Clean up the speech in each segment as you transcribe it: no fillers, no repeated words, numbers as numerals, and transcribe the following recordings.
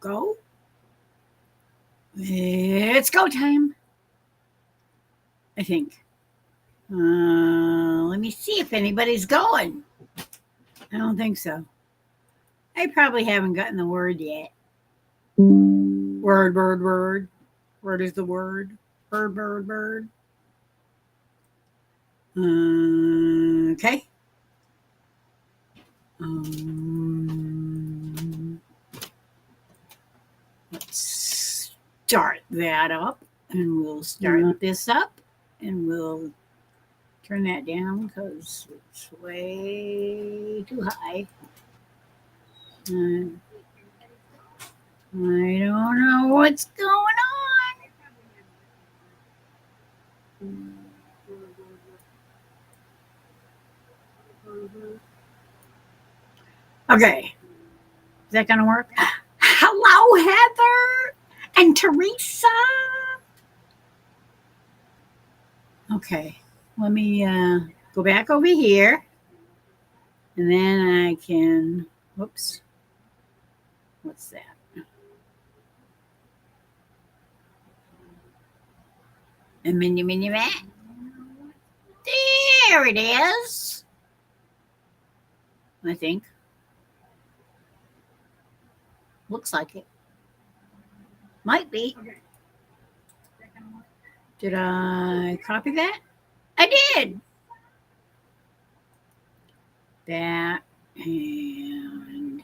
Go. It's go time, I think. Let me see if anybody's going. I don't think so. I probably haven't gotten the word yet. Word, word, word. Word is the word. Bird, bird, bird. Okay. Let's start that up. And we'll start this up. And we'll turn that down because it's way too high. Uh, I don't know what's going on. Okay. Is that going to work? Hello, Heather and Teresa. Okay. Let me go back over here. And then I can, whoops. What's that? A mini mat. There it is. I think. Looks like it. Might be. Did I copy that? I did. That and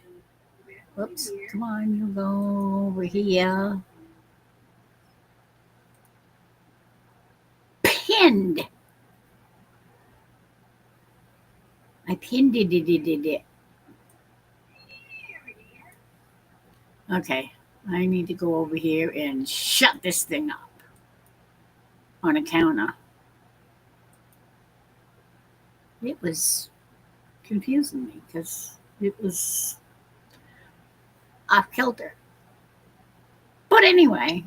whoops. Come on, you go over here. Pinned. I pinned it. Okay. I need to go over here and shut this thing up on a counter. It was confusing me because it was off kilter. But anyway,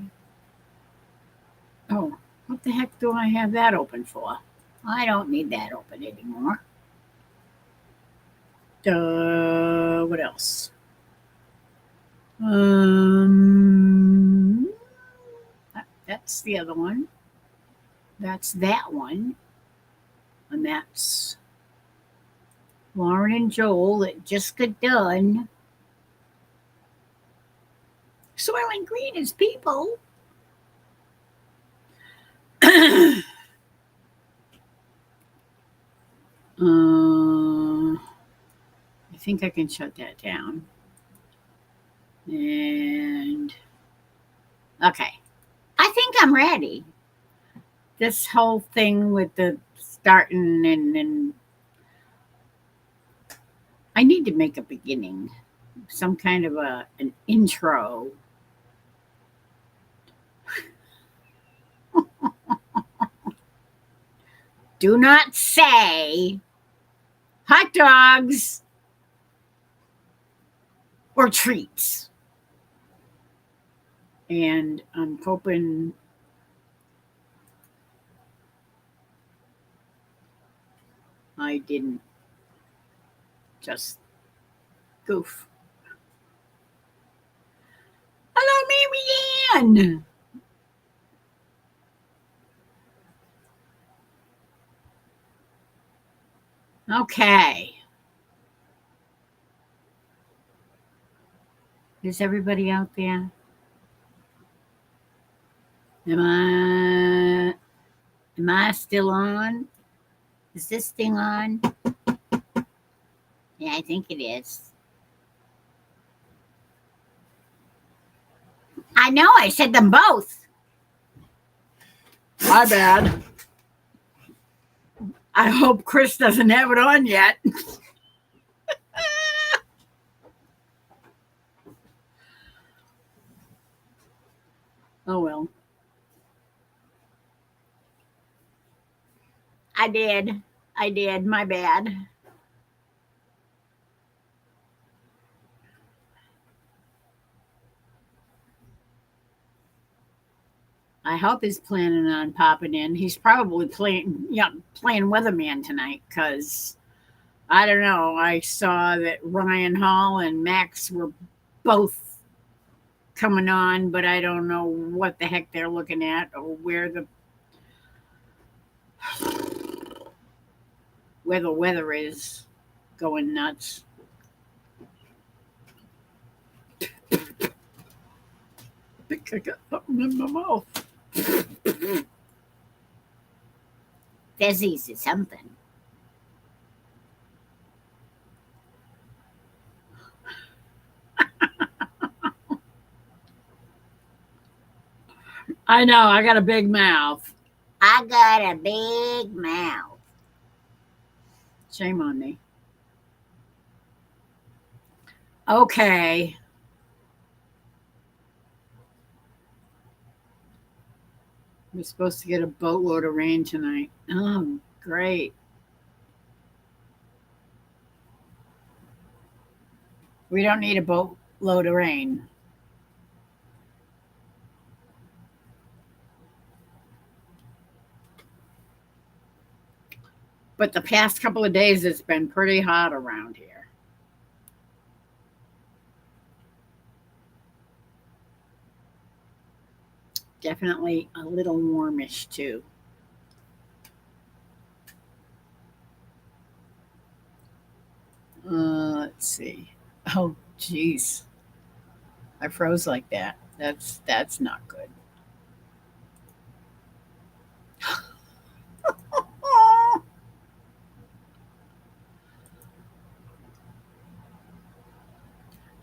oh, what the heck do I have that open for? I don't need that open anymore. What else? That's the other one. That's that one. And that's Lauren and Joel that just got done. Soylent Green is people. I think I can shut that down. And okay. I think I'm ready. This whole thing with the starting and I need to make a beginning, some kind of an intro. Do not say hot dogs or treats. And I'm hoping I didn't just goof. Hello, Marianne. Okay. Is everybody out there? Am I still on? Is this thing on? Yeah, I think it is. I know, I said them both. My bad. I hope Chris doesn't have it on yet. Oh well. I did. My bad. I hope he's planning on popping in. He's probably playing weatherman tonight because I don't know. I saw that Ryan Hall and Max were both coming on, but I don't know what the heck they're looking at or where the weather is going nuts. I think I got something in my mouth. Fezzies is something. I know, I got a big mouth. I got a big mouth. Shame on me. Okay. We're supposed to get a boatload of rain tonight. Oh, great. We don't need a boatload of rain. But the past couple of days, it's been pretty hot around here. Definitely a little warmish, too. Let's see. Oh, geez. I froze like that. That's not good.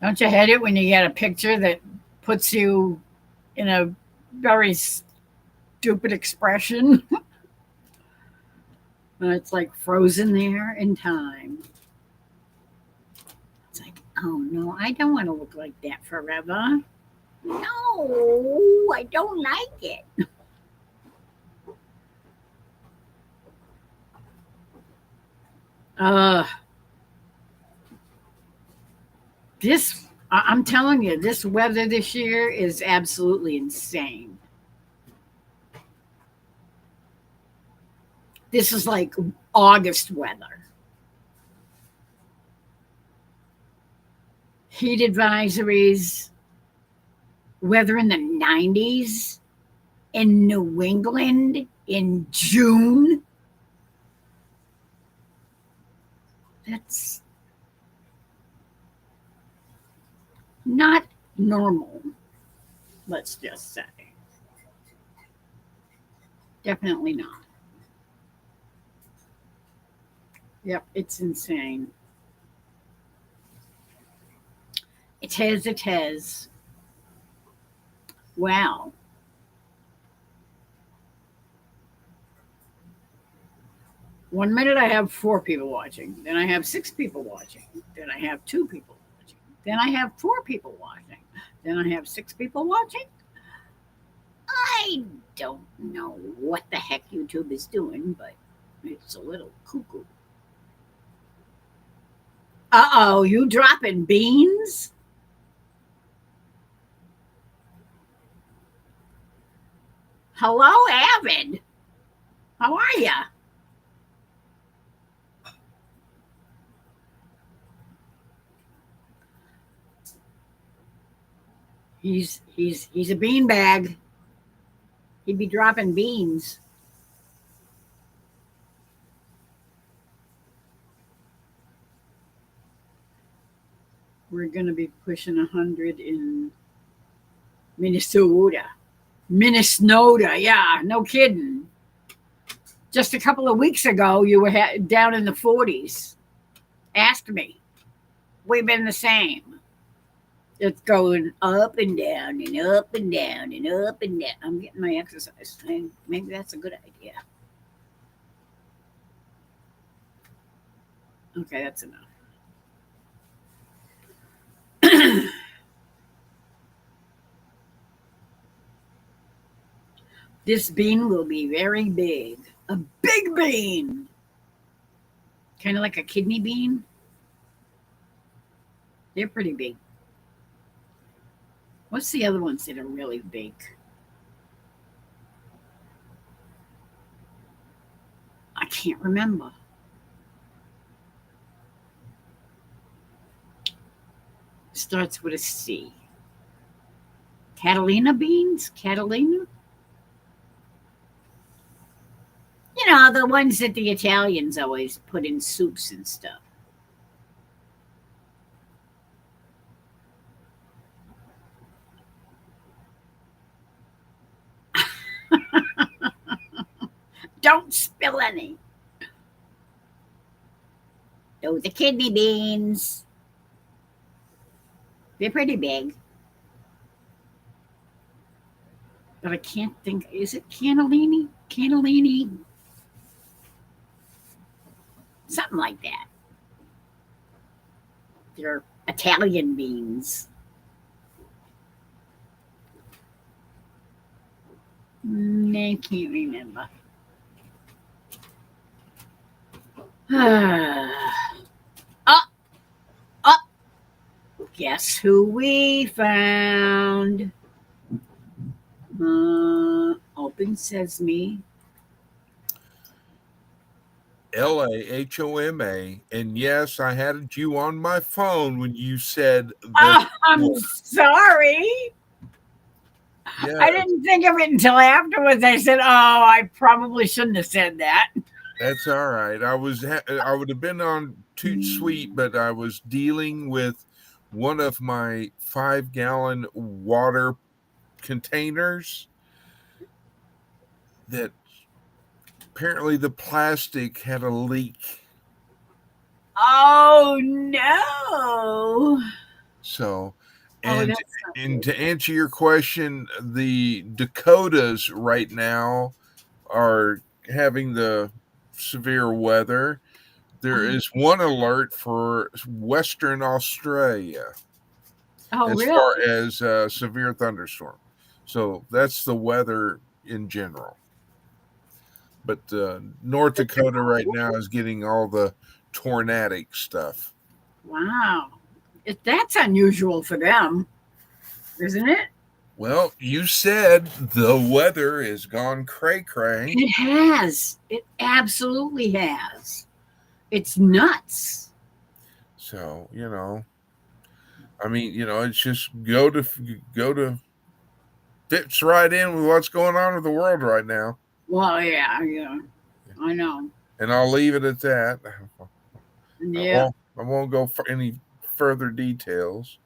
Don't you hate it when you get a picture that puts you in a very stupid expression? And it's like frozen there in time. It's like, oh no, I don't want to look like that forever. No, I don't like it. Uh, I'm telling you, this weather this year is absolutely insane. This is like August weather. Heat advisories, weather in the 90s in New England in June. That's not normal, let's just say. Definitely not. Yep, it's insane. It has, it has. Wow. One minute I have 4 people watching, then I have 6 people watching, then I have 2 people watching, then I have 4 people watching, then I have 6 people watching. I don't know what the heck YouTube is doing, but it's a little cuckoo. Uh oh, you dropping beans? Hello, Avid. How are ya? He's a beanbag. He'd be dropping beans. We're gonna be pushing 100 in Minnesota. Minnesota, yeah, no kidding. Just a couple of weeks ago, you were down in the 40s. Ask me. We've been the same. It's going up and down and up and down and up and down. I'm getting my exercise. Maybe that's a good idea. Okay, that's enough. This bean will be very big. A big bean. Kind of like a kidney bean. They're pretty big. What's the other ones that are really big? I can't remember. Starts with a C. Catalina beans? Catalina? You know, the ones that the Italians always put in soups and stuff. Don't spill any. Those are kidney beans. They're pretty big. But I can't think. Is it cannellini? Cannellini? Something like that. They're Italian beans. I can't remember. Oh, oh, guess who we found? Open Sesame. LAHOMA. And yes, I had you on my phone when you said Oh, I'm sorry. Yeah. I didn't think of it until afterwards. I said, "Oh, I probably shouldn't have said that." That's all right. I would have been on Toot Sweet, but I was dealing with one of my 5-gallon water containers that apparently the plastic had a leak. Oh no! So, Oh, and that's not and good. to answer your question, the Dakotas right now are having the severe weather. There is one alert for Western Australia Oh, as far really? as severe thunderstorm. So that's the weather in general. But North Dakota right now is getting all the tornadic stuff. Wow, that's unusual for them, isn't it? Well, you said the weather is gone cray cray. It has. It absolutely has. It's nuts. So, I mean, it's just go to fits right in with what's going on with the world right now. Well, yeah, I know. And I'll leave it at that. Yeah. I won't go for any further details.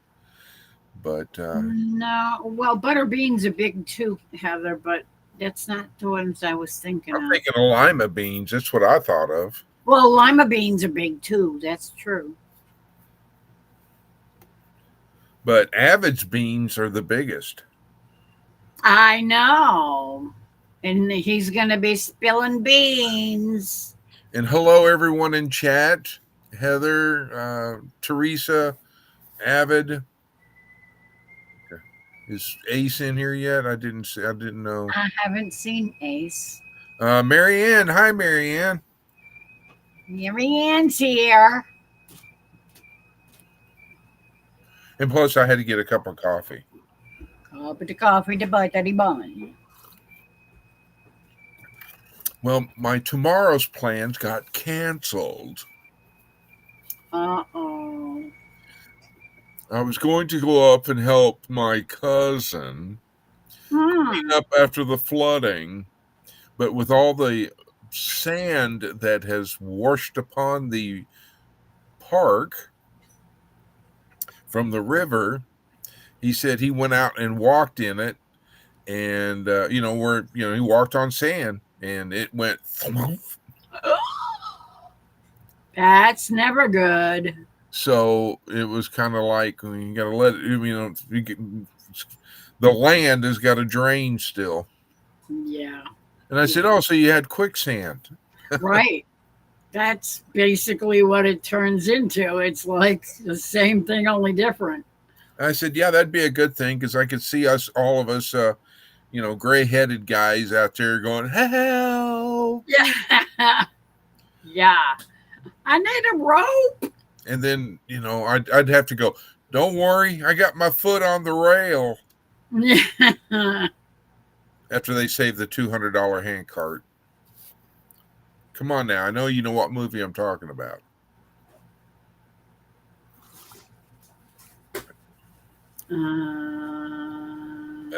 But No, well, butter beans are big too, Heather, but that's not the ones I was thinking I'm of. thinking of lima beans. That's what I thought of. Well, lima beans are big too. That's true. But Avid's beans are the biggest. I know. And he's going to be spilling beans. And hello, everyone in chat. Heather, Teresa, Avid. Is Ace in here yet? I didn't see. I didn't know. I haven't seen Ace. Marianne. Hi, Marianne. Marianne's here. And plus, I had to get a cup of coffee. Cup of coffee, the buttery bun. Well, my tomorrow's plans got canceled. Uh-oh. I was going to go up and help my cousin clean up after the flooding, but with all the sand that has washed upon the park from the river, he said he went out and walked in it, and he walked on sand, and it went. That's never good. So it was kind of like you got to let it. The land has got to drain still. Yeah. And I said, "Oh, so you had quicksand?" Right. That's basically what it turns into. It's like the same thing, only different. And I said, "Yeah, that'd be a good thing because I could see all of us, gray-headed guys out there going, help!" Yeah. Yeah. I need a rope. And then, I'd have to go, "Don't worry, I got my foot on the rail." Yeah. After they saved the $200 hand cart. Come on now, I know you know what movie I'm talking about.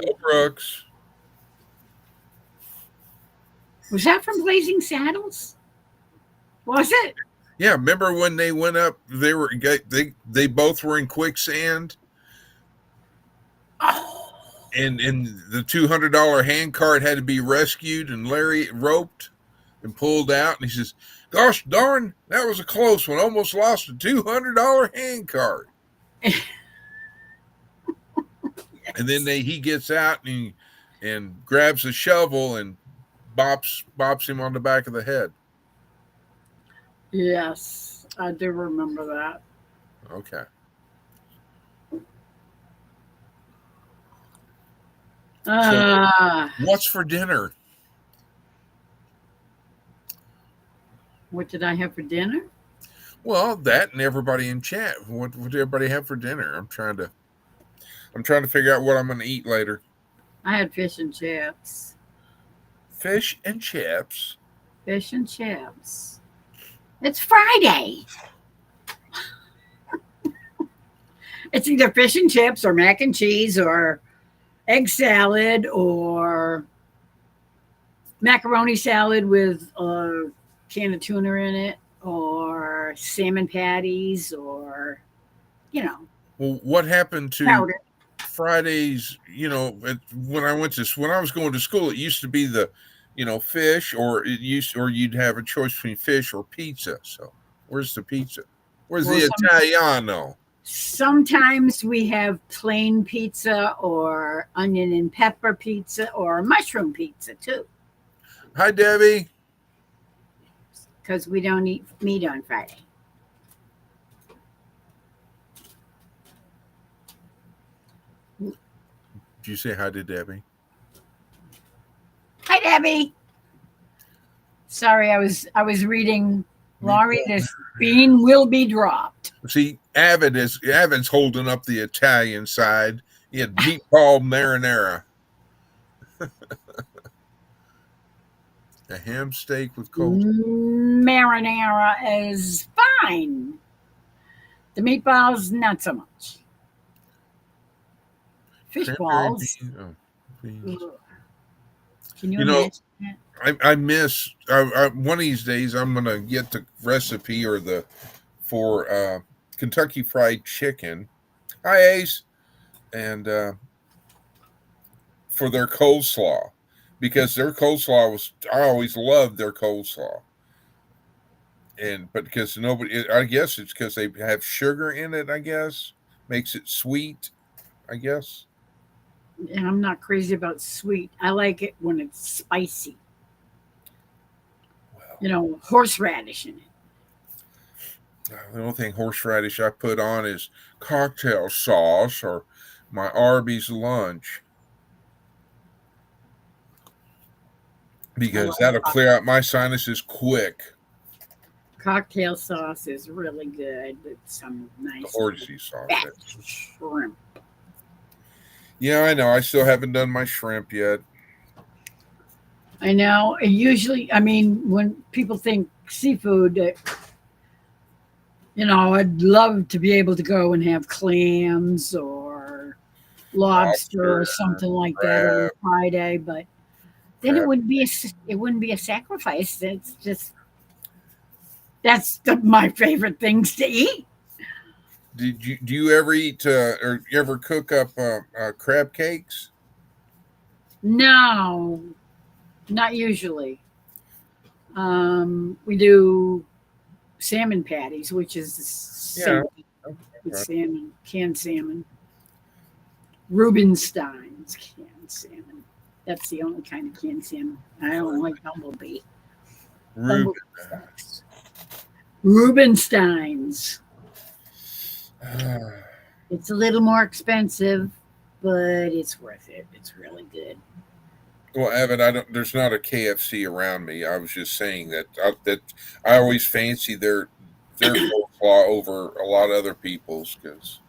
Mel Brooks. Was that from Blazing Saddles? Was it? Yeah, remember when they went up? They both were in quicksand, Oh, and the $200 hand cart had to be rescued, and Larry roped and pulled out, and he says, "Gosh darn, that was a close one. Almost lost a $200 hand cart." And then he gets out and grabs a shovel and bops him on the back of the head. yes, I do remember that. Okay. What's for dinner? What did I have for dinner? Well, that and everybody in chat. What did everybody have for dinner? I'm trying to figure out what I'm going to eat later. I had fish and chips. Fish and chips. Fish and chips. It's Friday. It's either fish and chips or mac and cheese or egg salad or macaroni salad with a can of tuna in it or salmon patties or, Well, what happened to powder. Fridays? When I was going to school, it used to be the, fish, or you'd have a choice between fish or pizza. So where's the pizza? Where's Well, the Italiano? Sometimes we have plain pizza or onion and pepper pizza or mushroom pizza too, Hi, Debbie. because we don't eat meat on Friday. Did you say hi to Debbie? Hi, Debbie. Sorry, I was reading. Laurie, this bean will be dropped. See, Avid's holding up the Italian side. He had meatball marinara. A ham steak with cold. Marinara is fine. The meatballs, not so much. Fish balls. Beans. Can you imagine that? I miss. One of these days, I'm gonna get the recipe for Kentucky Fried Chicken. Hi, Ace, and for their coleslaw, because their coleslaw I always loved their coleslaw, but because I guess it's because they have sugar in it. I guess makes it sweet. I guess. And I'm not crazy about sweet. I like it when it's spicy. Horseradish in it. The only thing horseradish I put on is cocktail sauce or my Arby's lunch, because that'll clear out my sinuses quick. Cocktail sauce is really good with some nice Horsey sauce. fat shrimp. Yeah, I know. I still haven't done my shrimp yet. I know. Usually, when people think seafood, I'd love to be able to go and have clams or lobster or something like that on Friday, but then it wouldn't be a sacrifice. It's just my favorite things to eat. Do you ever eat or you ever cook up crab cakes? No, not usually. We do salmon patties, which is the same with salmon, canned salmon. Rubenstein's canned salmon. That's the only kind of canned salmon. I don't like bumblebee. Rubenstein's. It's a little more expensive, but it's worth it. It's really good. Well, Evan, there's not a KFC around me. I was just saying that I always fancy their coleslaw over a lot of other people's, because.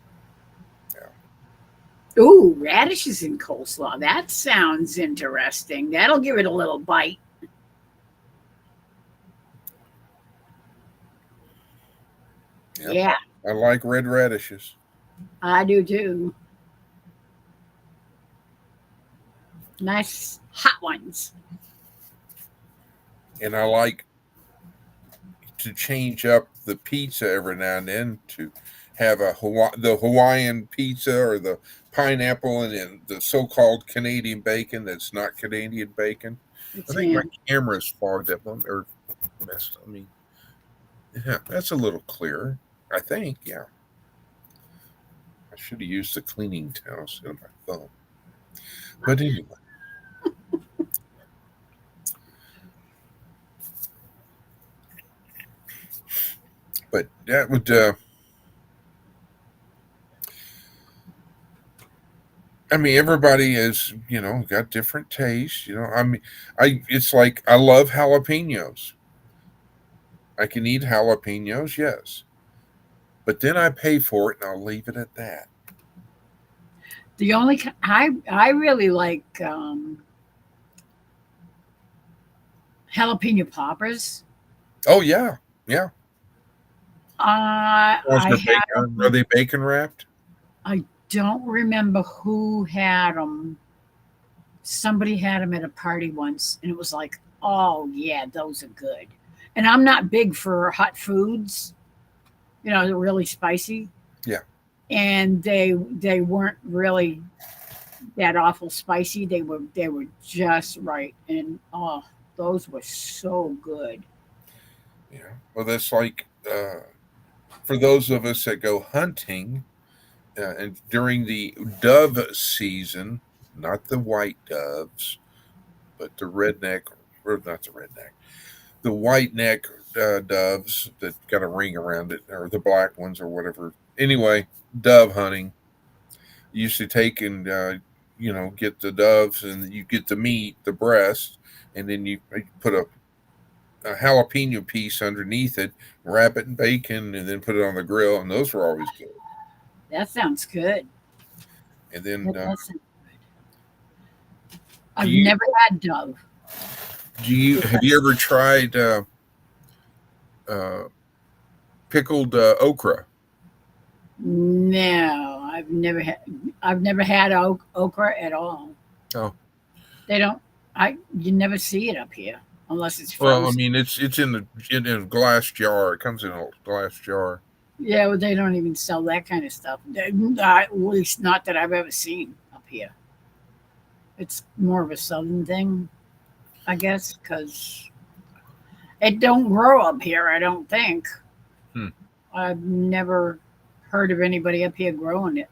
Ooh, radishes in coleslaw. That sounds interesting. That'll give it a little bite. Yep. Yeah. I like red radishes. I do too. Nice hot ones. And I like to change up the pizza every now and then to have the Hawaiian pizza or the pineapple and then the so-called Canadian bacon that's not Canadian bacon. I It's think my ham. camera's fogged up or messed. I mean, yeah, that's a little clearer. I think, yeah. I should have used the cleaning towels on my phone. But anyway. But that would I mean, everybody is, got different tastes. I mean, it's like I love jalapenos. I can eat jalapenos, yes, but then I pay for it, and I'll leave it at that. The only I really like jalapeno poppers. Oh yeah, yeah. Those I are had bacon. Are 'em- they bacon wrapped? I don't remember who had them. Somebody had them at a party once, and it was like, oh yeah, those are good. And I'm not big for hot foods. They're really spicy, Yeah. and they weren't really that awful spicy. They were just right, and oh, those were so good. Yeah. Well, that's like for those of us that go hunting, and during the dove season, not the white doves, but the redneck, or not the redneck, the white neck doves that got a ring around it, or the black ones, or whatever. Anyway, dove hunting. You used to take and get the doves, and you get the meat, the breast, and then you put a jalapeno piece underneath it, wrap it in bacon, and then put it on the grill, and those were always good. That sounds good. And then, That does sound good. do I've you never had Dove. have you ever tried uh, pickled okra? No, I've never had okra at all. Oh, They don't. You never see it up here unless it's well, I frozen. mean, it's in a glass jar. It comes in a glass jar. Yeah, well, they don't even sell that kind of stuff. At least not that I've ever seen up here. It's more of a southern thing, I guess, because it don't grow up here. I don't think. Hmm. I've never heard of anybody up here growing it.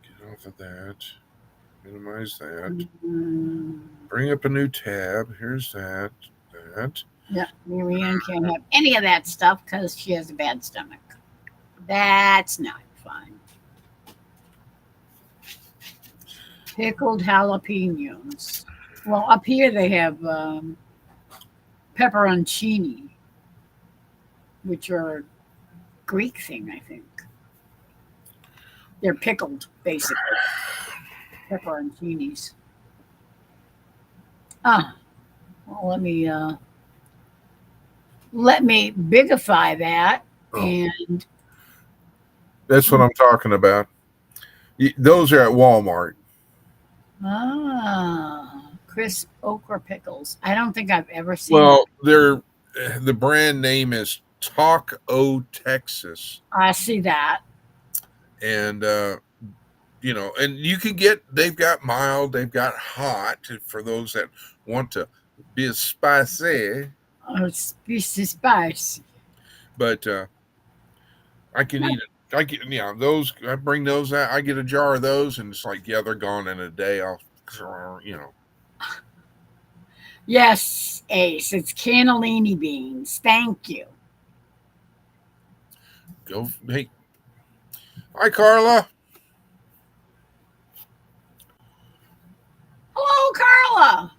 Get off of that. Minimize that. Mm, Bring up a new tab. Here's that. That. yeah, Marianne can't have any of that stuff because she has a bad stomach. That's not fun. Pickled jalapenos. Well, up here they have pepperoncini, which are a Greek thing, I think. They're pickled, basically. Pepperoncinis. Ah, well, let me bigify that, Oh, and that's what I'm talking about. Those are at Walmart. crisp okra pickles. I don't think I've ever seen that. Well, the brand name is Talk O Texas, I see that. and and you can they've got mild, they've got hot for those that want to be spicy, Oh, spicy spice. but I can eat it. I get those. I bring those out. I get a jar of those, and it's like, yeah, they're gone in a day. I'll. Yes, Ace. It's cannellini beans. Thank you. Go. Hey, hi, Carla. Hello, Carla.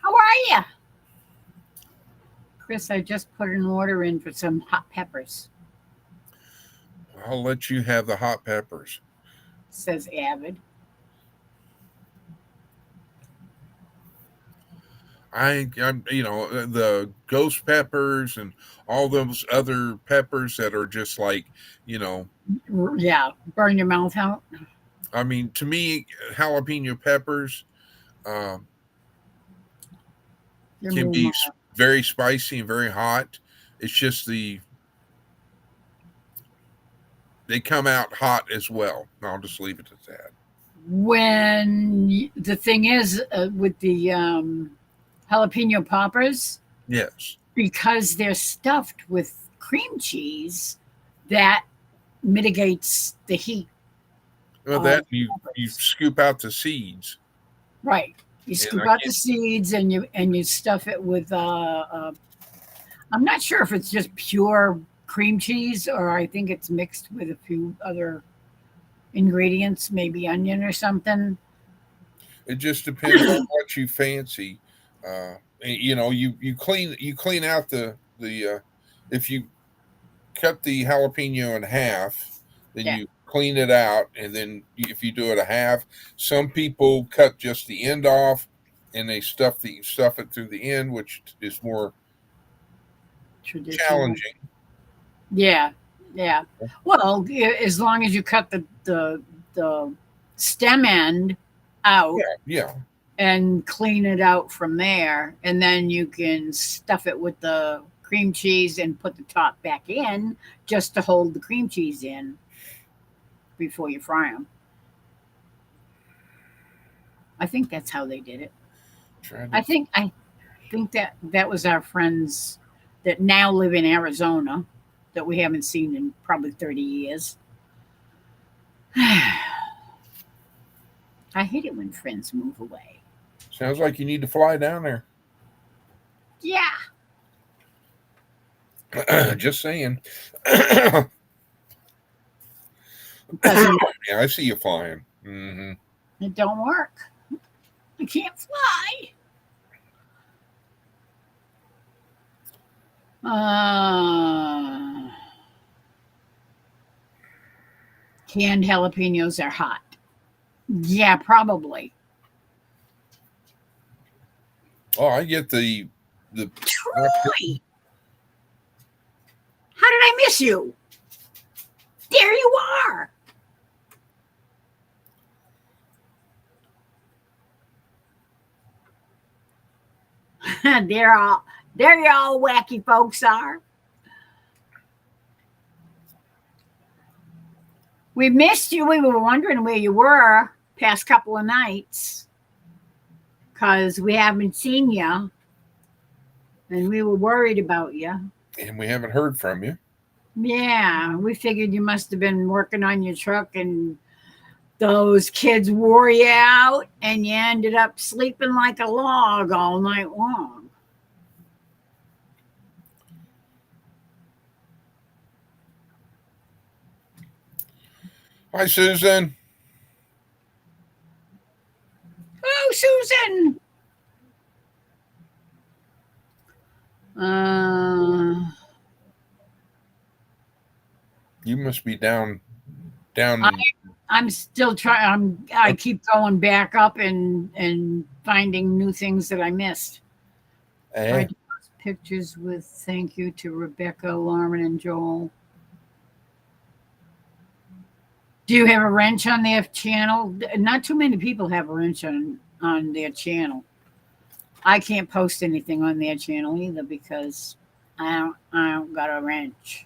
How are you? Chris, I just put an order in for some hot peppers, I'll let you have the hot peppers. says Avid. I'm the ghost peppers and all those other peppers that are just like, you know, Yeah, burn your mouth out. I mean, to me, jalapeno peppers um, They're can more be mild. very spicy and very hot. It's just they come out hot as well. I'll just leave it at that. The thing is with the jalapeno poppers, Yes. because they're stuffed with cream cheese, that mitigates the heat Well, of that you peppers. scoop out the seeds, Right. You and scoop I out the can't. seeds and you stuff it with I'm not sure if it's just pure cream cheese or I think it's mixed with a few other ingredients, maybe onion or something. It just depends on what you fancy. You clean out the if you cut the jalapeno in half, then Yeah. you clean it out, and then if you do it a half, some people cut just the end off, and they stuff it through the end, which is more Traditional. challenging. Yeah. Yeah. Well, as long as you cut the stem end out Yeah, yeah. and clean it out from there, and then you can stuff it with the cream cheese and put the top back in just to hold the cream cheese in before you fry them. I think that's how they did it. Try to. I think that was our friends that now live in Arizona that we haven't seen in probably 30 years. I hate it when friends move away. Sounds like you need to fly down there. Yeah, Just saying. Yeah, it doesn't. I see you flying. Hmm. It don't work. I can't fly. Uh, Canned jalapenos are hot. Yeah, probably. Oh, I get the Troy, how did I miss you? There you are. They're all there. You all wacky folks are. We missed you. We were wondering where you were past couple of nights because we haven't seen you, and we were worried about you. and we haven't heard from you. Yeah, we figured you must have been working on your truck and those kids wore you out and you ended up sleeping like a log all night long. Hi, Susan. Oh, Susan. Uh, You must be down I, in. I'm still trying. I keep going back up and finding new things that I missed. Eh, Tried to post pictures with thank you to Rebecca, Lauren, and Joel. Do you have a wrench on their channel? Not too many people have a wrench on their channel. I can't post anything on their channel either because I don't got a wrench.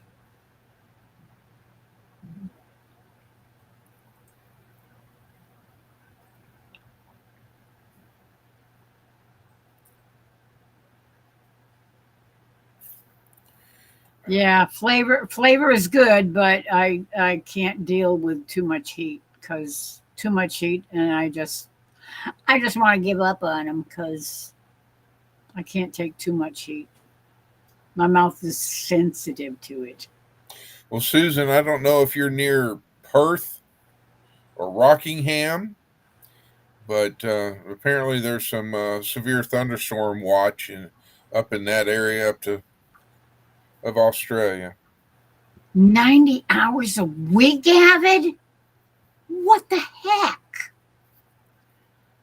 Yeah, flavor is good, but I can't deal with too much heat because too much heat, and I just want to give up on them because I can't take too much heat. My mouth is sensitive to it. well, Susan, I don't know if you're near Perth or Rockingham, but apparently there's some severe thunderstorm watch up in that area up to of Australia. 90 hours a week, David? What the heck?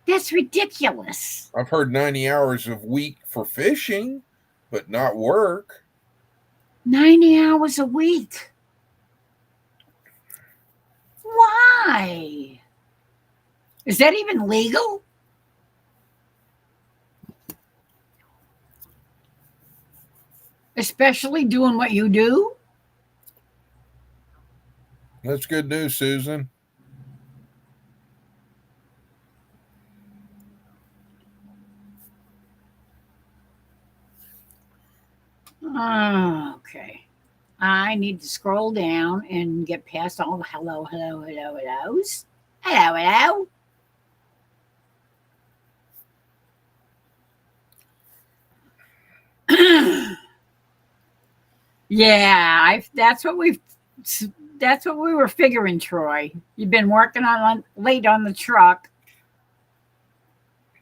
That's ridiculous. I've heard 90 hours a week for fishing, but not work. 90 hours a week. Why? Is that even legal? Especially doing what you do? That's good news, Susan. Okay. I need to scroll down and get past all the hellos. Hello. Yeah, that's what we were figuring, Troy. You've been working on late on the truck,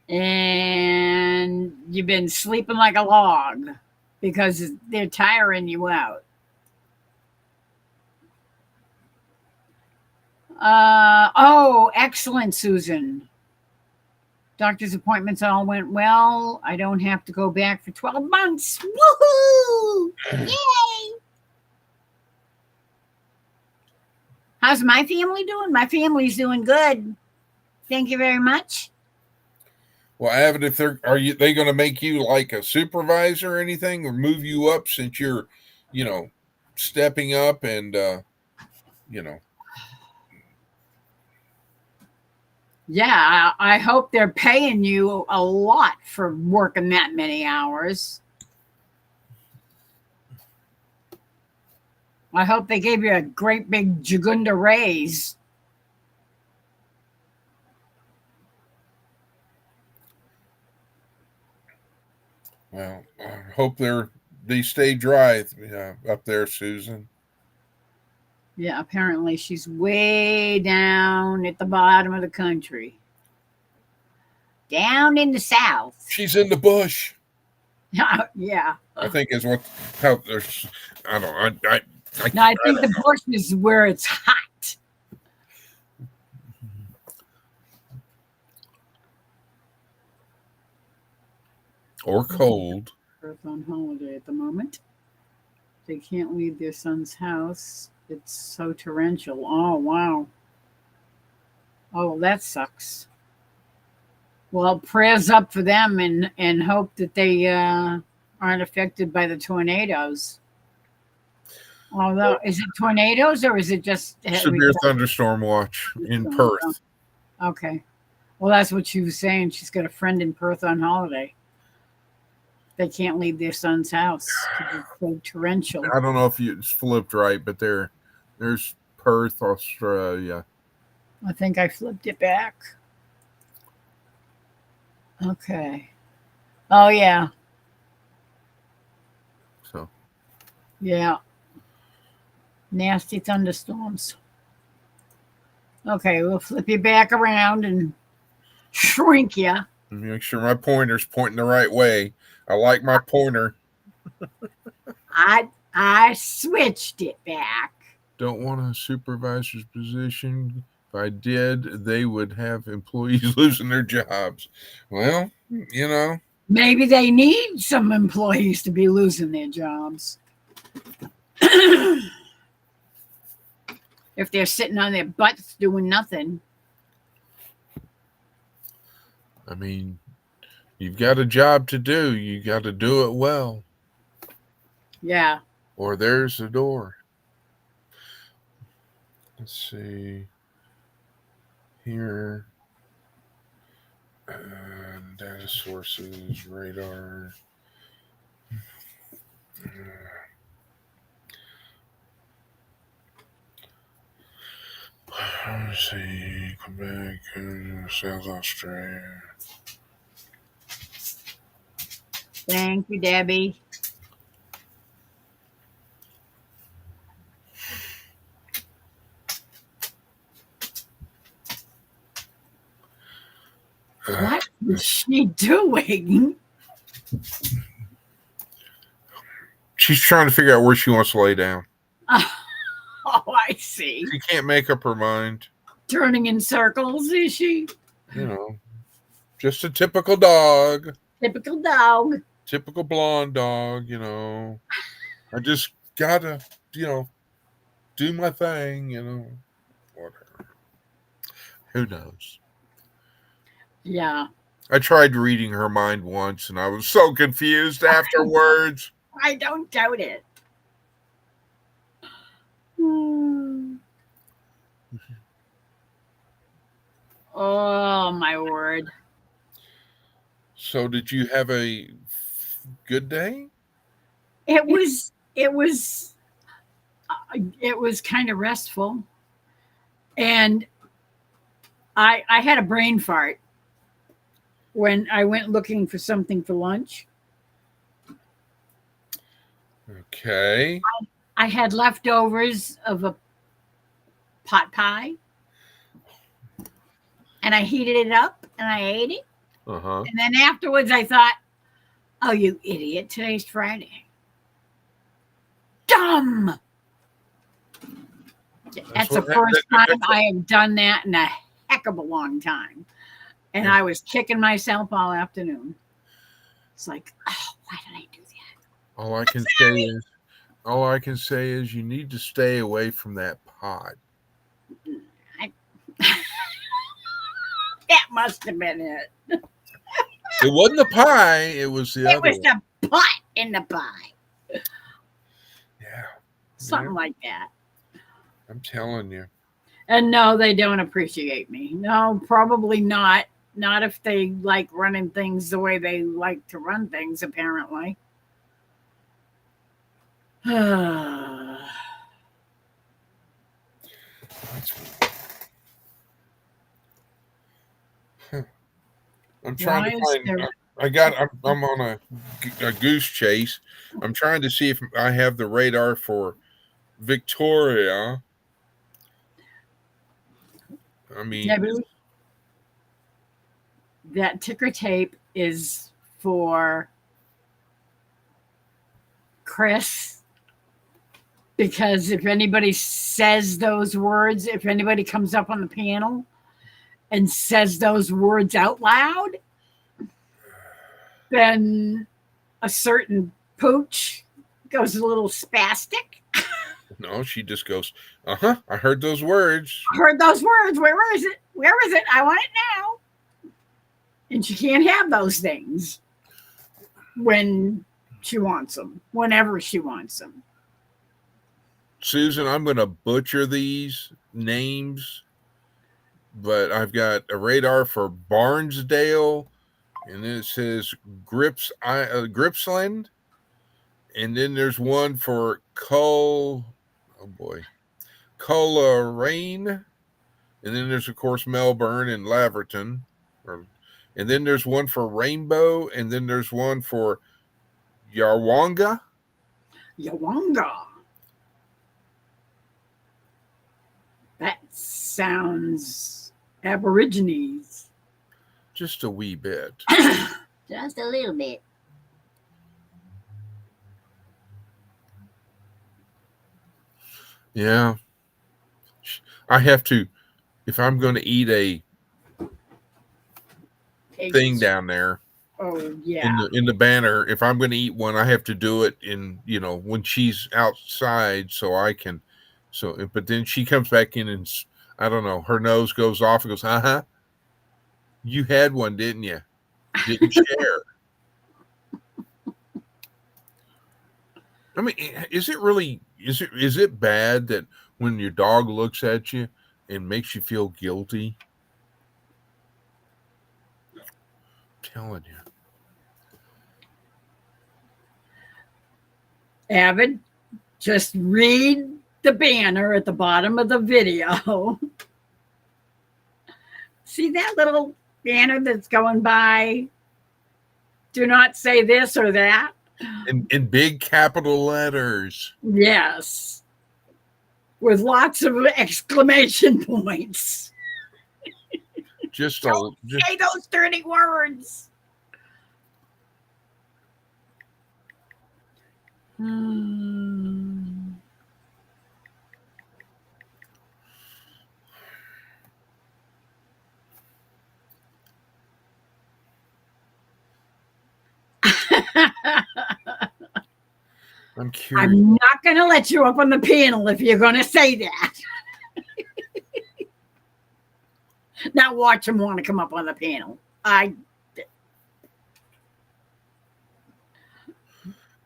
and you've been sleeping like a log because they're tiring you out. Excellent, Susan. Doctor's appointments all went well. I don't have to go back for 12 months. Woohoo! Yay! How's my family doing? My family's doing good. Thank you very much. Well, Avid, if they going to make you like a supervisor or anything, or move you up since you're, stepping up and, Yeah, I hope they're paying you a lot for working that many hours. I hope they gave you a great big Jagunda raise. Well, I hope they stay dry up there, Susan. Yeah, apparently she's way down at the bottom of the country. Down in the south. She's in the bush. Yeah. I think is how there's. I don't. I think the bush is where it's hot. Or cold. Earth on holiday at the moment. They can't leave their son's house. It's so torrential. Oh, wow. Oh, that sucks. Well, prayers up for them and hope that they aren't affected by the tornadoes. Although, is it tornadoes or is it just severe thunderstorm watch in Perth? Okay. Well, that's what she was saying. She's got a friend in Perth on holiday. They can't leave their son's house. It's so torrential. I don't know if it's flipped right, but there's Perth, Australia. I think I flipped it back. Okay. Oh, yeah. So. Yeah. Nasty thunderstorms. Okay, we'll flip you back around and shrink you. Make sure my pointer's pointing the right way. I like my pointer. I switched it back. Don't want a supervisor's position. If I did, they would have employees losing their jobs. Well, Maybe they need some employees to be losing their jobs. If they're sitting on their butts doing nothing. I mean, you've got a job to do. You got to do it well. Yeah. Or there's the door. Let's see. Here. Data sources, radar. Let's see. Quebec, South Australia. Thank you, Debbie. What is she doing? She's trying to figure out where she wants to lay down. Oh, I see. She can't make up her mind. Turning in circles, is she? You know. Just a typical dog. Typical dog. Typical blonde dog, I just gotta, do my thing, whatever. Who knows? Yeah. I tried reading her mind once and I was so confused afterwards. I don't doubt it. Hmm. Oh, my word. So did you have a good day? It was kind of restful. And I had a brain fart when I went looking for something for lunch. Okay. I had leftovers of a pot pie and I heated it up and I ate it. Uh-huh. And then afterwards I thought, oh, you idiot, today's Friday. Dumb. That's the first time I have done that in a heck of a long time. And I was kicking myself all afternoon. It's like, oh, why did I do that? All I can say is you need to stay away from that pot. That must have been it. It wasn't the pie, it was the other It was one. the pot in the pie. Yeah. Something like that. I'm telling you. And no, they don't appreciate me. No, probably not. Not if they like running things the way they like to run things, apparently. I'm trying to find. I'm on a goose chase. I'm trying to see if I have the radar for Victoria. I mean, Debbie, that ticker tape is for Chris. Because if anybody says those words, if anybody comes up on the panel and says those words out loud, then a certain pooch goes a little spastic. no, she just goes, I heard those words. I heard those words. Where is it? Where is it? I want it now. And she can't have those things when she wants them, whenever she wants them. Susan, I'm going to butcher these names, but I've got a radar for Barnesdale, and then it says Gripsland, and then there's one for Coleraine, and then there's of course Melbourne and Laverton, and then there's one for Rainbow, and then there's one for Yarwanga. That sounds Aborigines. Just a wee bit. Just a little bit. Yeah. I have to, if I'm going to eat a thing down there. Oh, yeah. In the banner, if I'm going to eat one, I have to do it in, when she's outside but then she comes back in and I don't know, her nose goes off and goes, you had one, didn't you? Didn't share. I mean, is it bad that when your dog looks at you and makes you feel guilty? I'm telling you. Avid, just read the banner at the bottom of the video. See that little banner that's going by? Do not say this or that. In big capital letters. Yes. With lots of exclamation points. Don't say those dirty words. I'm curious. I'm not going to let you up on the panel if you're going to say that. Now watch him want to come up on the panel. And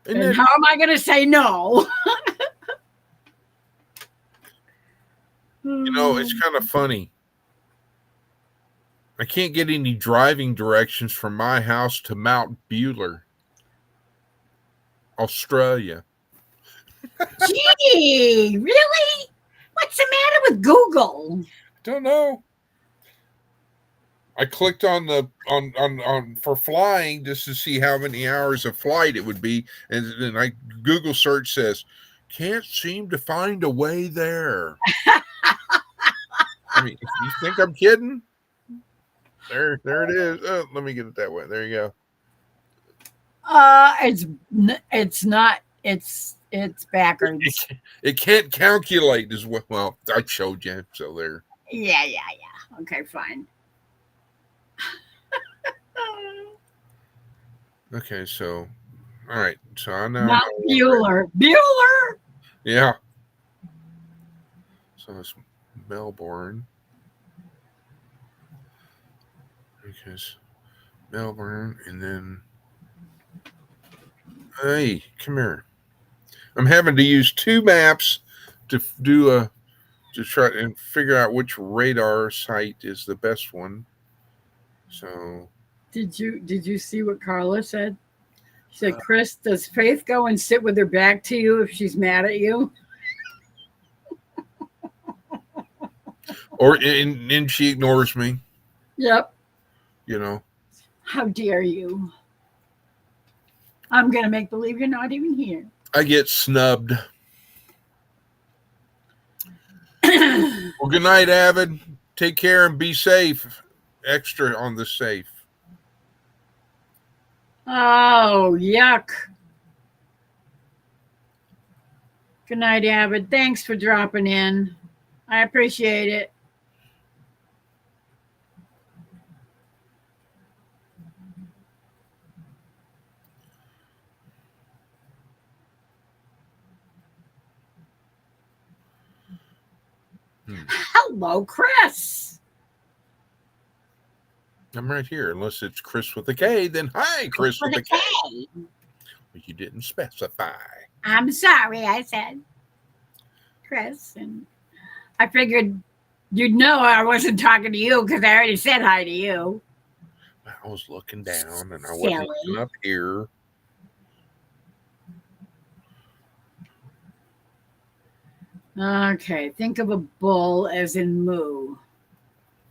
how am I going to say no? It's kind of funny. I can't get any driving directions from my house to Mount Buller, Australia. Gee, really? What's the matter with Google? Don't know. I clicked on the on for flying just to see how many hours of flight it would be, and then Google search says can't seem to find a way there. I mean, you think I'm kidding? There it is. Oh, let me get it that way. There you go. It's not. It's backwards. It can't calculate as well. Well, I showed you, so there. Yeah. Okay, fine. Okay, so all right. So I know. Mount Buller. Buller. Yeah. So it's Melbourne. Because Melbourne, and then hey, come here. I'm having to use two maps to try and figure out which radar site is the best one. So did you see what Carla said? She said, Chris, does Faith go and sit with her back to you if she's mad at you? And she ignores me. Yep. How dare you? I'm gonna make believe you're not even here. I get snubbed. Well, good night, Avid. Take care and be safe. Extra on the safe. Oh, yuck. Good night, Avid. Thanks for dropping in. I appreciate it. Hello, Chris. I'm right here. Unless it's Chris with a K, then hi, Chris with a K. But you didn't specify. I'm sorry, I said Chris, and I figured you'd know I wasn't talking to you because I already said hi to you. I was looking down and I wasn't looking up here. Okay, think of a bull as in moo.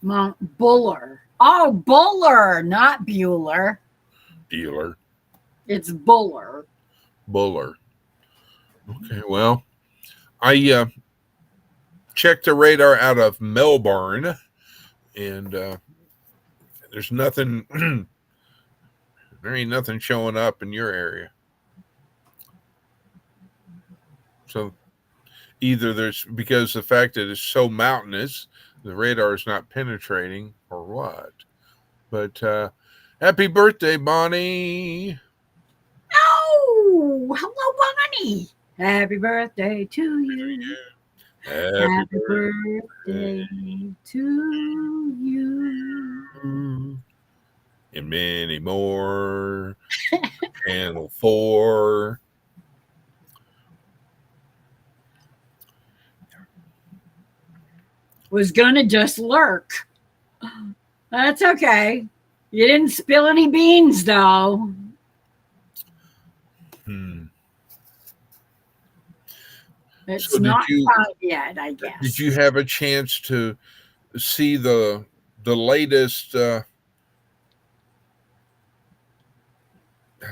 Mount Buller. Oh, Buller, not Bueller. Bueller. It's Buller. Buller. Okay, well, I checked the radar out of Melbourne, and there's nothing. There ain't nothing showing up in your area. So either there's, because the fact that it's so mountainous, the radar is not penetrating, or what. But happy birthday, Bonnie. Oh, hello, Bonnie. Happy birthday to you. Happy birthday to you. And many more. Channel 4. Was gonna just lurk. That's okay. You didn't spill any beans, though. It's so not time yet, I guess. Did you have a chance to see the latest? How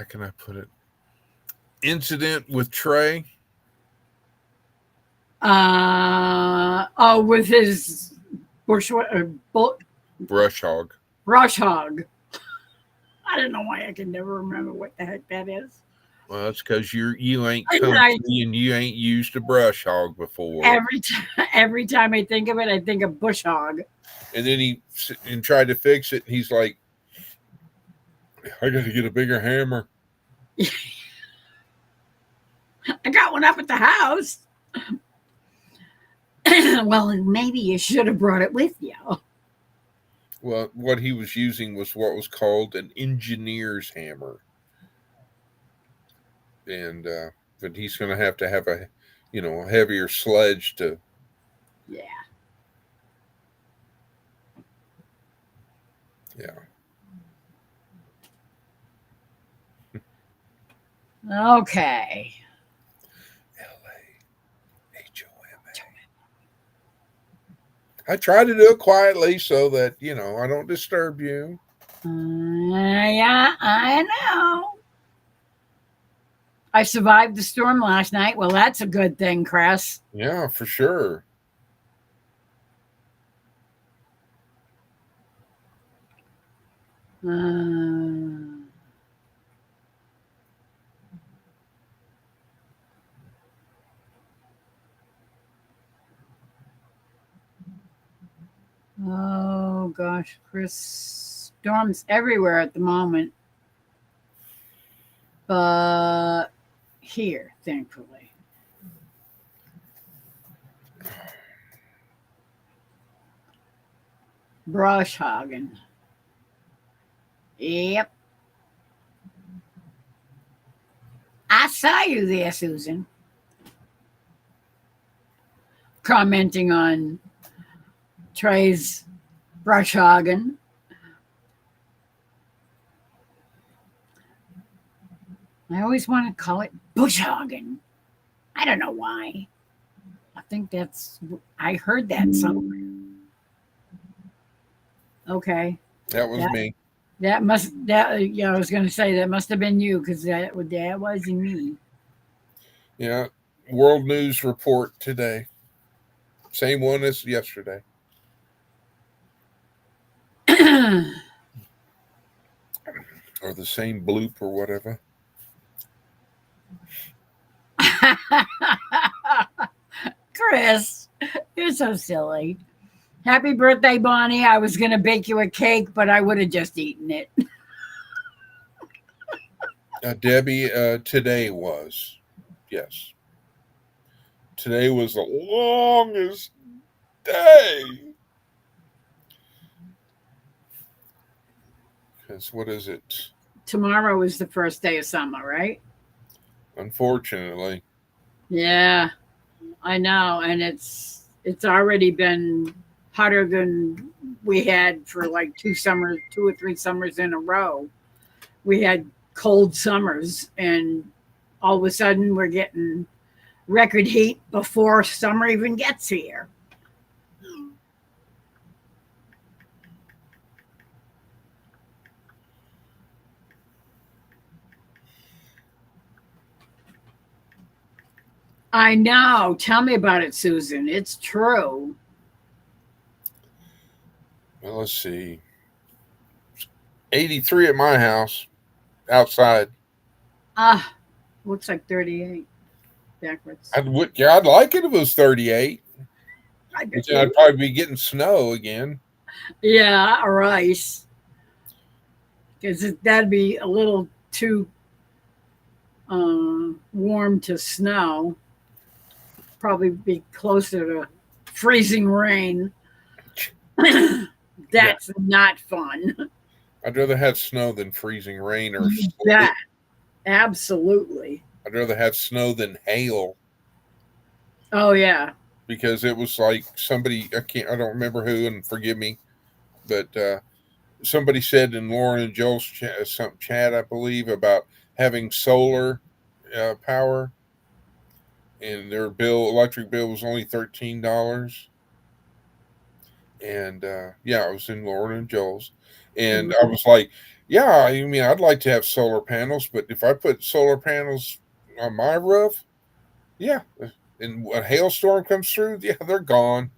can I put it? Incident with Trey. With his brush hog. Brush hog. I don't know why I can never remember what the heck that is. Well, it's because you ain't country and you ain't used a brush hog before. Every time I think of it, I think of bush hog. And then he tried to fix it. And he's like, "I got to get a bigger hammer." one up at the house. Well, maybe you should have brought it with you. Well, what he was using was what was called an engineer's hammer. And but he's going to have a, a heavier sledge to. Yeah. Yeah. Okay. LAHOMA. I try to do it quietly so that I don't disturb you. Yeah, I know. I survived the storm last night. Well, that's a good thing, Chris. Yeah, for sure. Oh gosh, Chris, storms everywhere at the moment. But here, thankfully. Brushhagen. Yep. I saw you there, Susan. Commenting on Trey's Brushhagen. I always want to call it Bushhagen. I don't know why. I think I heard that somewhere. Okay. That was me. Yeah, I was going to say that must have been you because that wasn't me. Yeah. World News Report today. Same one as yesterday. Or the same bloop or whatever. Chris, you're so silly. Happy birthday, Bonnie. I was going to bake you a cake, but I would have just eaten it. Debbie, today was. Yes. Today was the longest day. Because what is it? Tomorrow is the first day of summer, right? Unfortunately. Yeah, I know. And it's already been hotter than we had for like 2 or 3 summers in a row. We had cold summers, and all of a sudden we're getting record heat before summer even gets here. I know. Tell me about it, Susan. It's true. Well, let's see. 83 at my house, outside. Looks like 38 backwards. I'd like it if it was 38. I'd probably be getting snow again. Yeah, or ice. Because that'd be a little too warm to snow. Probably be closer to freezing rain. That's not fun. I'd rather have snow than freezing rain or sleet. Yeah, absolutely. I'd rather have snow than hail. Oh yeah. Because it was like somebody, I don't remember who, and forgive me, but somebody said in Lauren and Joel's chat, I believe, about having solar power, and their electric bill was only $13. And it was in Lauren and Joel's, and I was like, yeah, I mean, I'd like to have solar panels, but if I put solar panels on my roof, yeah, and a hailstorm comes through, yeah, they're gone.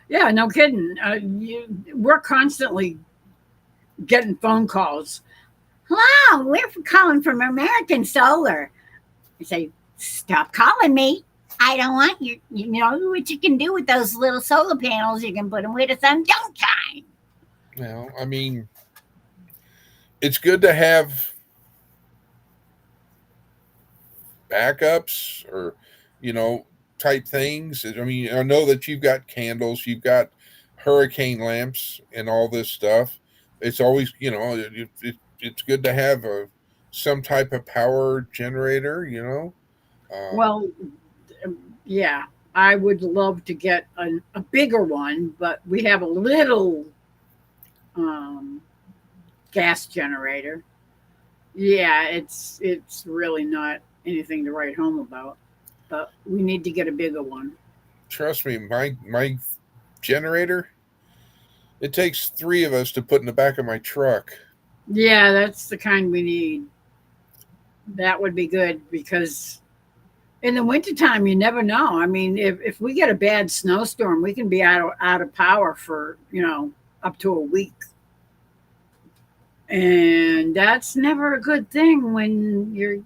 Yeah, no kidding. We're constantly getting phone calls. Hello, we're calling from American Solar. I say, stop calling me. I don't want you. You know what you can do with those little solar panels? You can put them where the sun don't shine. Well, I mean, it's good to have backups or, type things. I mean, I know that you've got candles, you've got hurricane lamps, and all this stuff. It's always, it's good to have some type of power generator. Well, yeah, I would love to get a bigger one, but we have a little um, gas generator. Yeah, it's really not anything to write home about, but we need to get a bigger one. Trust me, my generator. It takes three of us to put in the back of my truck. Yeah, that's the kind we need. That would be good because in the wintertime, you never know. I mean, if we get a bad snowstorm, we can be out of power for, up to a week. And that's never a good thing when you're,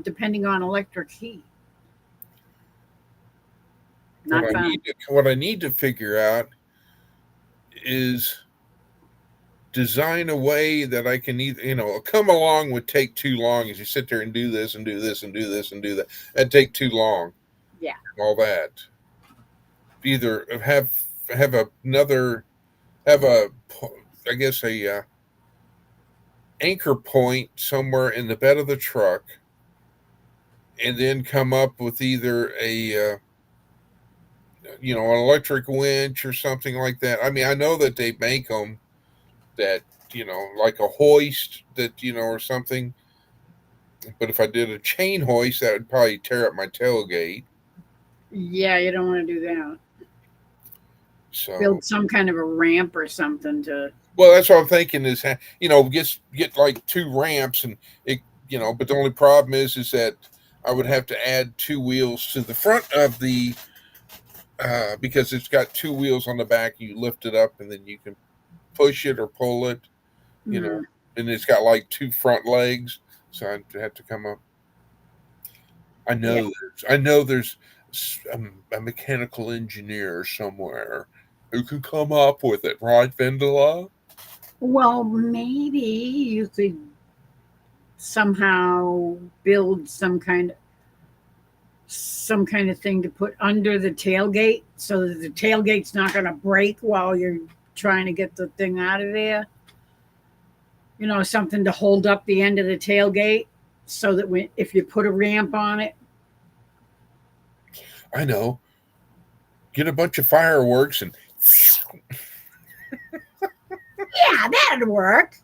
depending on electric heat. What Not I fun. need to figure out is design a way that I can either, come along would take too long as you sit there and do this and do this and do this and do that. That'd take too long. Yeah. All that. Either have another have a I guess a anchor point somewhere in the bed of the truck, and then come up with either an electric winch or something like that. I mean, I know that they make them that like a hoist that or something. But if I did a chain hoist, that would probably tear up my tailgate. Yeah, you don't want to do that. So, Build some kind of a ramp or something to. well, that's what I'm thinking is, get like two ramps and it, but the only problem is that I would have to add two wheels to the front of the, because it's got two wheels on the back. You lift it up and then you can push it or pull it, you know, Mm, and it's got like two front legs. So I'd have to come up. yeah. I know there's a mechanical engineer somewhere who can come up with it, right, Vendela? Well, maybe you could somehow build some kind of thing to put under the tailgate so that the tailgate's not going to break while you're trying to get the thing out of there. Something to hold up the end of the tailgate so that if you put a ramp on it. I know. Get a bunch of fireworks and Yeah, that'd work.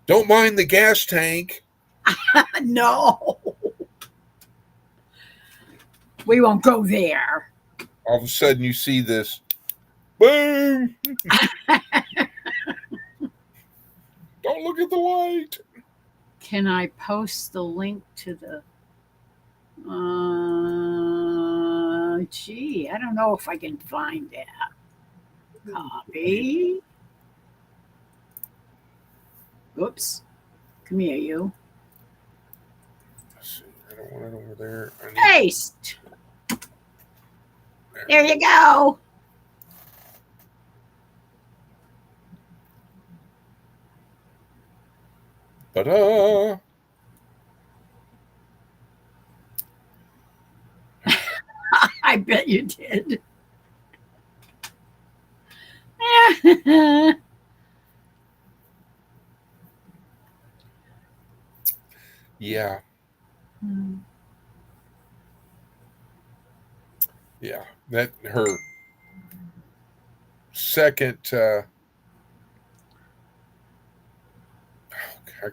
don't mind the gas tank. No, we won't go there. All of a sudden, you see this boom. Don't look at the light. Can I post the link to the? Gee, I don't know if I can find that. Copy. Oops. Come here, you. Let's see. I don't want it over there. Paste. There you go. Ta-da! I bet you did. Yeah. Yeah. That her second how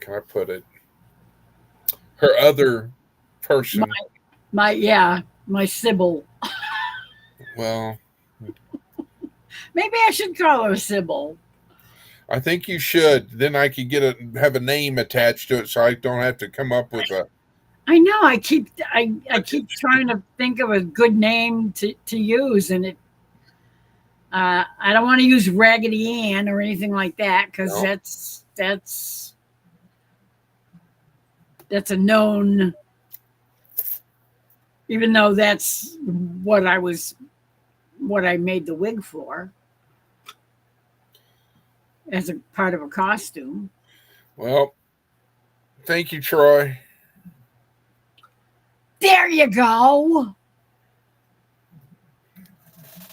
can I put it? Her other person. my Sybil. Well, Maybe I should call her Sybil. I think you should. Then I could have a name attached to it, so I don't have to come up with a. I know. I keep trying to think of a good name to use, and I don't want to use Raggedy Ann or anything like that because No. that's a known. Even though that's what I made the wig for as a part of a costume. Well, thank you, Troy. you go.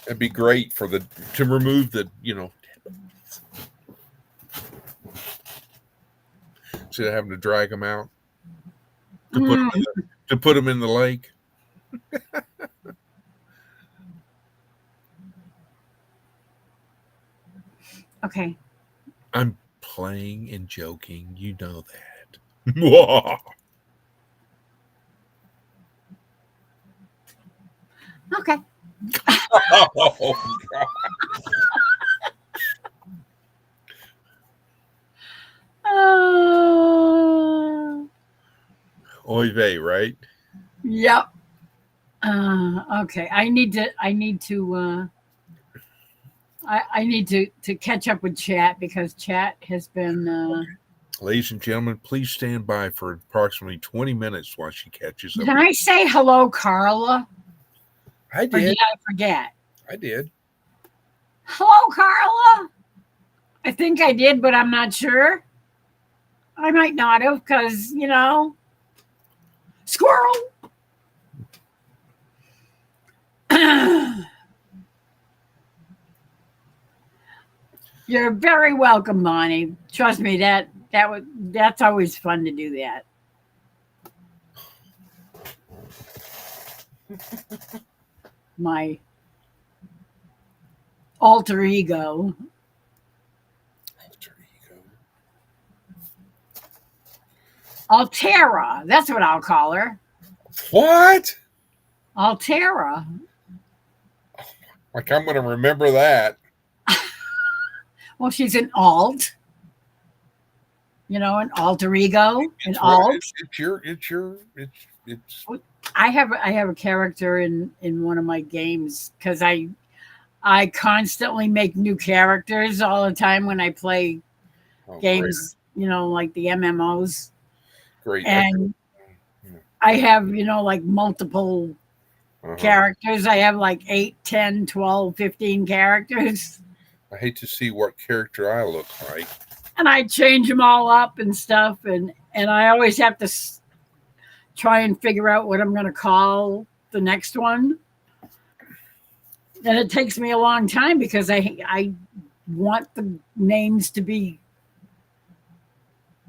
It'd be great to remove the, instead of having to drag them out to put them in the lake. Okay. I'm playing and joking. You know that. Okay. Oh, God. Oy vey, right? Yep. Okay. I need to catch up with chat because chat has been Ladies and gentlemen, please stand by for approximately 20 minutes while she catches up. Did I say hello, Carla? I Or did. did I forget? I did. Hello, Carla. I think I did, but I'm not sure. I might not have because, squirrel. You're very welcome, Bonnie. Trust me, that's always fun to do that. My alter ego. Altera. That's what I'll call her. What? Altera. Like I'm going to remember that. Well, she's an alt. An alter ego, an alt. It's. I have a character in one of my games because I constantly make new characters all the time when I play games, like the MMOs. Great. And I have, like multiple characters. I have like 8, 10, 12, 15 characters. I hate to see what character I look like. And I change them all up and stuff. And I always have to try and figure out what I'm going to call the next one. And it takes me a long time because I want the names to be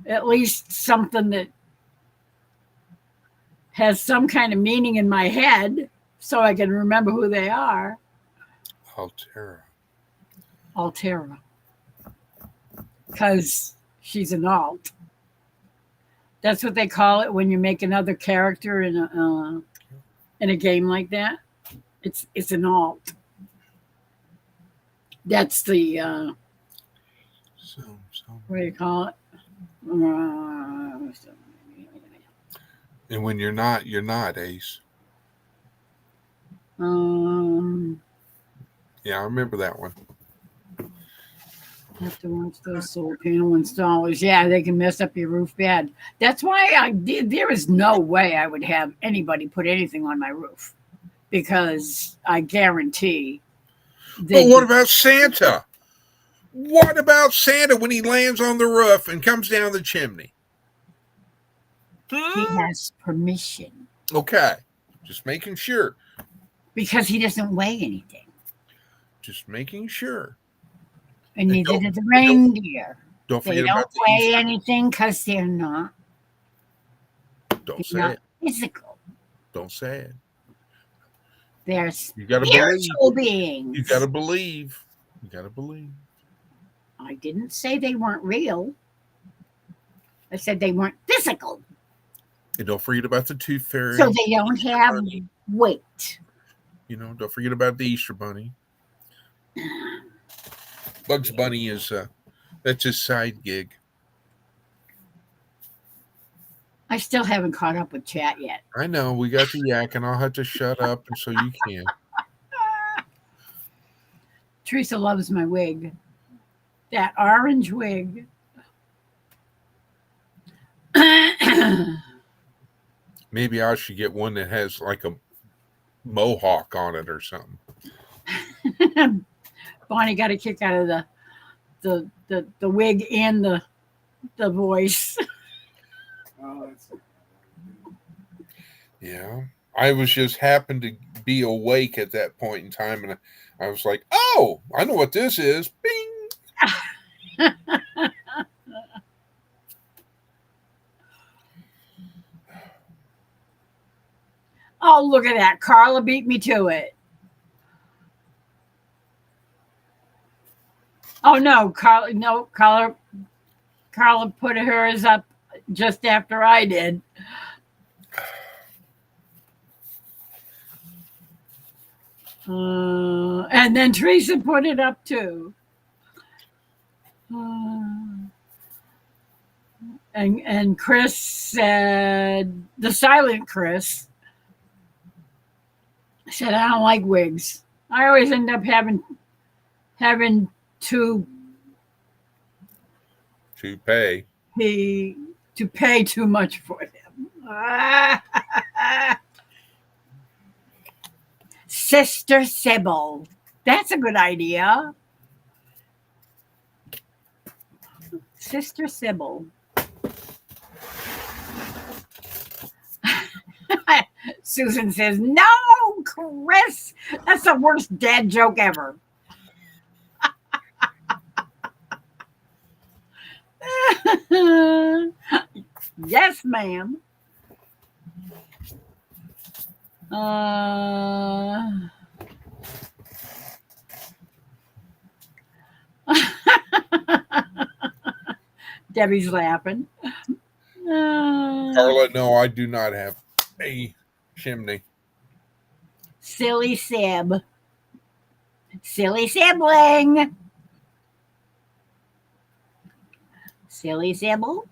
at least something that has some kind of meaning in my head so I can remember who they are. Altera. Because she's an alt. That's what they call it when you make another character in a game like that. It's an alt. That's the what do you call it? And when you're not, Ace. Yeah, I remember that one. Have to watch those solar panel installers. Yeah, they can mess up your roof bad. That's why there is no way I would have anybody put anything on my roof because I guarantee. But what about Santa? What about Santa when he lands on the roof and comes down the chimney? He has permission. Okay. Just making sure. Because he doesn't weigh anything. Just making sure. And neither do the reindeer. Don't forget they don't about the weigh Easter. anything because they're not. Don't say it. Physical. Don't say it. They're You gotta spiritual beings. You gotta believe. You gotta believe. I didn't say they weren't real. I said they weren't physical. And don't forget about the Tooth Fairy. So they don't have weight. Don't forget about the Easter Bunny. Bugs Bunny is that's his side gig. I still haven't caught up with chat yet. I know. We got the yak, and I'll have to shut up, and so you can. Teresa loves my wig. That orange wig. Maybe I should get one that has like a mohawk on it or something. Bonnie got a kick out of the wig and the voice. Yeah. I was just happened to be awake at that point in time, and I was like, "Oh, I know what this is." Bing. Oh, look at that. Carla beat me to it. Oh no, Carla put hers up just after I did. And then Teresa put it up too. And Chris said, the silent Chris said, I don't like wigs. I always end up having to pay too much for them. Sister Sybil. That's a good idea. Sister Sybil. Susan says, no, Chris. That's the worst dad joke ever. Yes, ma'am. Debbie's laughing. Carla, no, I do not have a chimney. Silly Sib. Silly sibling. Silly Sybil.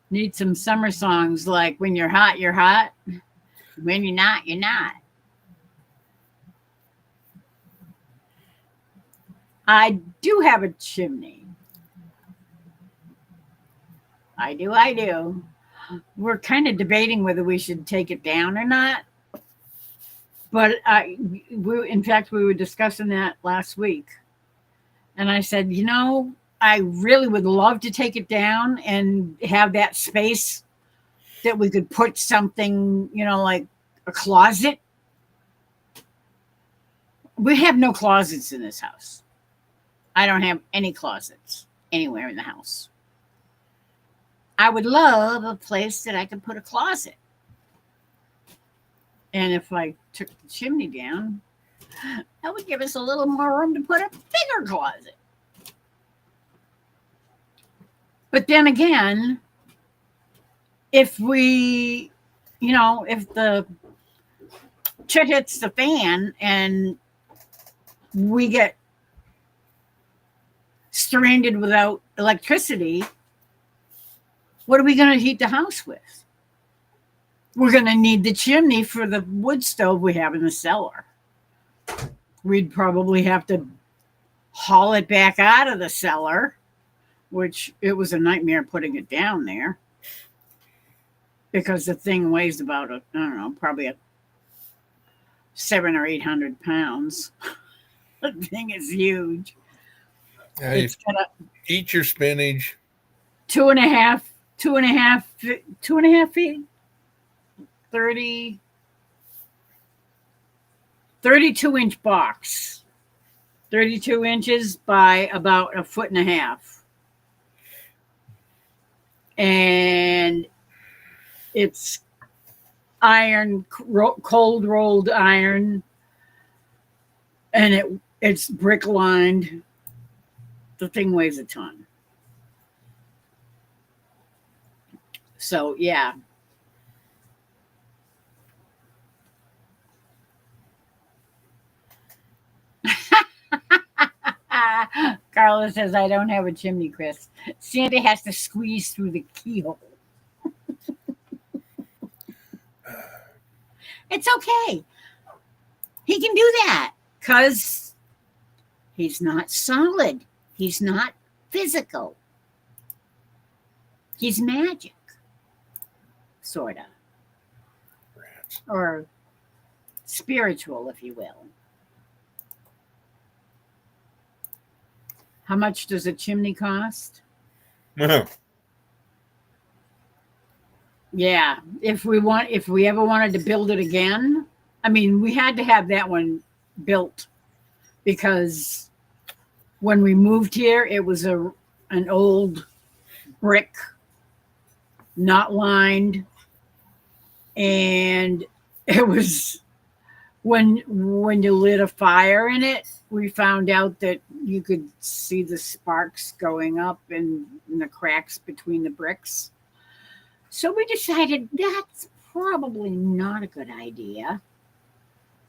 Need some summer songs like when you're hot, you're hot. When you're not, you're not. I do have a chimney. I do. We're kind of debating whether we should take it down or not. But in fact, we were discussing that last week. And I said, I really would love to take it down and have that space that we could put something, like a closet. We have no closets in this house. I don't have any closets anywhere in the house. I would love a place that I could put a closet. And if I took the chimney down, that would give us a little more room to put a bigger closet. But then again, if we, if the shit hits the fan and we get stranded without electricity, what are we going to heat the house with? We're going to need the chimney for the wood stove we have in the cellar. We'd probably have to haul it back out of the cellar, which it was a nightmare putting it down there because the thing weighs about, probably 700 or 800 pounds. The thing is huge. Hey, it's gonna eat your spinach. 2.5 feet, 32-inch box, 32 inches by about 1.5 feet. And it's iron, cold rolled iron, and it's brick lined. The thing weighs a ton. So, yeah. Carla says, I don't have a chimney, Chris. Santa has to squeeze through the keyhole. It's okay. He can do that because he's not solid. He's not physical. He's magic, sort of. Or spiritual, if you will. How much does a chimney cost? Yeah, if we ever wanted to build it again, I mean, we had to have that one built because when we moved here, it was an old brick, not lined, and it was when you lit a fire in it, we found out that you could see the sparks going up in the cracks between the bricks. So we decided that's probably not a good idea.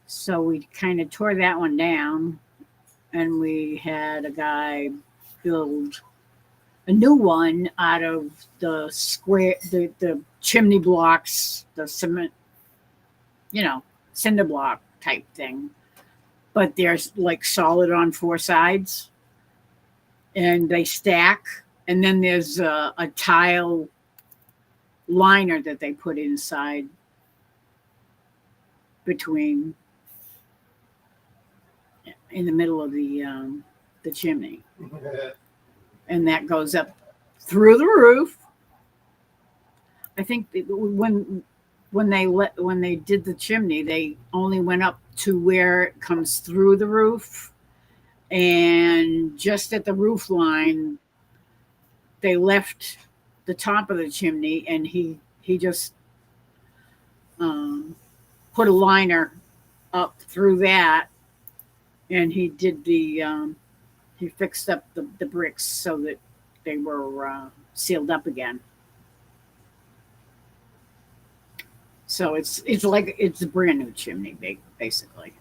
So we kind of tore that one down and we had a guy build a new one out of the square, the chimney blocks, the cement, cinder block type thing. But they're like solid on four sides and they stack. And then there's a tile liner that they put inside between in the middle of the chimney, and that goes up through the roof. I think when they did the chimney, they only went up to where it comes through the roof, and just at the roof line, they left the top of the chimney, and he just put a liner up through that, and he did he fixed up the bricks so that they were sealed up again. So it's like it's a brand new chimney, basically.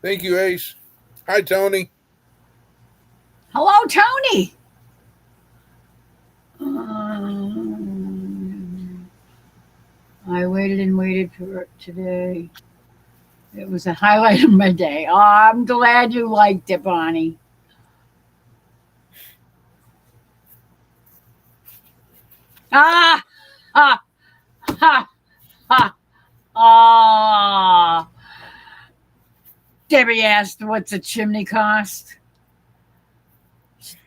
Thank you, Ace. Hi, Tony. Hello, Tony. I waited and waited for it today. It was a highlight of my day. Oh, I'm glad you liked it, Bonnie. Ah, ha, ha, ha. Ah. Debbie asked, what's a chimney cost?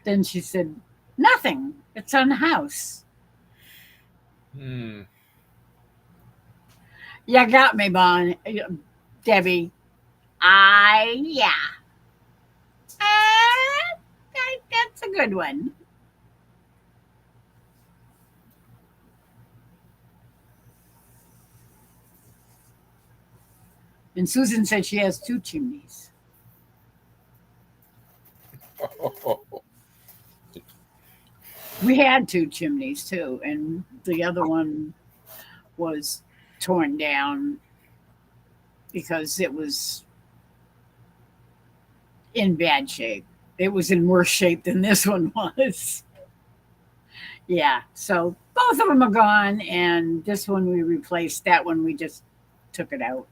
Then she said, nothing. It's on the house. Hmm. You got me, Debbie. Yeah. That's a good one. And Susan said she has 2 chimneys. We had 2 chimneys too, and the other one was torn down because it was in bad shape. It was in worse shape than this one was. Yeah, so both of them are gone, and this one we replaced. That one we just took it out.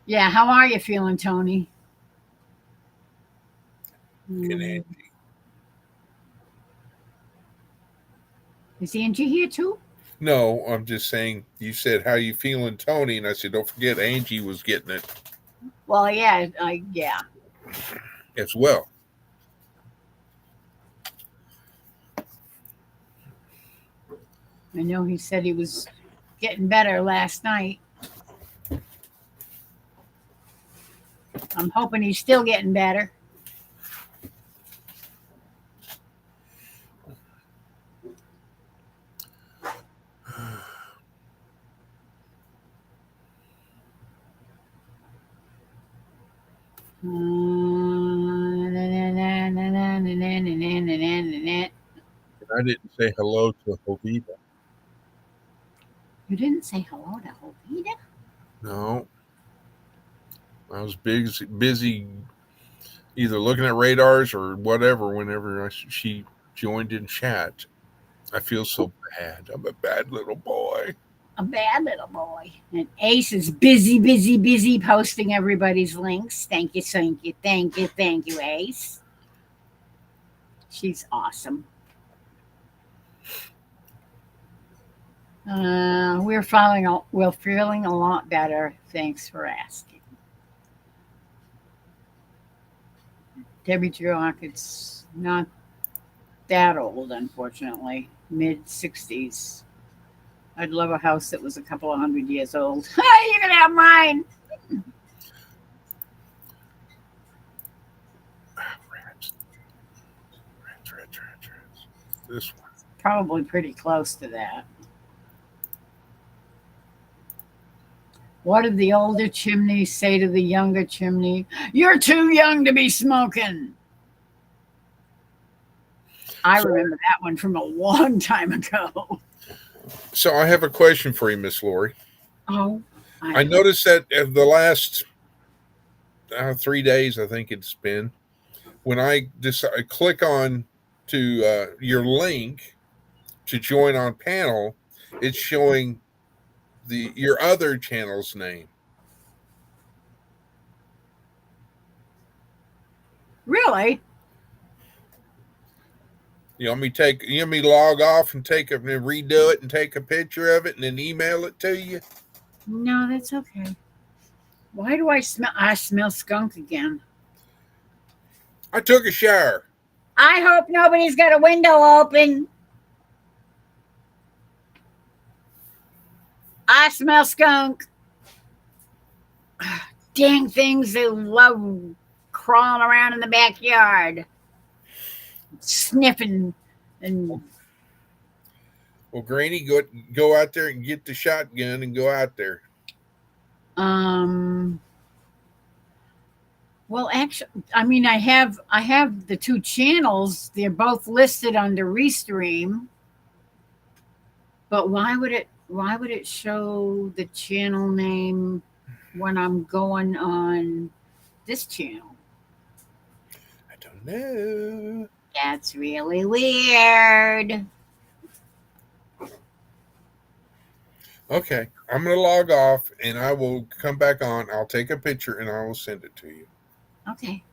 Yeah, how are you feeling, Tony? Angie. Is Angie here too? No, I'm just saying, you said, how you feeling, Tony? And I said, don't forget, Angie was getting it. Well, yeah, yeah. As well. I know he said he was getting better last night. I'm hoping he's still getting better. I didn't say hello to Hovita. You didn't say hello to Hovita? No. I was busy either looking at radars or whatever whenever she joined in chat. I feel so bad. I'm a bad little boy. A bad little boy. And Ace is busy posting everybody's links. Thank you, Ace. She's awesome. We're feeling a lot better. Thanks for asking. Debbie Drock, it's not that old, unfortunately. Mid 60s. I'd love a house that was a couple of 100 years old. You can have mine. Rats. This one. Probably pretty close to that. What did the older chimney say to the younger chimney? You're too young to be smoking. I remember that one from a long time ago. So I have a question for you, Miss Lori. Oh, I noticed that of the last 3 days, I think it's been, when I click on to your link to join on panel, it's showing your other channel's name. Really? You want me to log off and redo it and take a picture of it and then email it to you? No, that's okay. Why do I smell skunk again? I took a shower. I hope nobody's got a window open. I smell skunk. Dang things that love crawling around in the backyard, sniffing and. Well, Granny, go out there and get the shotgun and go out there. Well, actually, I mean, I have the two channels. They're both listed under Restream. But why would it show the channel name when I'm going on this channel? I don't know. That's really weird. Okay, I'm going to log off and I will come back on. I'll take a picture and I will send it to you. Okay.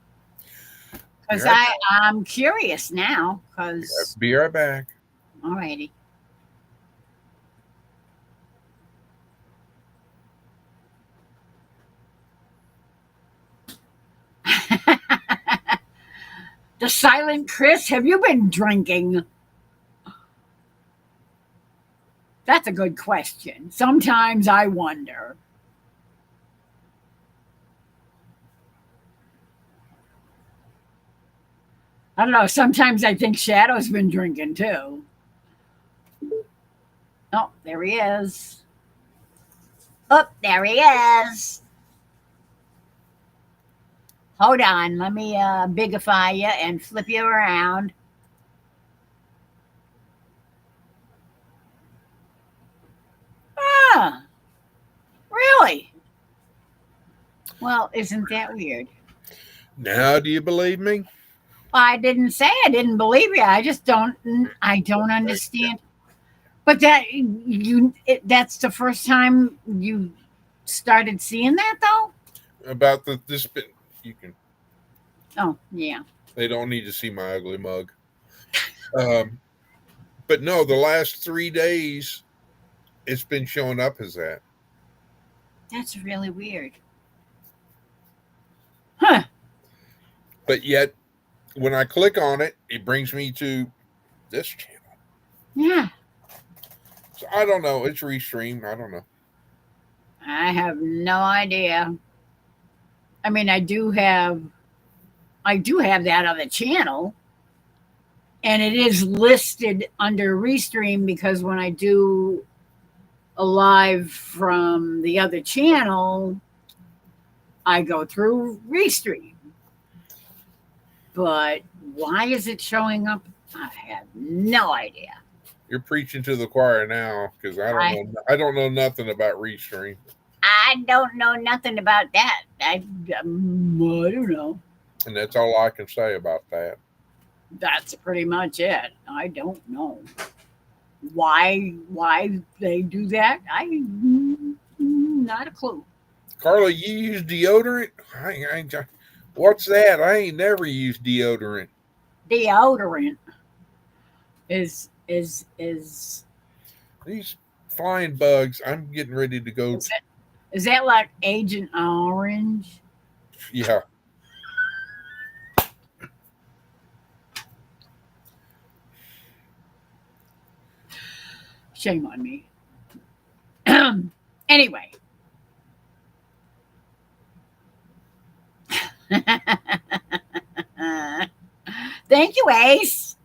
Because I'm curious now. Because be right back. All righty. The silent Chris, have you been drinking? That's a good question. Sometimes I wonder. I don't know. Sometimes I think Shadow's been drinking too. Oh, there he is. Oh, there he is. Hold on. Let me bigify you and flip you around. Ah, really? Well, isn't that weird? Now, do you believe me? I didn't say I didn't believe you. I just don't understand. But that's the first time you started seeing that, though? About this bit, you can. Oh, yeah. They don't need to see my ugly mug. But no, the last 3 days, it's been showing up as that. That's really weird. Huh. But yet, when I click on it, it brings me to this channel. Yeah. So I don't know. It's Restream. I don't know. I have no idea. I mean, I do have that other channel, and it is listed under Restream because when I do a live from the other channel, I go through Restream. But why is it showing up? I have no idea. You're preaching to the choir now because I don't know nothing about Restream. I don't know nothing about that. I don't know. And that's all I can say about that. That's pretty much it. I don't know why they do that. Not a clue. Carla, you use deodorant? What's that? I ain't never used deodorant. deodorant is These flying bugs, I'm getting ready to go. is that like Agent Orange? Yeah. Shame on me. Anyway. Thank you, Ace.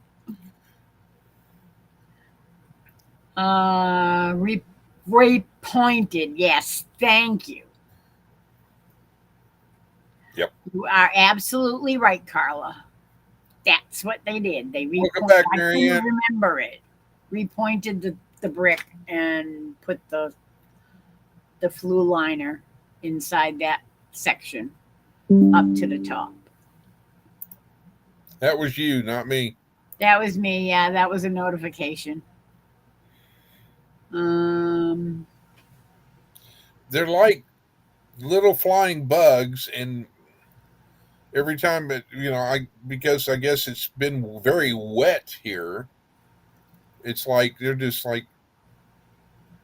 Repointed. Yes, thank you. Yep. You are absolutely right, Carla. That's what they did. They Welcome repointed. back, I Marianne. couldn't remember it. Repointed the brick and put the flue liner inside that section up to the top. That was you, not me. That was me. Yeah, that was a notification. Um, They're like little flying bugs, and every time because I guess it's been very wet here. It's like they're just like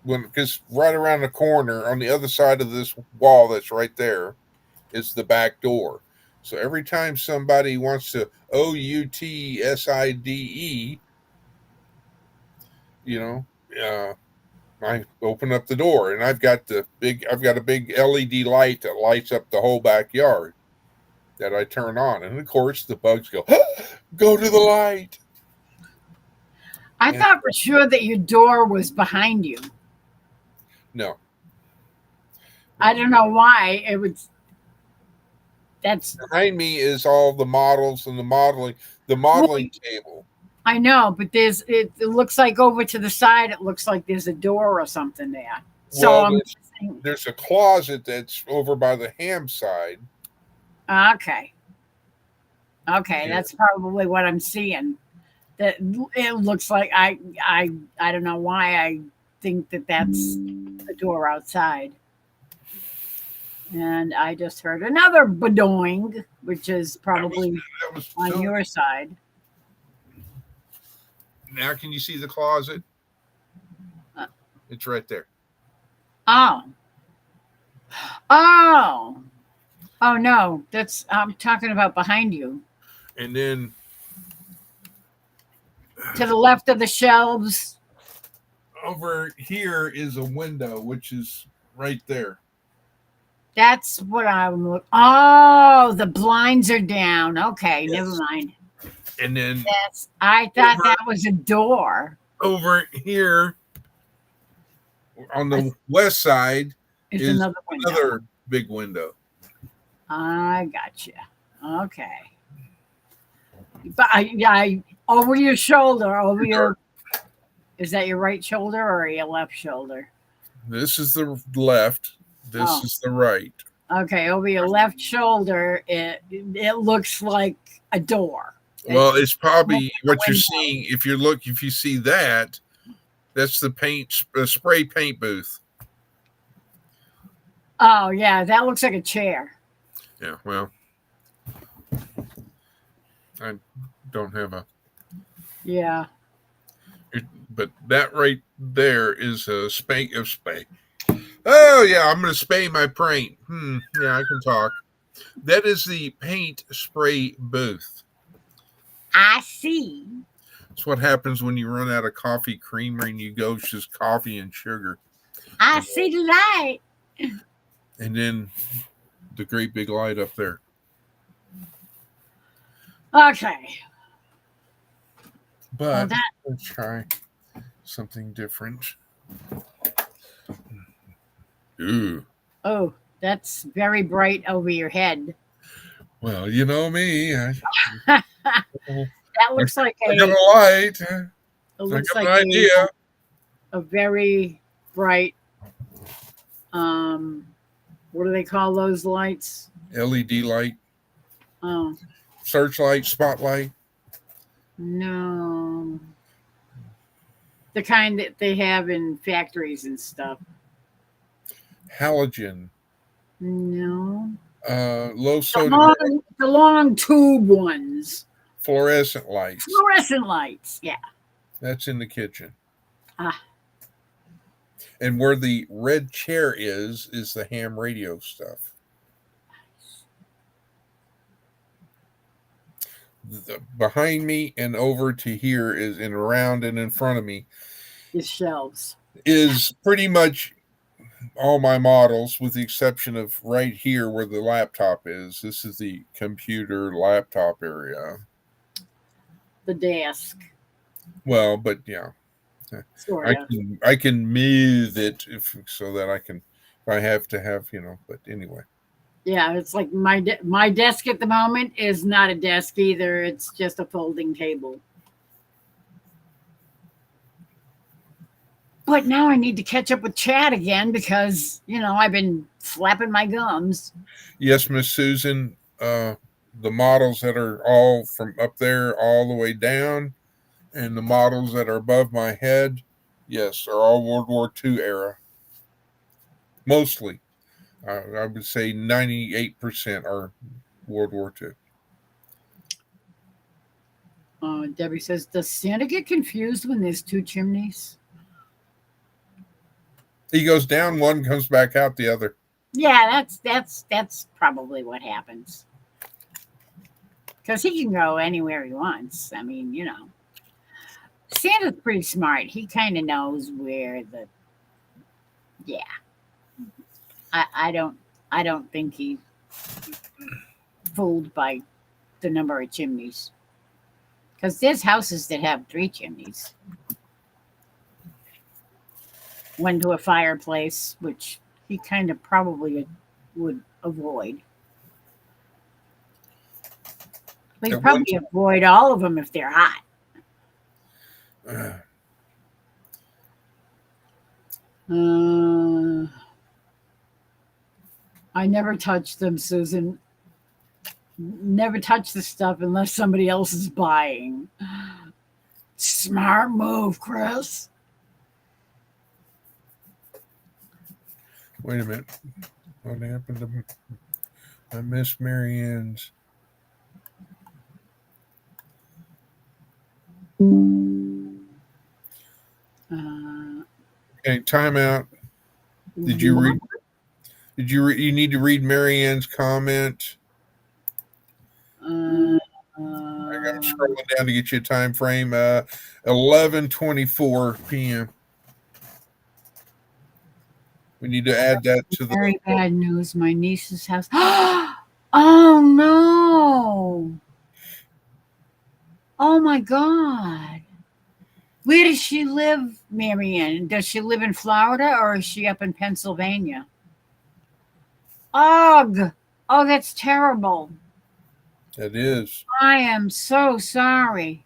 because right around the corner on the other side of this wall that's right there is the back door. So every time somebody wants to outside, you know, I open up the door and I've got a big LED light that lights up the whole backyard that I turn on, and of course the bugs go, go to the light. I And thought for sure that your door was behind you. no, I don't know why it was. That's behind me is all the models and the modeling table. I know, but it looks like over to the side. It looks like there's a door or something there. So Well, I'm guessing, there's a closet that's over by the ham side. okay. Okay, Yeah. that's probably what I'm seeing. That it looks like I don't know why I think that that's the door outside. And I just heard another badoing, which is probably That was on your side. Now can you see the closet? Uh, It's right there. Oh, oh, oh no! That's I'm talking about behind you, And then to the left of the shelves. over here is a window, which is right there. That's what I'm looking. Oh, the blinds are down. Okay, Yes. never mind. And then I thought that was a door. over here on the west side It's is another window. another big window. I got you. Okay. But I over your shoulder, over your. Is that your right shoulder or your left shoulder? This is the left. This is the right. Okay, over your left shoulder, it looks like a door. Well, it's probably what you're seeing. If you see that, that's the spray paint booth. Oh yeah, that looks like a chair. Yeah, well, I don't have a. Yeah. But that right there is a spank of spay. Oh yeah, I'm gonna spay my paint. Yeah, I can talk. That is the paint spray booth. I see. That's what happens when you run out of coffee creamer and you go just coffee and sugar. I see the light. And then the great big light up there. Okay. But let's try something different. Ooh. Oh, that's very bright over your head. Well, you know me. That looks like I got a light. It looks I got like an idea. a very bright. What do they call those lights? LED light. Oh Searchlight, spotlight. no, the kind that they have in factories and stuff. Halogen. No, Low sodium. the long tube ones. fluorescent lights. Fluorescent lights. Yeah. That's in the kitchen. Ah. And where the red chair is the ham radio stuff. Behind me and over to here is and around and in front of me His shelves is pretty much all my models, with the exception of right here where the laptop is. This is the computer laptop area. The desk. Well, but yeah, Sort of. I can move it so that I can if I have to have But anyway. Yeah, it's like my desk at the moment is not a desk either. It's just a folding table. But now I need to catch up with Chad again because, I've been flapping my gums. Yes, Miss Susan. The models that are all from up there all the way down, and the models that are above my head, yes, are all World War II era. Mostly. I would say 98% are World War II. Debbie says, does Santa get confused when there's two chimneys? He goes down one, comes back out the other. Yeah, that's probably what happens. Because he can go anywhere he wants. I mean, Santa's pretty smart. He kind of knows where I don't think he's fooled by the number of chimneys. Because there's houses that have 3 chimneys. One to a fireplace, which he kind of probably would avoid. But he'd probably avoid all of them if they're hot. I never touch them, Susan. Never touch the stuff unless somebody else is buying. Smart move, Chris. Wait a minute. What happened to I miss Marianne's? Okay, time out. Did you read? You need to read Marianne's comment? I'm scrolling down to get you a time frame. 11:24 p.m. We need to add that to the. Very bad news. My niece's house. Oh no! Oh my God! Where does she live, Marianne? Does she live in Florida or is she up in Pennsylvania? Ugh! Oh, that's terrible. It is. I am so sorry.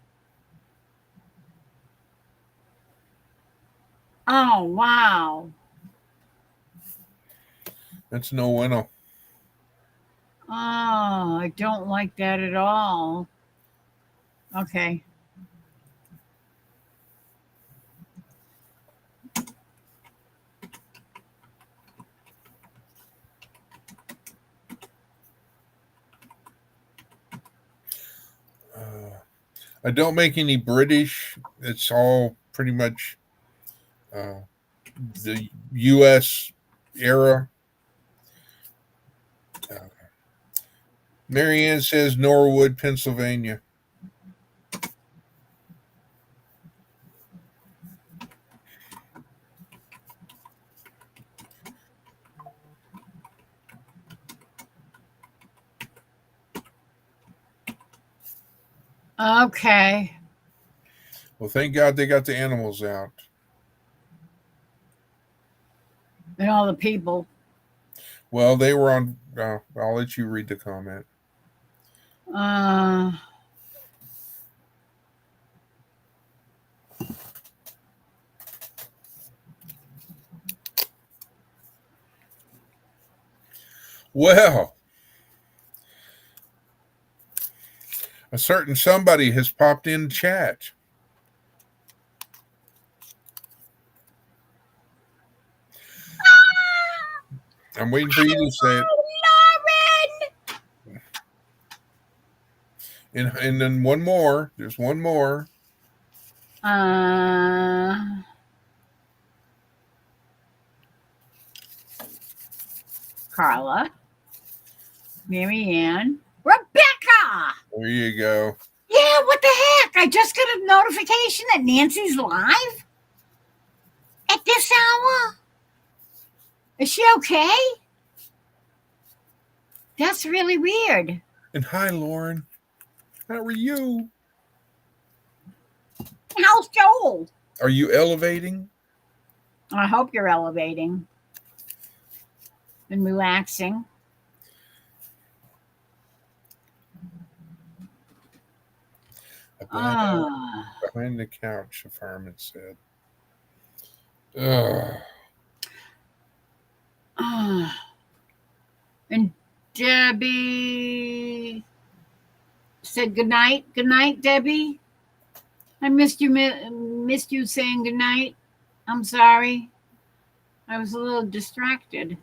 Oh, wow. That's no bueno. Oh, I don't like that at all. Okay. I don't make any British. It's all pretty much the U.S. era. Marianne says Norwood, Pennsylvania. Okay. Well, thank God they got the animals out. And all the people. Well, they were on. I'll let you read the comment. Well, a certain somebody has popped in chat. I'm waiting for you to say it. Lauren! And then one more. There's one more. Carla, Marianne, Rebecca. There you go. Yeah, what the heck? I just got a notification that Nancy's live at this hour. Is she okay? That's really weird. And hi, Lauren. How are you? How's Joel? Are you elevating? I hope you're elevating and relaxing. Behind the couch, the fireman said. And Debbie said good night. Good night, Debbie. I missed you saying good night. I'm sorry. I was a little distracted.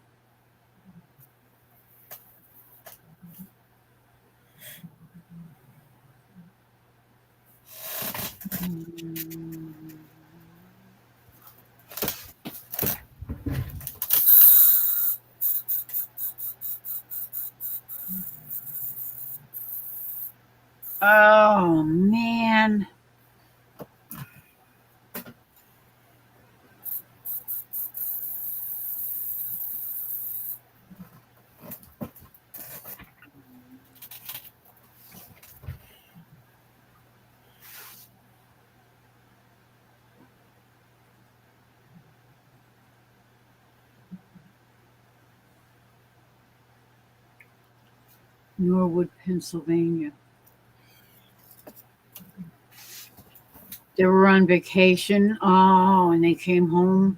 Oh, man. Norwood, Pennsylvania. They were on vacation. Oh, and they came home.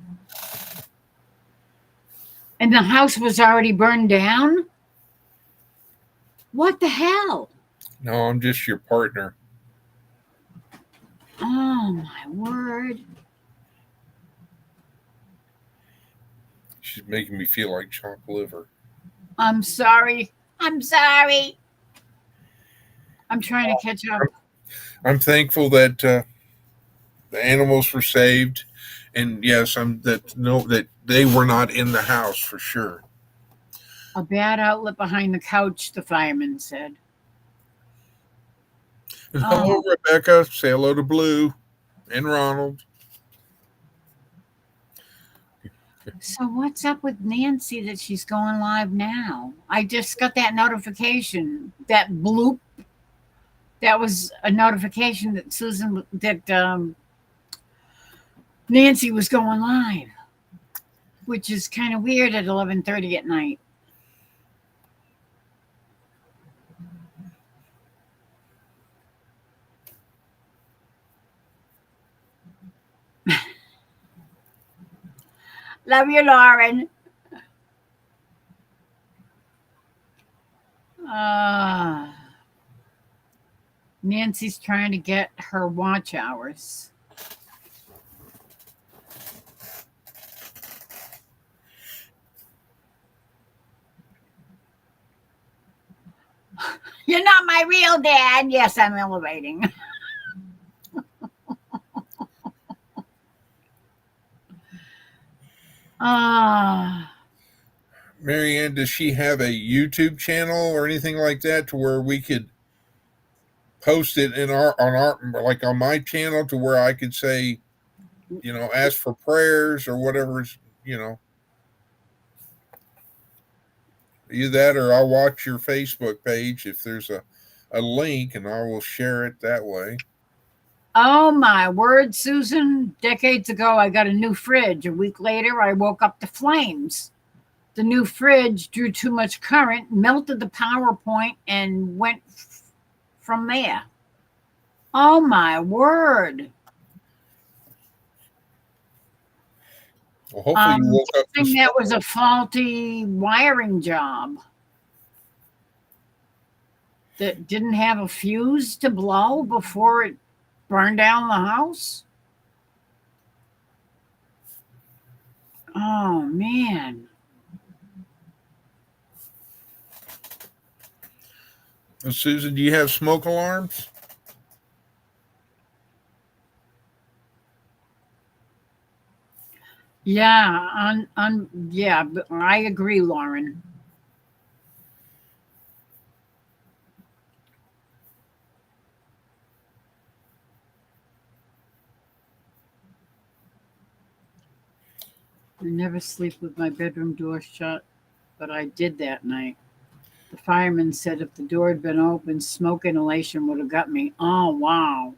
And the house was already burned down? What the hell? No, I'm just your partner. Oh, my word. She's making me feel like chopped liver. I'm sorry. I'm sorry. I'm trying to catch up. I'm thankful that the animals were saved, and yes, that they were not in the house for sure. A bad outlet behind the couch, the fireman said. And hello, Rebecca. Say hello to Blue and Ronald. So what's up with Nancy that she's going live now? I just got that notification, that bloop. That was a notification that Nancy was going live, which is kind of weird at 11:30 at night. Love you, Lauren. Nancy's trying to get her watch hours. You're not my real dad. Yes, I'm elevating. Marianne, does she have a YouTube channel or anything like that to where we could post it on my channel to where I could say, ask for prayers or whatever, either that or I'll watch your Facebook page if there's a link and I will share it that way. Oh my word, Susan. Decades ago, I got a new fridge. A week later, I woke up to flames. The new fridge drew too much current, melted the power point, and went from there. Oh my word. Well, hopefully you woke up. I think that was a faulty wiring job that didn't have a fuse to blow before it burned down the house. Oh, man. Susan, do you have smoke alarms? Yeah, yeah, but I agree, Lauren. I never sleep with my bedroom door shut, but I did that night. The fireman said if the door had been open, smoke inhalation would have got me. Oh, wow.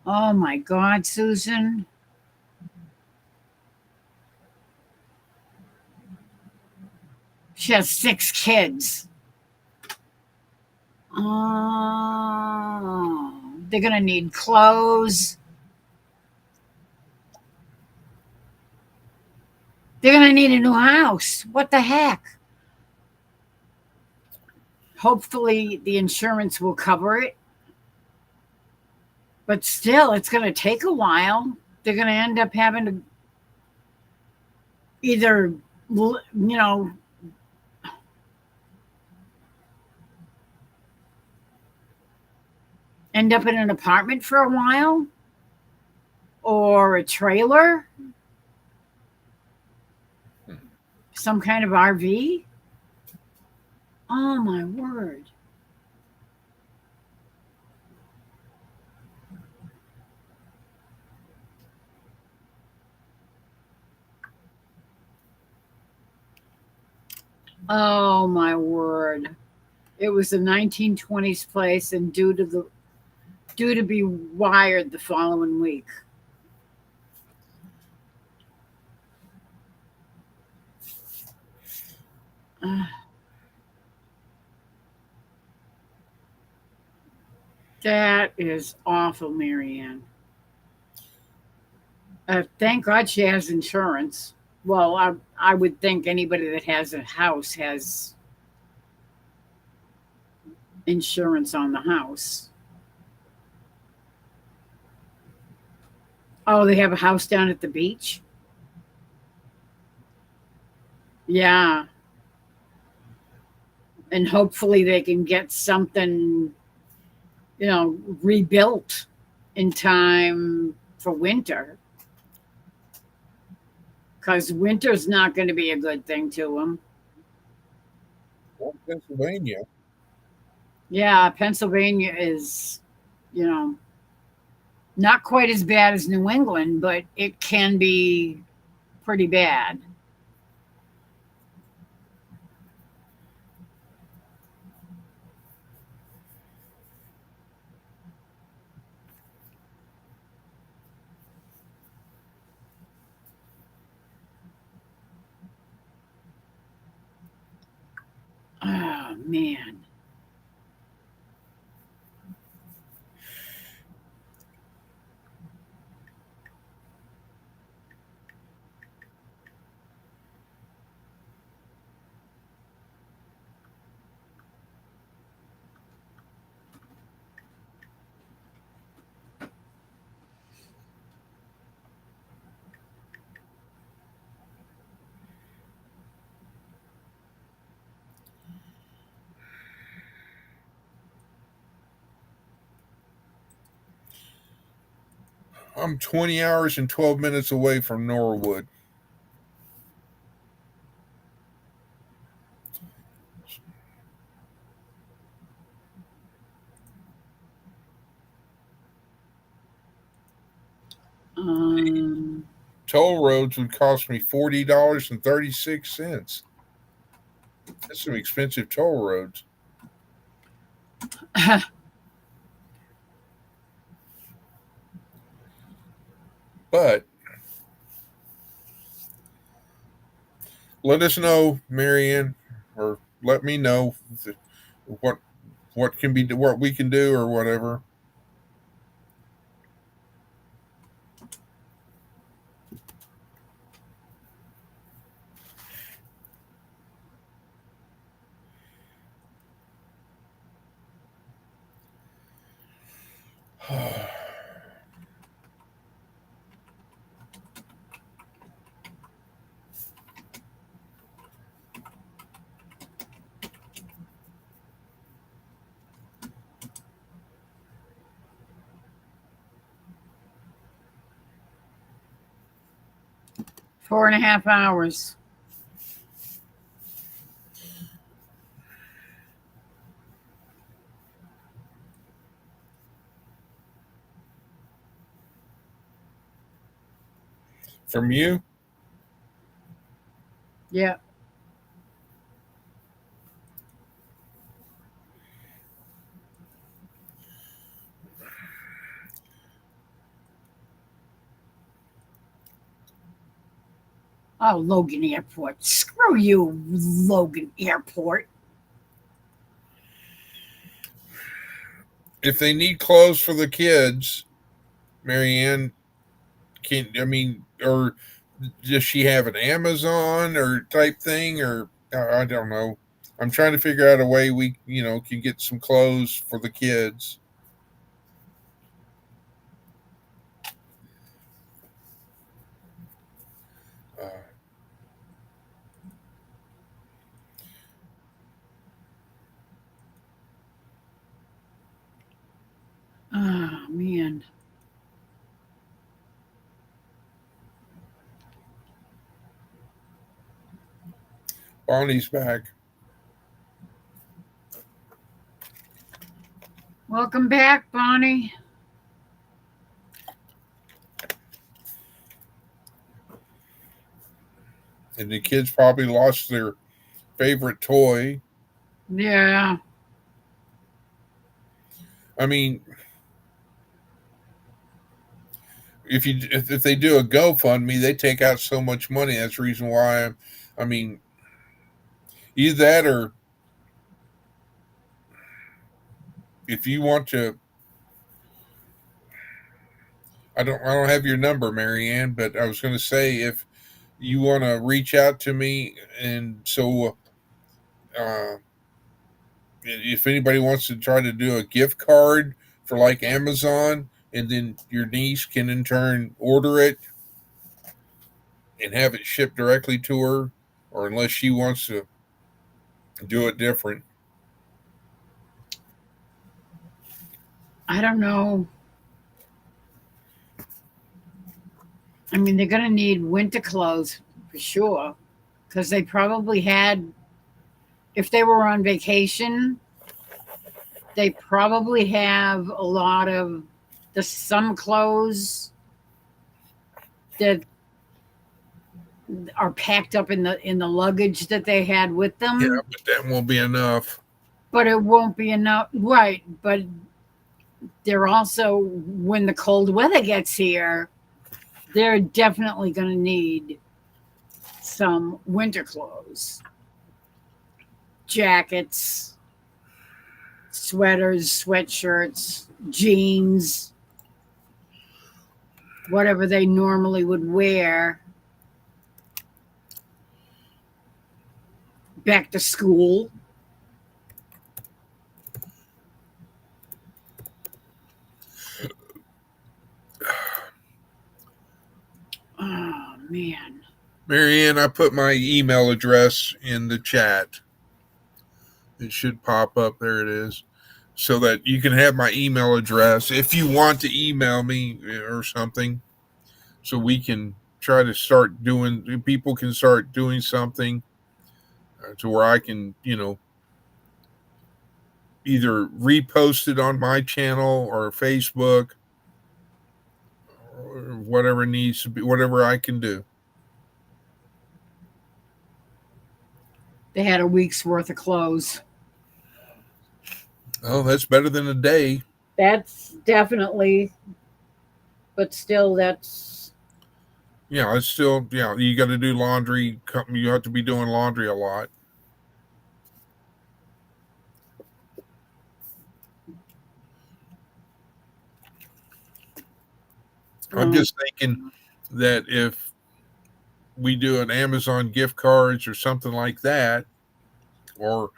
Oh, my God, Susan. She has 6 kids. Oh, they're going to need clothes. They're going to need a new house. What the heck? Hopefully, the insurance will cover it. But still, it's going to take a while. They're going to end up having to either, end up in an apartment for a while or a trailer, some kind of RV. Oh, my word. Oh, my word. It was a 1920s place and due to be wired the following week. Uh, that is awful, Marianne. Thank God she has insurance. Well, I would think anybody that has a house has insurance on the house. Oh, they have a house down at the beach? Yeah. And hopefully they can get something, rebuilt in time for winter. Because winter's not going to be a good thing to them. Well, Pennsylvania. Yeah, Pennsylvania is, you know, not quite as bad as New England, but it can be pretty bad. Oh, man. I'm 20 hours and 12 minutes away from Norwood. Um, Toll roads would cost me $40.36. That's some expensive toll roads. But let us know, Marianne, or let me know what what we can do or whatever. 4.5 hours. From you? Yeah. Oh, Logan Airport. Screw you, Logan Airport. If they need clothes for the kids, Marianne, or does she have an Amazon or type thing, or I don't know. I'm trying to figure out a way we, can get some clothes for the kids. Uh, Oh, man. Bonnie's back. Welcome back, Bonnie. And the kids probably lost their favorite toy. Yeah. I mean, if they do a GoFundMe, they take out so much money. That's the reason why either that, or if you want to, I don't have your number, Marianne, but I was going to say, if you want to reach out to me, and so if anybody wants to try to do a gift card for like Amazon, and then your niece can in turn order it and have it shipped directly to her, or unless she wants to do it different. I don't know. I mean, they're going to need winter clothes for sure because they probably had, if they were on vacation, they probably have a lot of the some clothes that are packed up in the luggage that they had with them. Yeah, but that won't be enough. But it won't be enough, right? But they're also, when the cold weather gets here, they're definitely going to need some winter clothes, jackets, sweaters, sweatshirts, jeans, whatever they normally would wear back to school. Oh, man. Marianne, I put my email address in the chat. It should pop up. There it is. So that you can have my email address if you want to email me or something. So we can try to start doing, people can start doing something to where I can, either repost it on my channel or Facebook or whatever needs to be, whatever I can do. They had a week's worth of clothes. Oh, that's better than a day. That's definitely, but still, that's. Yeah, it's still, you got to do laundry. You have to be doing laundry a lot. I'm just thinking that if we do an Amazon gift cards or something like that, or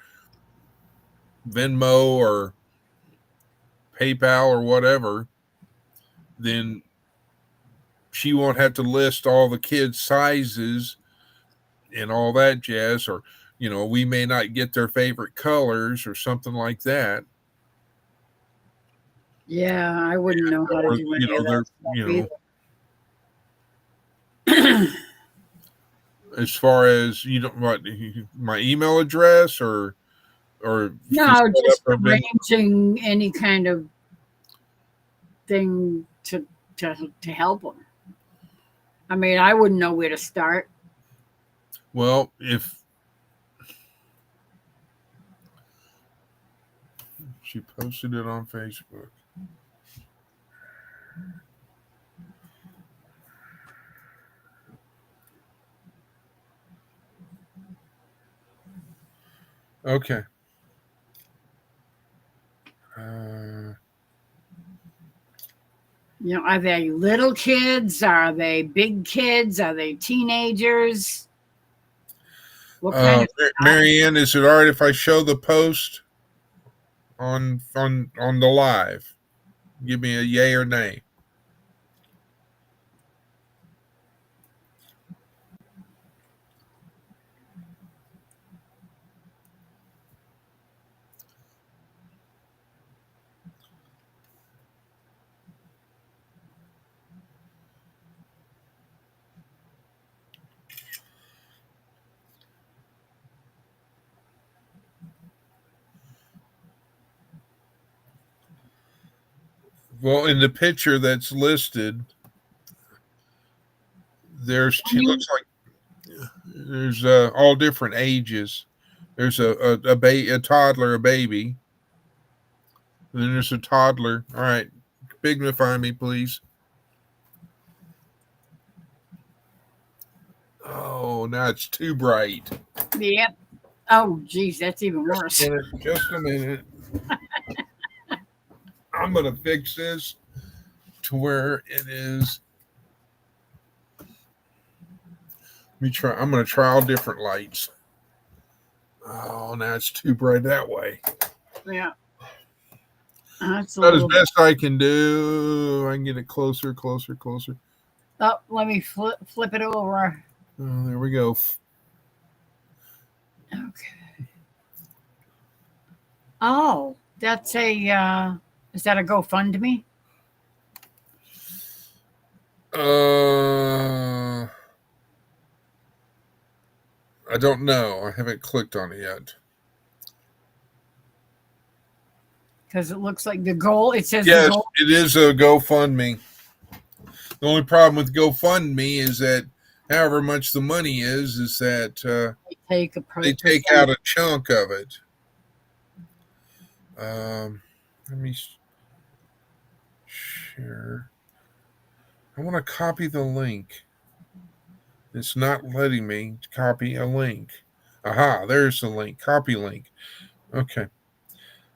Venmo or PayPal or whatever, then she won't have to list all the kids' sizes and all that jazz, or we may not get their favorite colors or something like that. Yeah, I wouldn't know how to do any of that stuff either. As far as you don't what my email address or No, set just up a Venmo? arranging any kind of thing to help them. I mean, I wouldn't know where to start. Well, if she posted it on Facebook. Okay. You know, are they little kids? Are they big kids? Are they teenagers? What kind of Marianne, is it all right if I show the post on the live? Give me a yay or nay. Well, in the picture that's listed, there's two. Looks like there's all different ages. There's a toddler, a baby. And then there's a toddler. All right, bignify me, please. Oh, now it's too bright. Yep. Oh, geez, that's even worse. Just a minute. I'm gonna fix this to where it is. Let me try. I'm gonna try all different lights. Oh, now it's too bright that way. Yeah. That's Not as best I can do. I can get it closer. Oh, let me flip it over. Oh, there we go. Okay. Oh, that's a. Is that a GoFundMe? I don't know. I haven't clicked on it yet. Because it looks like the goal. It says yes, the goal. It is a GoFundMe. The only problem with GoFundMe is that however much the money is that they take out a chunk of it. Let me share. I want to copy the link. It's not letting me copy a link. Aha, there's the link. Copy link. Okay.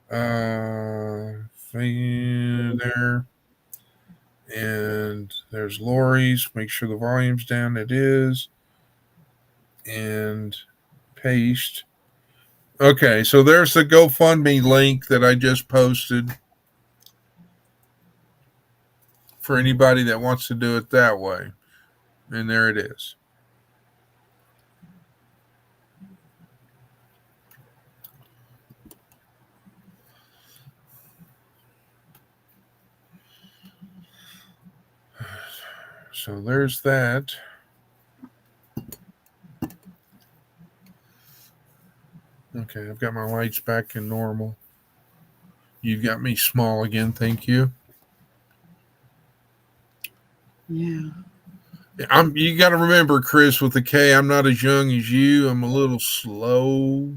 There. And there's Lori's. Make sure the volume's down. It is. And paste. Okay, so there's the GoFundMe link that I just posted for anybody that wants to do it that way. And there it is. So there's that. Okay, I've got my lights back in normal. You've got me small again, thank you. Yeah. You got to remember, Chris, with the K, I'm not as young as you. I'm a little slow.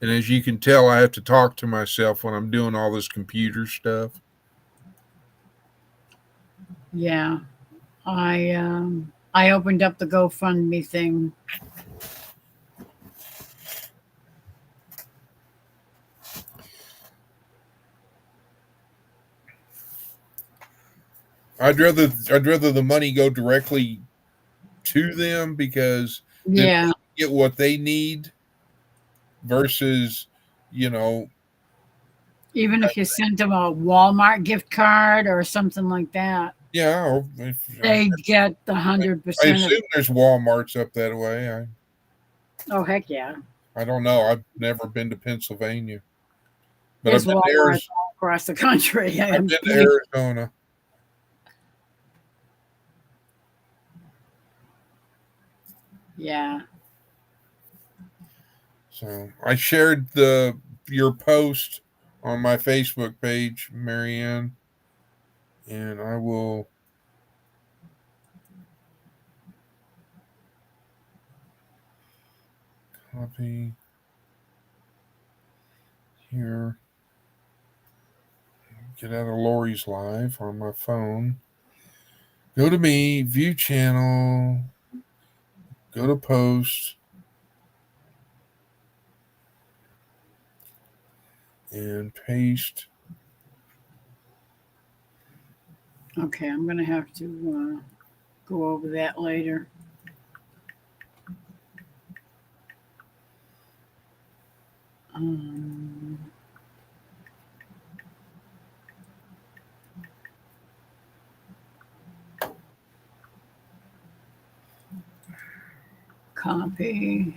And as you can tell, I have to talk to myself when I'm doing all this computer stuff. Yeah. I opened up the GoFundMe thing. I'd rather the money go directly to them because Yeah, they get what they need versus, even if you sent them a Walmart gift card or something like that, yeah, they get the 100%. I assume there's Walmarts up that way. Oh heck yeah! I don't know. I've never been to Pennsylvania, but There's I've been Walmarts all across the country. I've been to Arizona. Yeah. So I shared your post on my Facebook page, Marianne, and I will copy here. Get out of Lori's live on my phone. Go to me, view channel, go to post, and paste. Okay, I'm going to have to go over that later. Um, copy.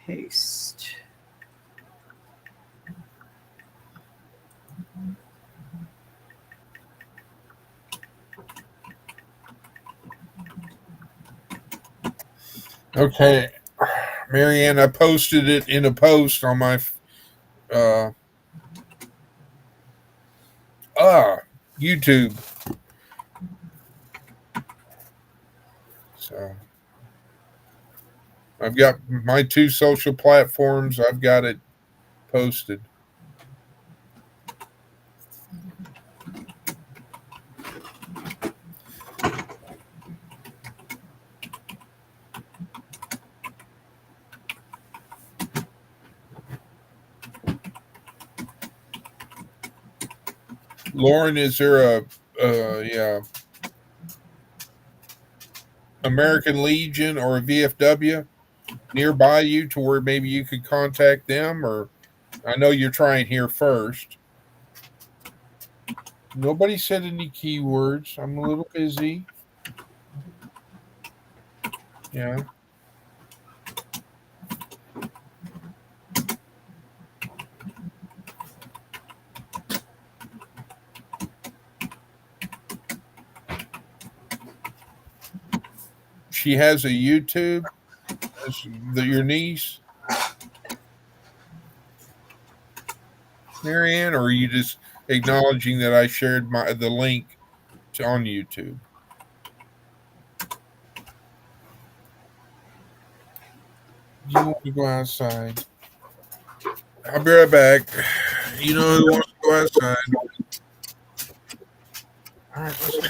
Paste. Okay, Marianne, I posted it in a post on my uh YouTube. So I've got my two social platforms. I've got it posted. Lauren, is there a yeah, American Legion or a VFW nearby you to where maybe you could contact them? Or I know you're trying here first. Nobody said any keywords. I'm a little busy. Yeah. She has a YouTube. Your niece, Marianne, or are you just acknowledging that I shared the link on YouTube? You want to go outside? I'll be right back. You know who wants to go outside? All right, let's go.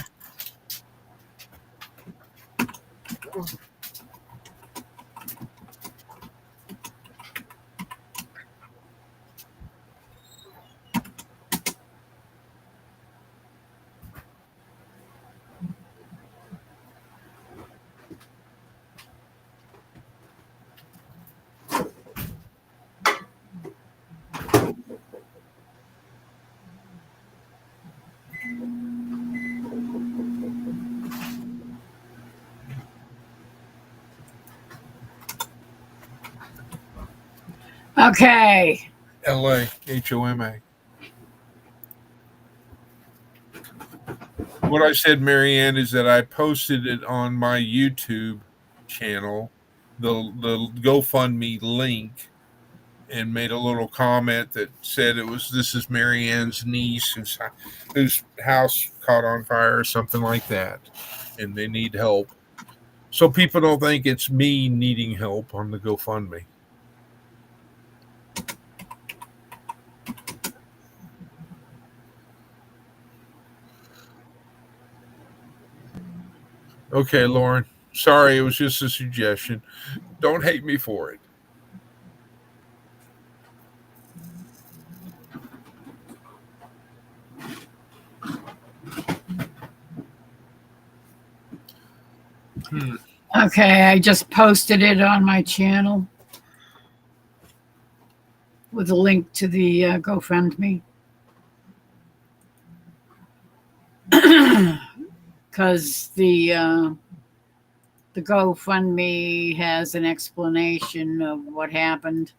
Okay. LA, HOMA. What I said, Marianne, is that I posted it on my YouTube channel, the GoFundMe link, and made a little comment that said this is Marianne's niece whose house caught on fire or something like that, and they need help. So people don't think it's me needing help on the GoFundMe. Okay, Lauren. Sorry, it was just a suggestion. Don't hate me for it. Hmm. Okay, I just posted it on my channel with a link to the GoFundMe. Because the GoFundMe has an explanation of what happened.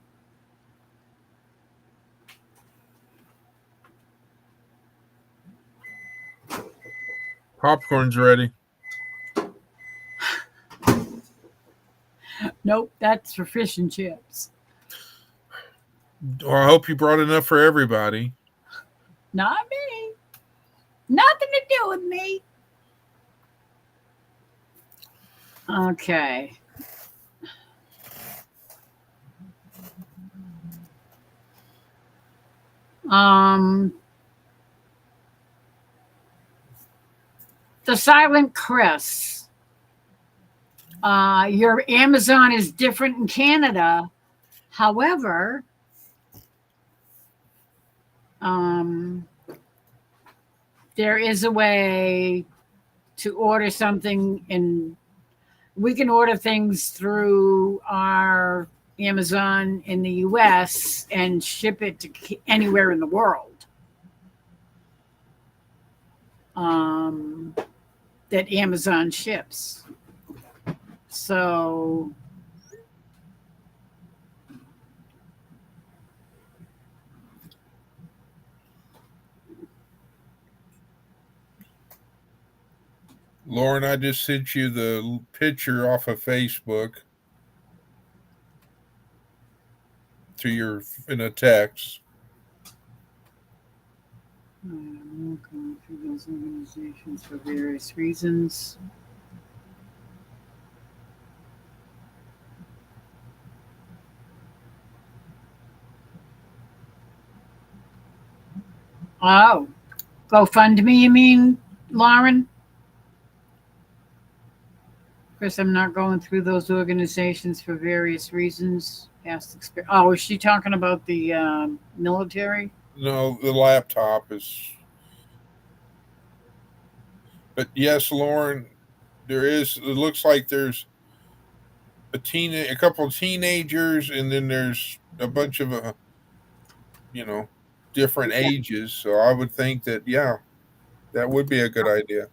Popcorn's ready. Nope, that's for fish and chips. Well, I hope you brought enough for everybody. Not me. Nothing to do with me. Okay. Um, the Silent Chris. Your Amazon is different in Canada. However, there is a way to order something, and we can order things through our Amazon in the US and ship it to anywhere in the world. That Amazon ships. So Lauren, I just sent you the picture off of Facebook to your in a text. I'm going through those organizations for various reasons. Oh, GoFundMe, you mean, Lauren? Chris, I'm not going through those organizations for various reasons. Past experience. Oh, is she talking about the military? No, the laptop is. But yes, Lauren, there is. It looks like there's a couple of teenagers, and then there's a bunch of you know, different ages. So I would think that yeah, that would be a good idea.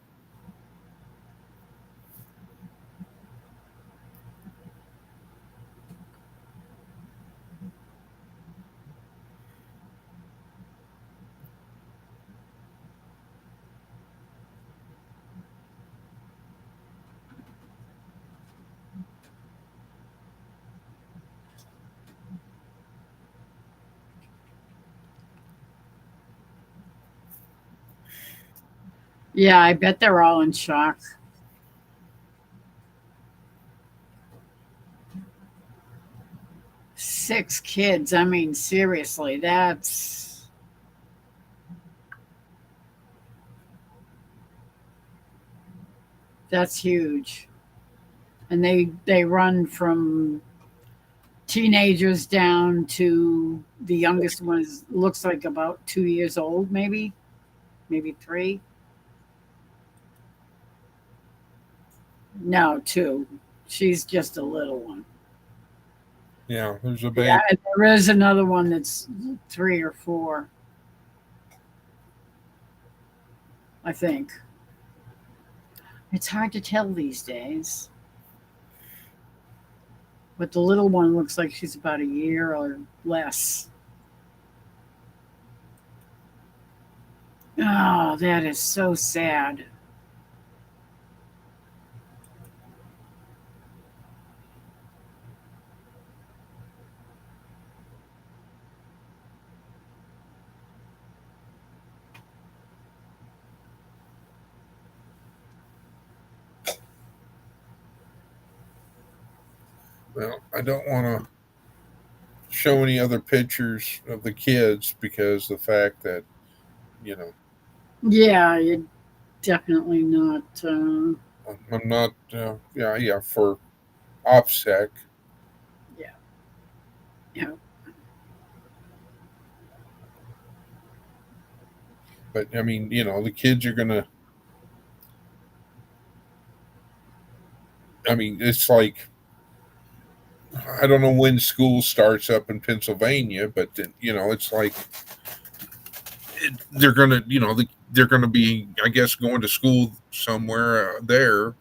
Yeah, I bet they're all in shock. Six kids. I mean, seriously, that's huge. And they run from teenagers down to the youngest one is looks like about 2 years old, maybe three. No, two. She's just a little one. Yeah, there's a Yeah, baby. and there is another one that's 3 or 4, I think. It's hard to tell these days. But the little one looks like she's about a year or less. Oh, that is so sad. Well, I don't want to show any other pictures of the kids because the fact that you know Yeah, you're definitely not. I'm not. Yeah, for OPSEC. Yeah, yeah. But I mean, the kids are gonna. I mean, it's like I don't know when school starts up in Pennsylvania, but it's like they're gonna, they're gonna be, I guess, going to school somewhere there,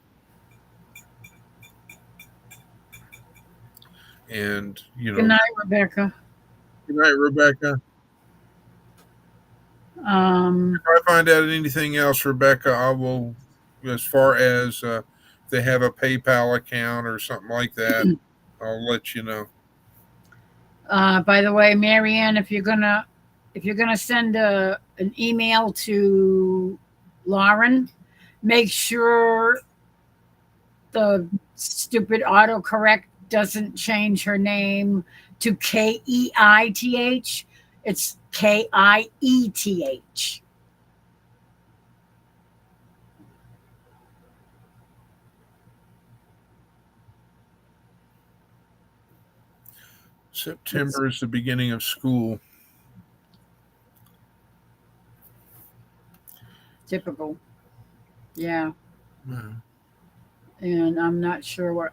and Good night, Rebecca. Good night, Rebecca. Um, If I find out anything else, Rebecca, I will, as far as if they have a PayPal account or something like that, I'll let you know. by the way, Marianne, if you're gonna send an email to Lauren, make sure the stupid autocorrect doesn't change her name to Keith. It's Kieth. September is the beginning of school. Typical. Yeah. Mhm. And I'm not sure what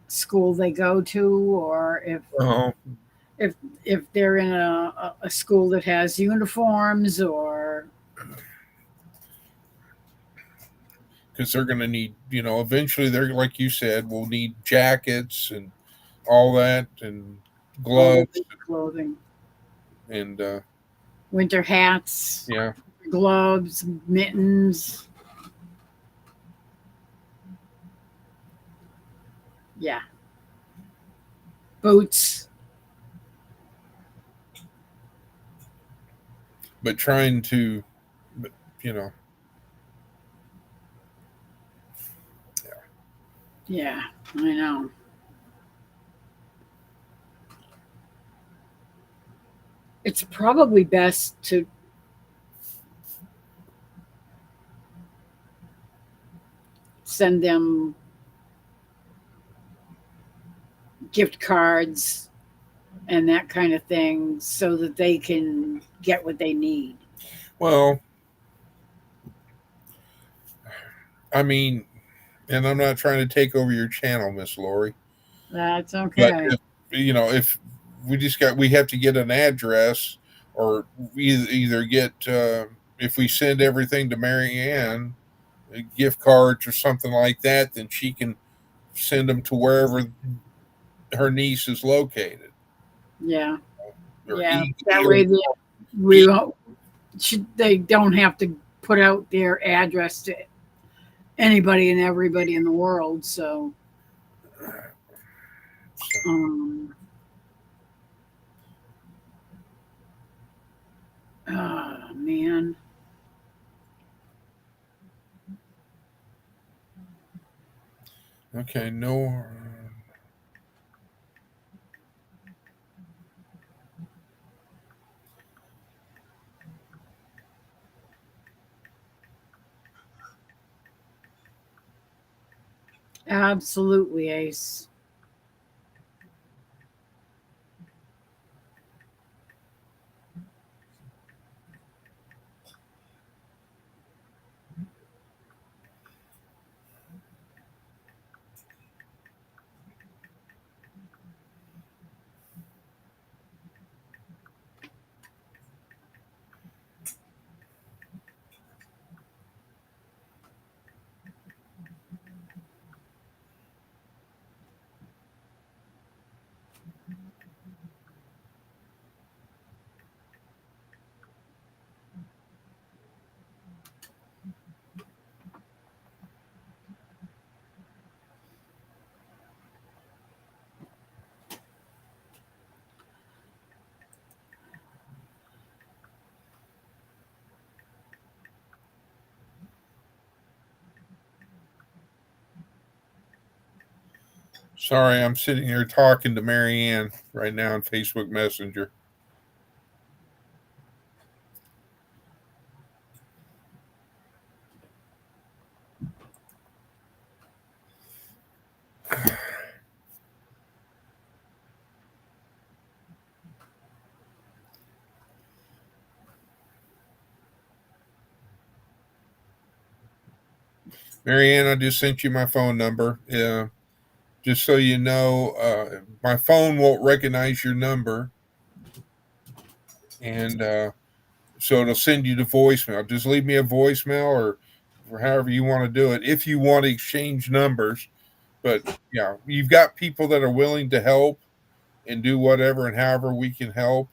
school they go to, or Oh, if they're in a school that has uniforms, or because they're going to need, eventually they're, like you said, will need jackets and all that, and all gloves, the clothing, and winter hats, yeah. gloves, mittens. Yeah. Boots. But trying to, you know, Yeah, I know. It's probably best to send them gift cards and that kind of thing so that they can get what they need. well, I mean, and I'm not trying to take over your channel, Miss Lori, That's but okay. if we have to get an address, or either get, if we send everything to Mary Ann, gift cards or something like that, then she can send them to wherever her niece is located. Yeah. Or Yeah. e, That or way we don't, they don't have to put out their address to anybody and everybody in the world. So, um, oh man. okay, no. Absolutely, Ace. Sorry, I'm sitting here talking to Mary Ann right now on Facebook Messenger. Marianne, I just sent you my phone number. Just so you know, my phone won't recognize your number, and so it'll send you the voicemail. Just leave me a voicemail or however you want to do it. If you want to exchange numbers, but yeah, you've got people that are willing to help and do whatever and however we can help.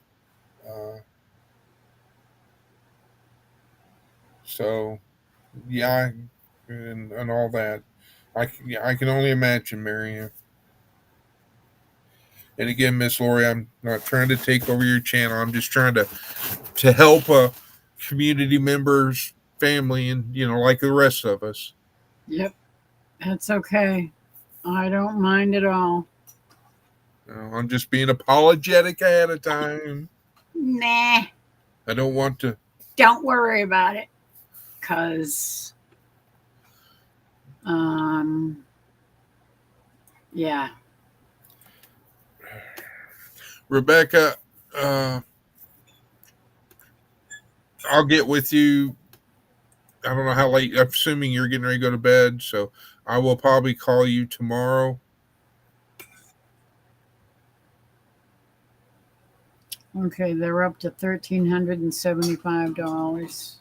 Uh, so yeah, and all that. I can only imagine, Marianne. And again, Miss Lori, I'm not trying to take over your channel. I'm just trying to help community members, family, and like the rest of us. Yep, that's okay. I don't mind at all. I'm just being apologetic ahead of time. Nah, I don't want to. don't worry about it, cause um, yeah. Rebecca, I'll get with you. I don't know how late. I'm assuming you're getting ready to go to bed, so I will probably call you tomorrow. Okay, they're up to $1,375.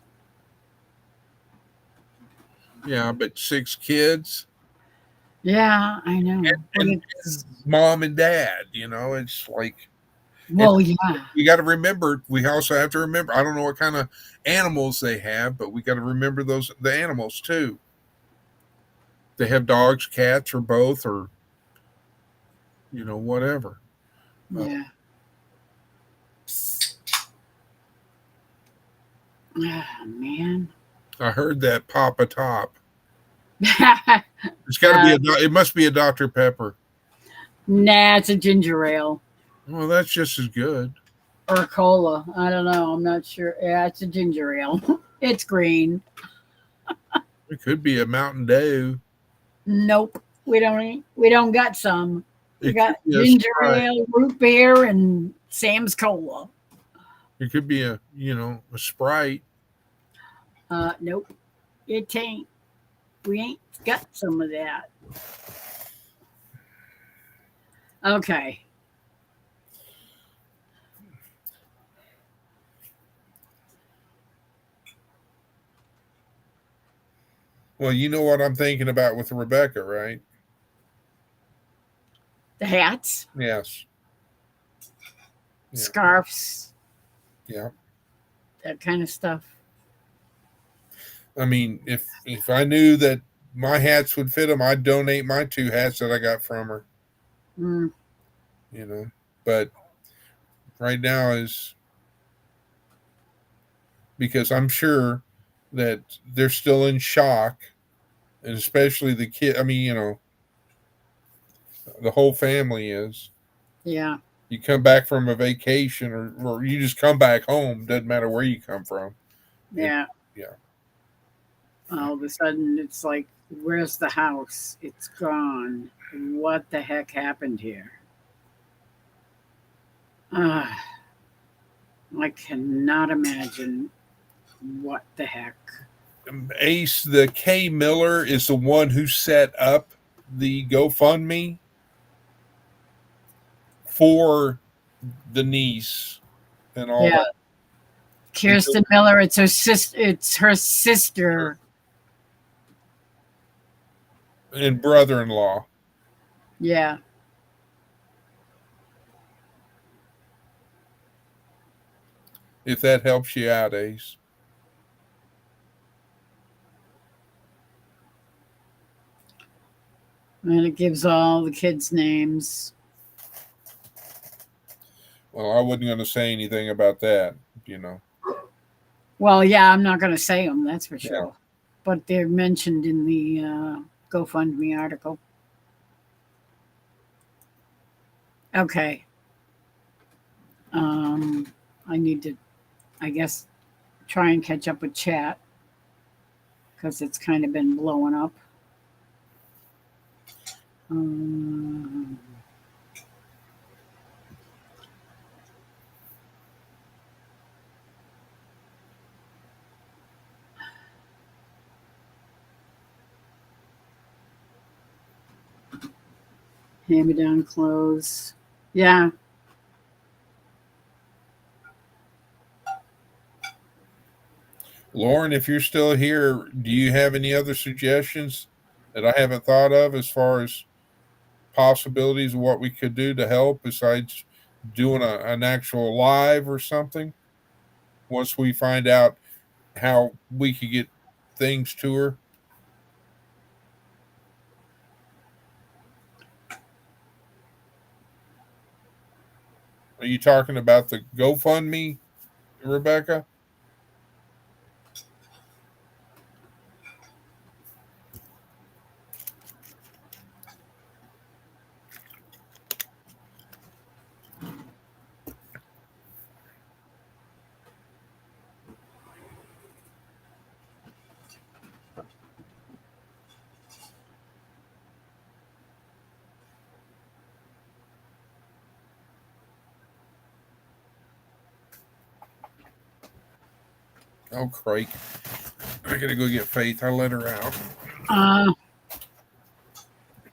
Yeah, but 6 kids Yeah, I know. and mom and dad. It's like. Well, yeah. We got to remember. We also have to remember. I don't know what kind of animals they have, but we got to remember the animals too. They have dogs, cats, or both, or whatever. Yeah. Ah, man. I heard that Papa Top. It's got to be it must be a Dr. Pepper. Nah, it's a ginger ale. Well, that's just as good. Or cola. I don't know. I'm not sure. Yeah, it's a ginger ale. It's green. It could be a Mountain Dew. Nope. We don't got some. We got ginger ale, root beer, and Sam's Cola. It could be a Sprite. Nope. It ain't. We ain't got some of that. Okay. Well, you know what I'm thinking about with Rebecca, right? The hats. Yes. Yeah. Scarves. Yeah. That kind of stuff. I mean, if I knew that my hats would fit them, I'd donate my 2 hats that I got from her. Mm. But right now is because I'm sure that they're still in shock, and especially the kid. I mean, the whole family is. Yeah. You come back from a vacation or you just come back home, doesn't matter where you come from. Yeah. Yeah. All of a sudden, it's like, where's the house? It's gone. What the heck happened here? I cannot imagine what the heck. Ace, the K Miller is the one who set up the GoFundMe for the niece and all that. Kirsten Miller, it's her sister. It's her sister and brother-in-law. Yeah. If that helps you out, Ace. And it gives all the kids' names. Well, I wasn't going to say anything about that, Well, yeah, I'm not going to say them, that's for sure. Yeah. But they're mentioned in the GoFundMe article. Okay. I need to, I guess, try and catch up with chat because it's kind of been blowing up. Hand-me-down clothes. Yeah. Lauren, if you're still here, do you have any other suggestions that I haven't thought of as far as possibilities of what we could do to help besides doing an actual live or something once we find out how we could get things to her? Are you talking about the GoFundMe, Rebecca? Oh, Craig. I gotta go get Faith. I let her out. Uh,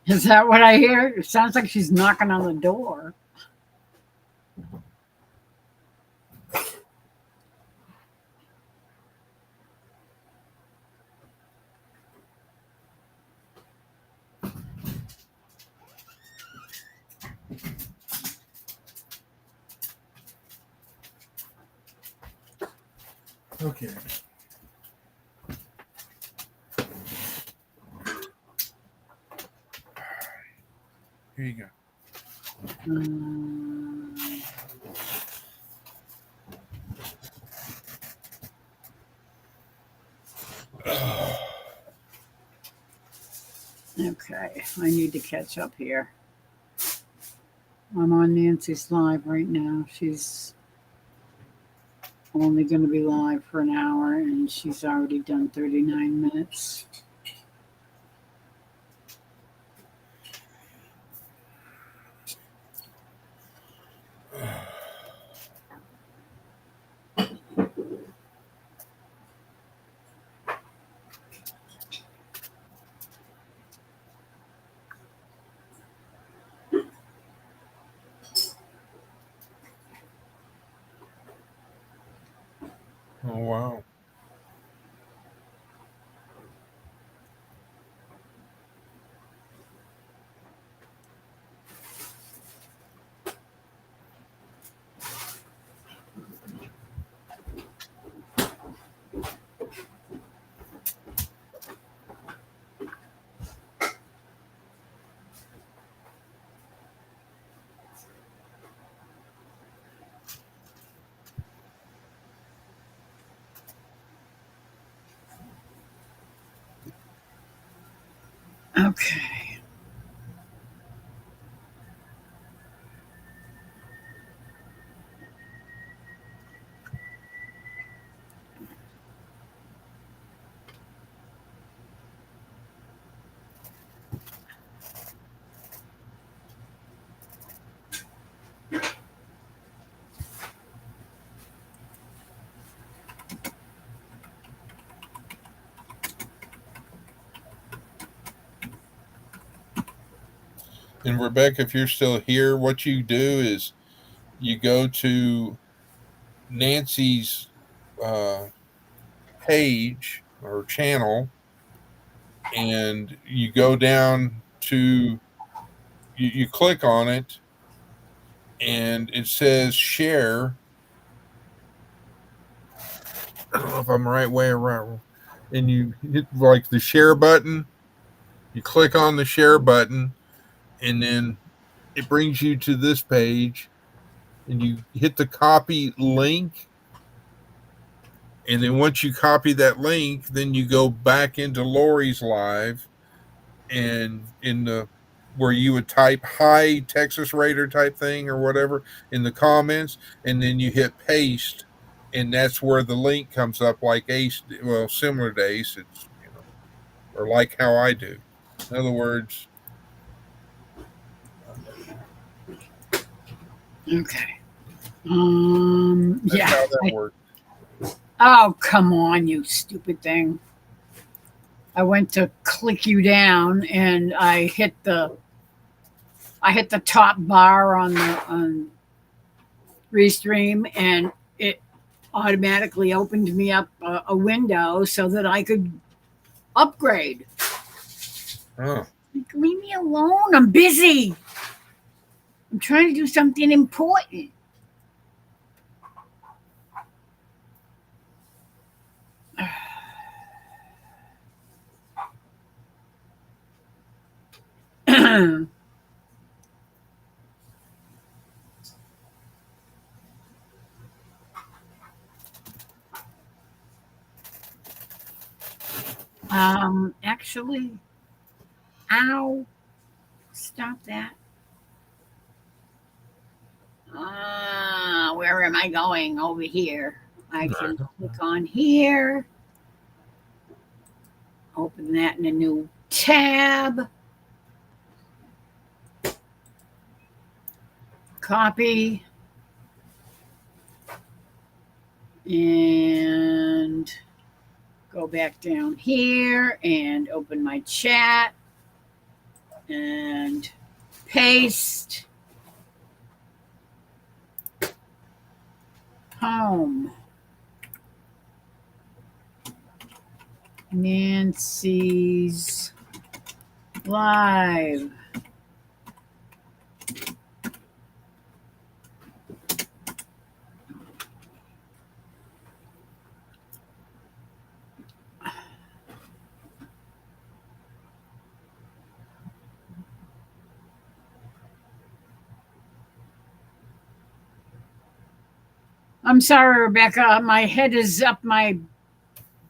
is that what I hear? It sounds like she's knocking on the door. Okay. Here you go. Okay, I need to catch up here. I'm on Nancy's live right now. She's only going to be live for an hour and she's already done 39 minutes. Oh, wow. Okay. And Rebecca, if you're still here, what you do is you go to Nancy's page or channel, and you go down to you click on it, and it says share. I don't know if I'm the right way around. And you hit like the share button. You click on the share button, and then it brings you to this page, and you hit the copy link. And then once you copy that link, then you go back into Lori's live, and in the where you would type hi Texas Raider type thing or whatever in the comments, and then you hit paste, and that's where the link comes up like Ace, well, similar to Ace, it's or like how I do. In other words, Okay. that's Yeah. how that works. Oh, come on, you stupid thing. I went to click you down and I hit the I hit the top bar on the Restream, and it automatically opened me up a window so that I could upgrade. Oh. Like, leave me alone. I'm busy. I'm trying to do something important. Actually, ow, stop that. Where am I going? Over here. I can click on here. Open that in a new tab. Copy. And go back down here and open my chat and paste. Home. Nancy's Live. I'm sorry, Rebecca. My head is up my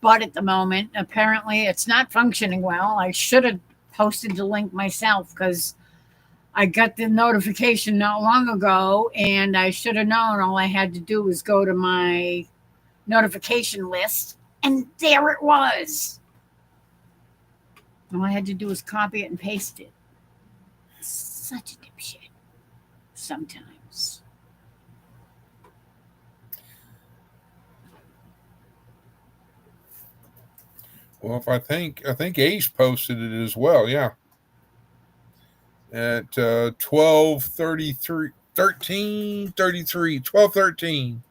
butt at the moment. Apparently, it's not functioning well. I should have posted the link myself because I got the notification not long ago, and I should have known. All I had to do was go to my notification list, and there it was. All I had to do was copy it and paste it. Such a dipshit. Sometimes. Well, if I think Ace posted it as well, yeah. At 12:33, 13:33, 12:13.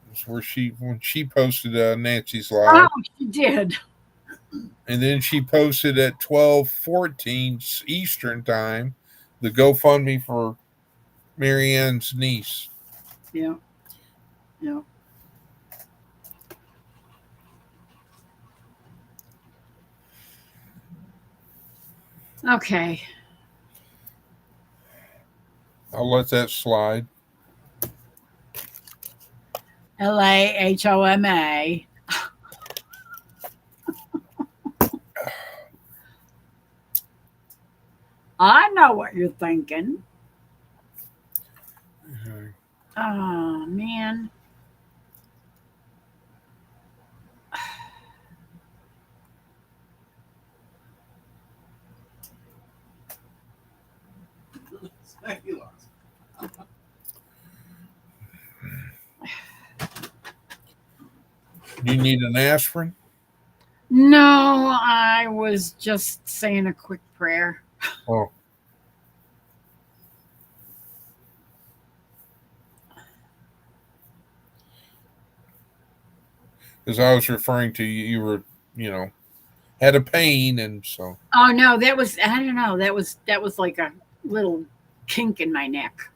That's where when she posted Nancy's Live. Oh, she did. And then she posted at 12:14 Eastern time the GoFundMe for Marianne's niece. Yeah. Yeah. Okay. I'll let that slide. LAHOMA. I know what you're thinking. Okay. Oh, man. Do you need an aspirin? No, I was just saying a quick prayer. Oh. Because I was referring to you were, had a pain, and so. Oh no, that was, I don't know. That was like a little kink in my neck.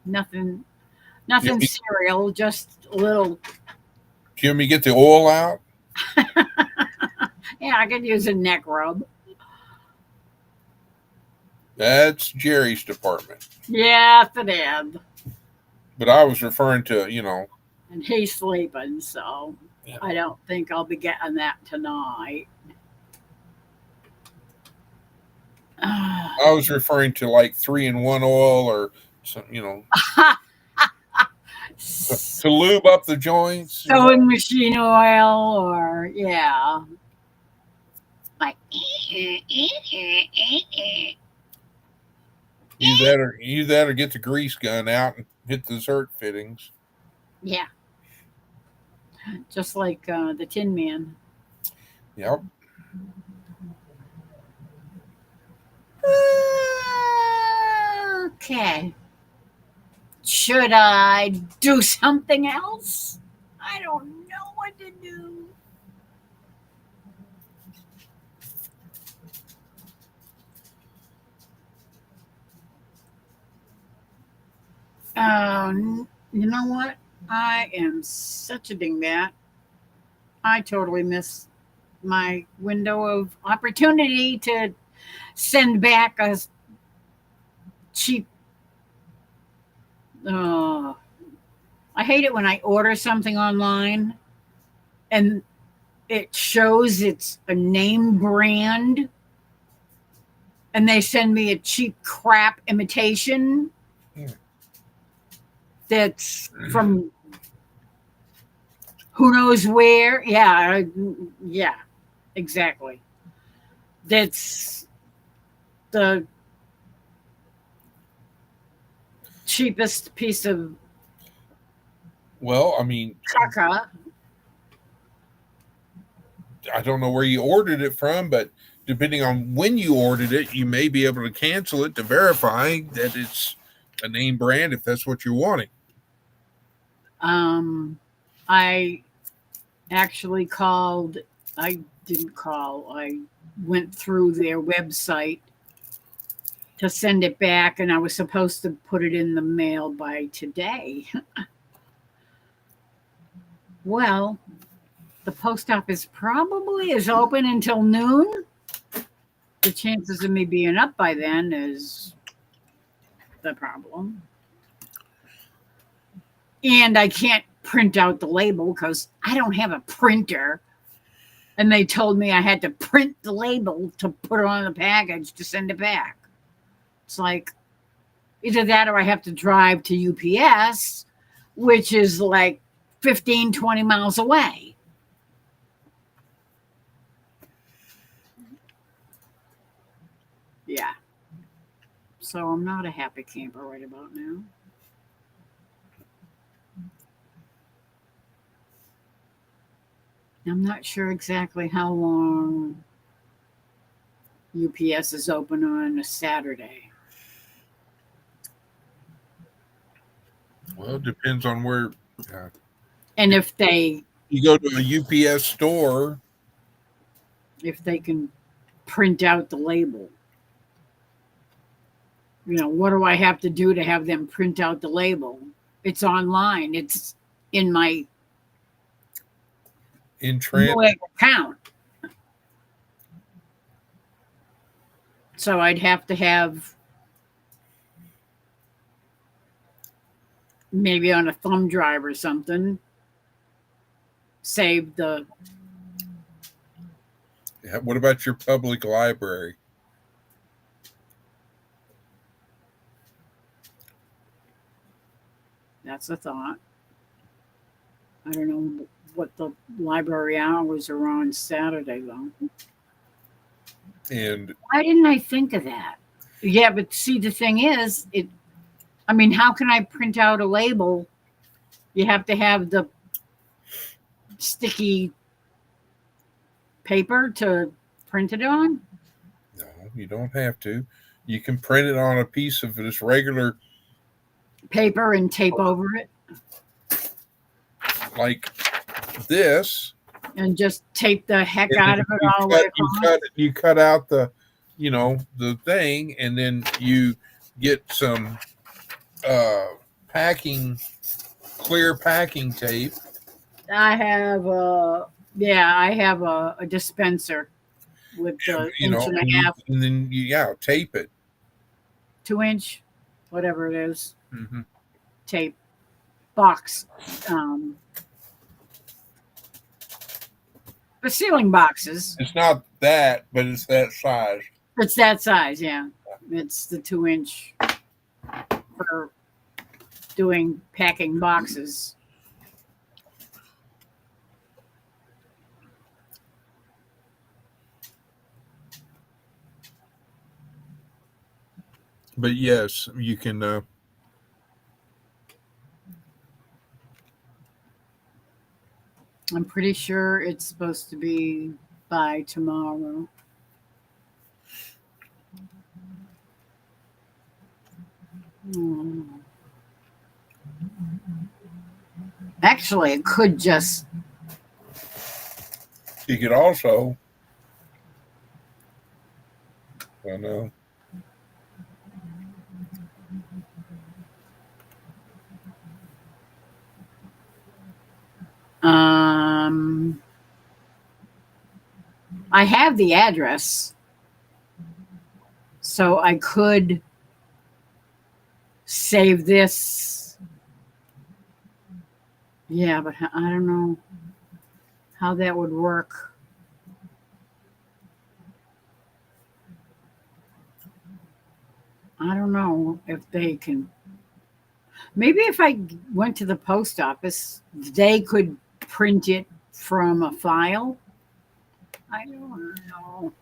Nothing serial, just a little. Do you want me to get the oil out? Yeah, I could use a neck rub. That's Jerry's department. Yes, it is. But I was referring to, And he's sleeping, so yeah. I don't think I'll be getting that tonight. I was referring to like 3-in-1 oil or some, to lube up the joints. Sewing machine oil, or yeah. Like Either that or get the grease gun out and hit the dessert fittings. Yeah. Just like the Tin Man. Yep. Okay. Should I do something else? I don't know what to do. You know what? I am such a dingbat. I totally missed my window of opportunity to send back a cheap. Uh, I hate it when I order something online and it shows it's a name brand and they send me a cheap crap imitation that's from who knows where. Yeah, exactly. That's the cheapest piece of Well, I mean, caca. I don't know where you ordered it from, but depending on when you ordered it, you may be able to cancel it to verify that it's a name brand if that's what you're wanting. I actually called. I didn't call. I went through their website to send it back, and I was supposed to put it in the mail by today. Well, the post office probably is open until noon. The chances of me being up by then is the problem. And I can't print out the label because I don't have a printer. And they told me I had to print the label to put it on the package to send it back. It's like either that or I have to drive to UPS, which is like 15, 20 miles away. Yeah. So I'm not a happy camper right about now. I'm not sure exactly how long UPS is open on a Saturday. Well, it depends on where And if they you go to a UPS store. can print out the label. What do I have to do to have them print out the label? It's online. It's in my In transit. Newegg account. So I'd have to have maybe on a thumb drive or something save the. What about your public library? That's a thought. I don't know what the library hours are on Saturday though. And Why didn't I think of that? Yeah, but see, the thing is, I mean, how can I print out a label? You have to have the sticky paper to print it on. no, you don't have to. You can print it on a piece of this regular, Paper and tape over it like this. and just tape the heck And out of it all the way across. you cut out the, the thing, and then you get some clear packing tape. I have I have a dispenser with the inch and a half, and then tape it. 2-inch, whatever it is, Mm-hmm. tape box. The ceiling boxes. It's not that, but it's that size. It's that size, yeah. It's the 2-inch for doing packing boxes. But yes, you can. I'm pretty sure it's supposed to be by tomorrow. Hmm. Actually, it could just. You could also, I know. Um, I have the address, so I could save this. Yeah, but I don't know how that would work. I don't know if they can. Maybe if I went to the post office, they could print it from a file. I don't know.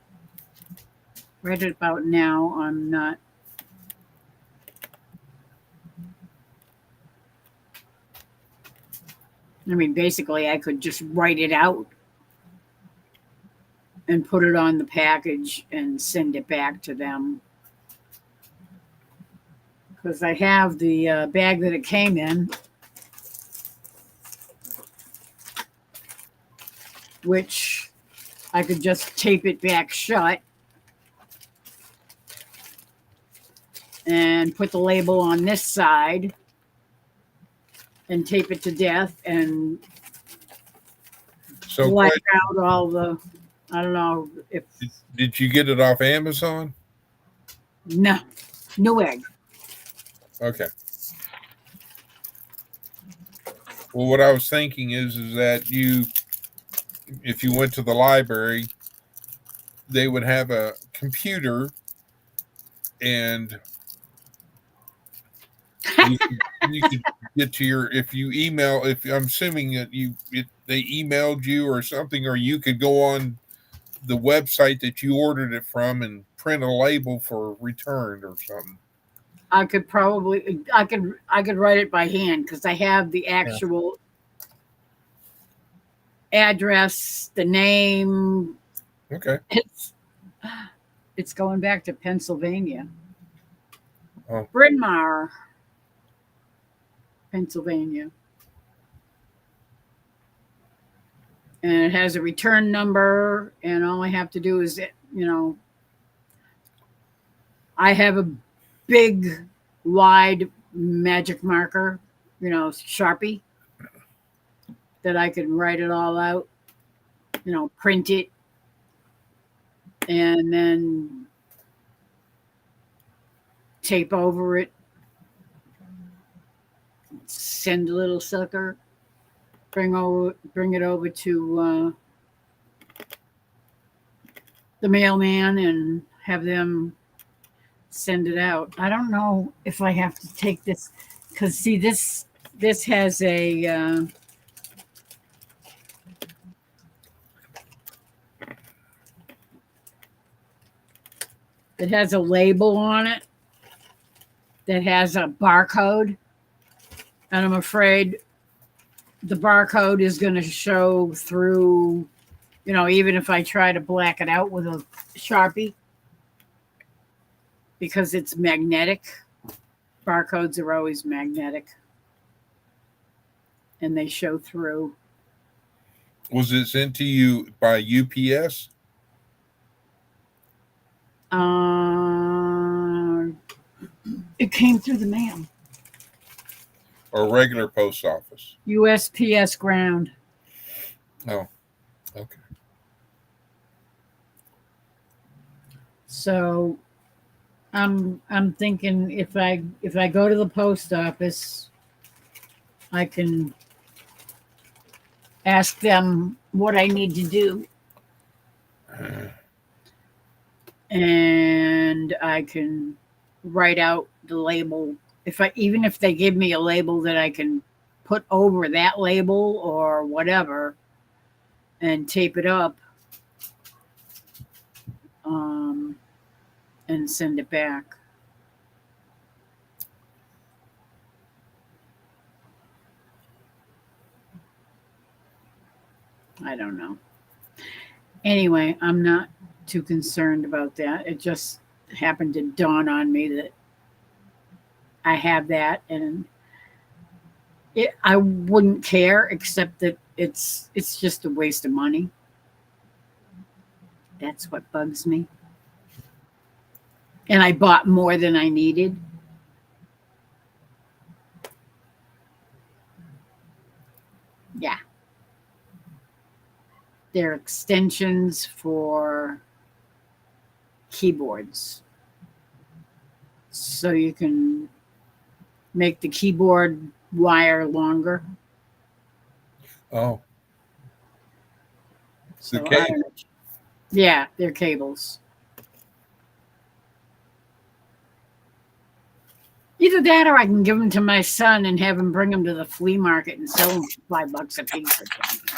Right about now, I'm not. I mean, basically, I could just write it out and put it on the package and send it back to them. Because I have the bag that it came in, which I could just tape it back shut and put the label on this side and tape it to death and So, black out all the. I don't know if. did you get it off Amazon? No, Newegg. Okay. Well, what I was thinking is that if you went to the library, they would have a computer, and you could get to your, if you email, if I'm assuming that they emailed you or something, or you could go on the website that you ordered it from and print a label for returned or something. I could write it by hand because I have the actual address, the name. Okay. It's going back to Pennsylvania. Oh. Bryn Mawr, Pennsylvania. And it has a return number, and all I have to do is, I have a big, wide magic marker, Sharpie, that I can write it all out, print it, and then tape over it, send a little sucker, bring it over to the mailman and have them send it out. I don't know if I have to take this because see this has a it has a label on it that has a barcode, and I'm afraid the barcode is going to show through, even if I try to black it out with a Sharpie, because it's magnetic. Barcodes are always magnetic, and they show through. Was it sent to you by UPS? It came through the mail. Or regular post office? USPS ground. Oh, okay. So I'm thinking if I go to the post office, I can ask them what I need to do. And I can write out the label. Even if they give me a label that I can put over that label or whatever and tape it up, and send it back. I don't know. Anyway, I'm not too concerned about that. It just happened to dawn on me that I have that, and I wouldn't care, except that it's just a waste of money. That's what bugs me. And I bought more than I needed. Yeah. They're extensions for keyboards. So you can make the keyboard wire longer. Oh, So the cable. Yeah, they're cables. Either that or I can give them to my son and have him bring them to the flea market and sell them for $5 a piece or something.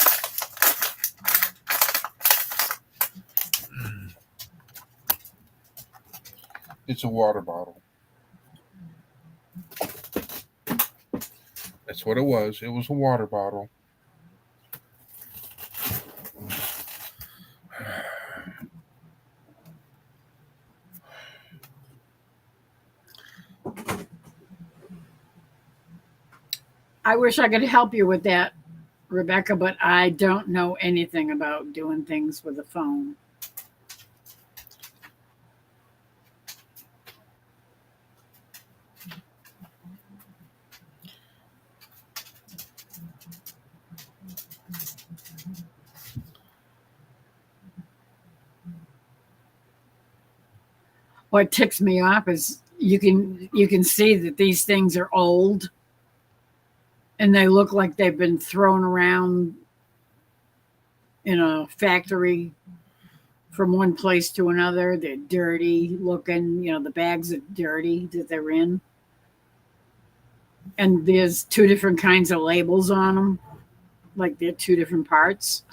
It's a water bottle. That's what it was. It was a water bottle. I wish I could help you with that, Rebecca, but I don't know anything about doing things with a phone. What ticks me off is you can see that these things are old and they look like they've been thrown around in a factory from one place to another. They're dirty looking, the bags are dirty that they're in. And there's two different kinds of labels on them, like they're two different parts.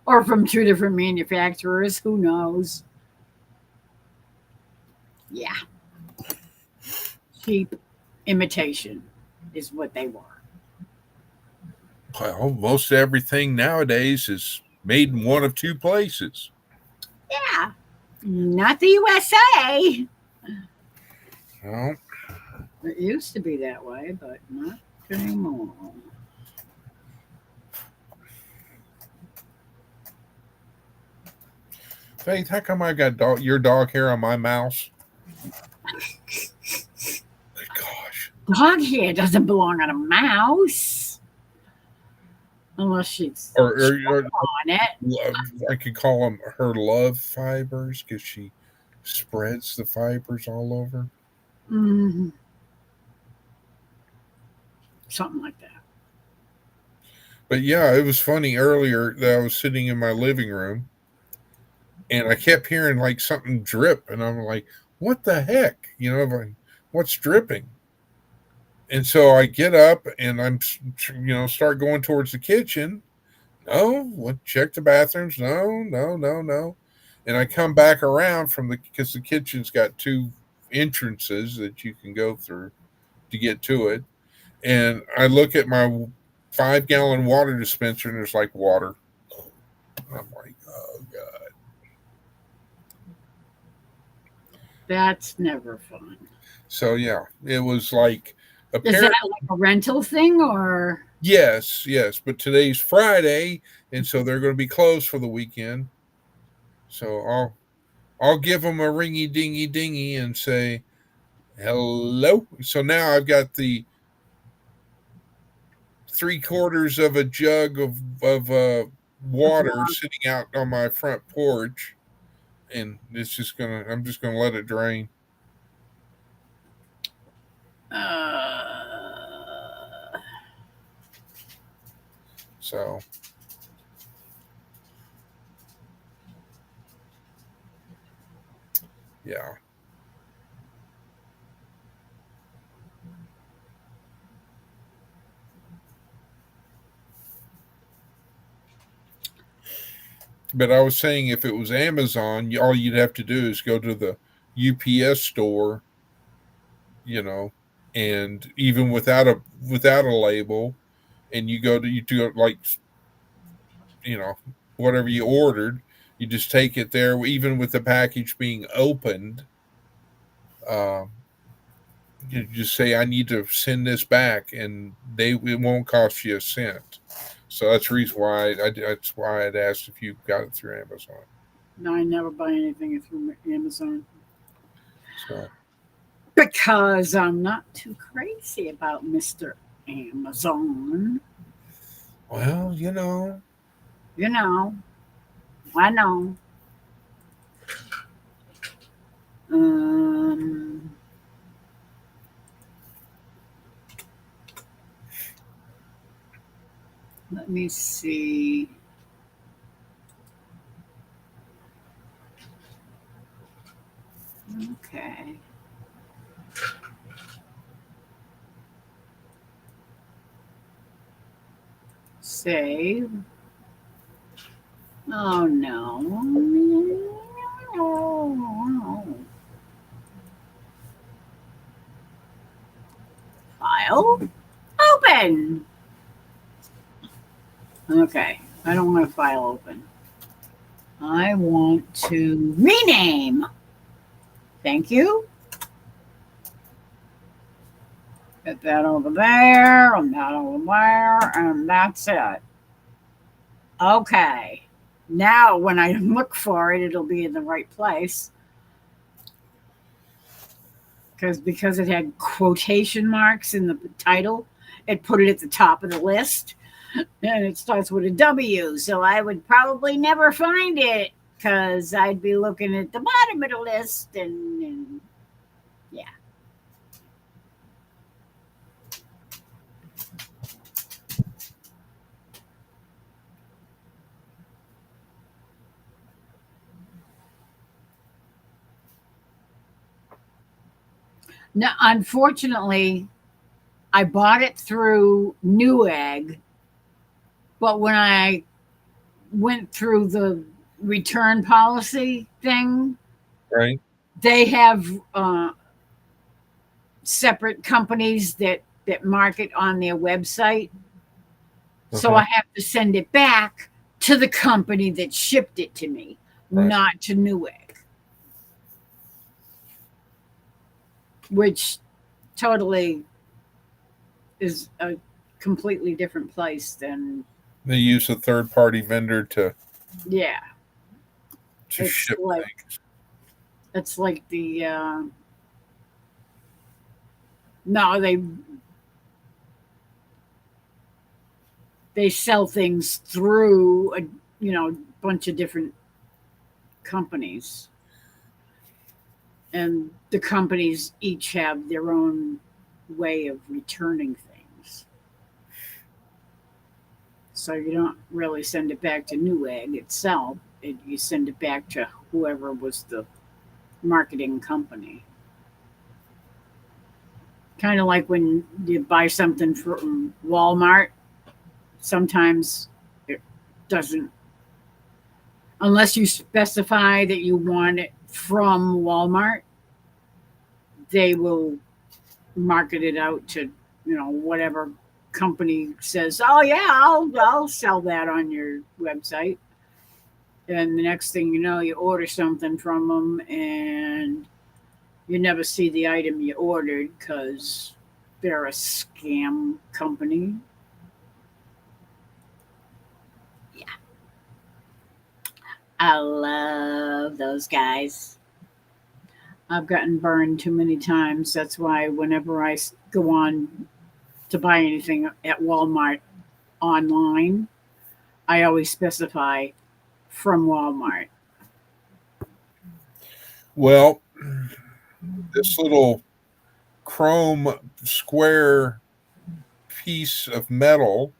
Or from two different manufacturers, who knows? Yeah. Cheap imitation is what they were. Well, most everything nowadays is made in one of two places. Yeah. Not the USA. Well, It used to be that way, but not anymore. Faith, how come I got your dog hair on my mouse? Gosh. Dog hair doesn't belong on a mouse. Unless she's Or on it. I could call them her love fibers because she spreads the fibers all over. Mm-hmm. Something like that. But yeah, it was funny earlier that I was sitting in my living room and I kept hearing like something drip, and I'm like, what the heck? What's dripping? And so I get up and I'm, start going towards the kitchen. No, check the bathrooms. No. And I come back around because the kitchen's got two entrances that you can go through to get to it. And I look at my 5-gallon water dispenser and there's like water. I'm like, oh God. That's never fun. So yeah, it was like is that like a rental thing or? Yes, but today's Friday, and so they're going to be closed for the weekend. So I'll give them a ringy dingy dingy and say hello. So now I've got the 3/4 of a jug of water sitting out on my front porch, and I'm just gonna let it drain. So yeah. But I was saying if it was Amazon, all you'd have to do is go to the UPS store, and even without a label, and you do like, whatever you ordered, you just take it there, even with the package being opened. You just say, I need to send this back, and it won't cost you a cent. So that's the reason why that's why I'd asked if you got it through Amazon. No, I never buy anything through Amazon So because I'm not too crazy about Mr. Amazon. well, You know, I know. Um, let me see. Okay. Save. Oh no. File. Open. Okay. I don't want a file open. I want to rename. Thank you. Get that over there, and that over there, and that's it. Okay. Now, when I look for it, it'll be in the right place. Because it had quotation marks in the title, it put it at the top of the list, and it starts with a W. So I would probably never find it because I'd be looking at the bottom of the list, and yeah. Now, unfortunately, I bought it through Newegg, but when I went through the return policy thing, right. they have separate companies that market on their website. So I have to send it back to the company that shipped it to me, Right. not to Newegg, which totally is a completely different place than They use a third party vendor to yeah. It's ship like things. it's like the no they sell things through a bunch of different companies, and the companies each have their own way of returning things. So you don't really send it back to Newegg itself. You send it back to whoever was the marketing company. Kind of like when you buy something from Walmart, sometimes it doesn't, unless you specify that you want it from Walmart, they will market it out to whatever company says, oh yeah, I'll sell that on your website. And the next thing you know, you order something from them and you never see the item you ordered because they're a scam company. Yeah, I love those guys. I've gotten burned too many times. That's why whenever I go on to buy anything at Walmart online, I always specify from Walmart. Well, this little chrome square piece of metal,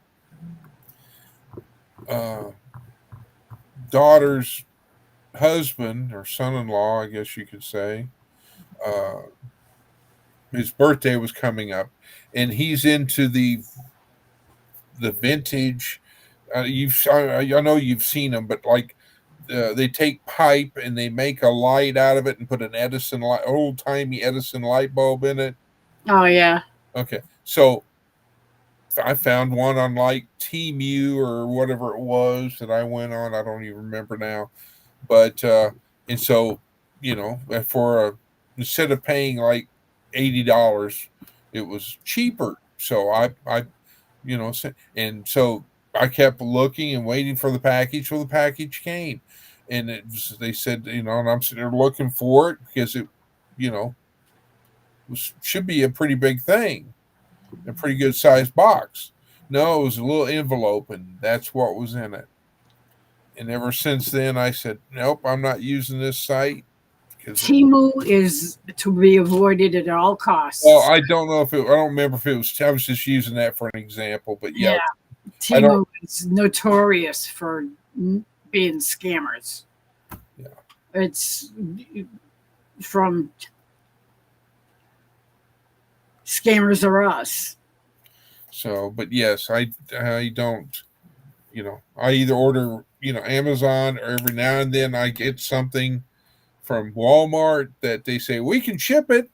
daughter's husband or son-in-law, I guess you could say, uh, his birthday was coming up, and he's into the vintage. I know you've seen them, but like they take pipe and they make a light out of it and put an Edison light, old timey Edison light bulb in it. Oh yeah. Okay, so I found one on like Temu or whatever it was that I went on. I don't even remember now, but and so for instead of paying like $80, it was cheaper. So I and so I kept looking and waiting for the package. Well, the package came, and they said, and I'm sitting there looking for it because it, you know, should be a pretty big thing, a pretty good sized box. No, it was a little envelope, and that's what was in it. And ever since then, I said, nope, I'm not using this site because Timu is to be avoided at all well, costs. I don't know if I don't remember if it was. I was just using that for an example, but yeah, Yeah, I don't. Timu is notorious for being scammers. Yeah. It's from Scammers Are Us. So, but yes, I don't. I either order Amazon, or every now and then I get something from Walmart that they say we can ship it.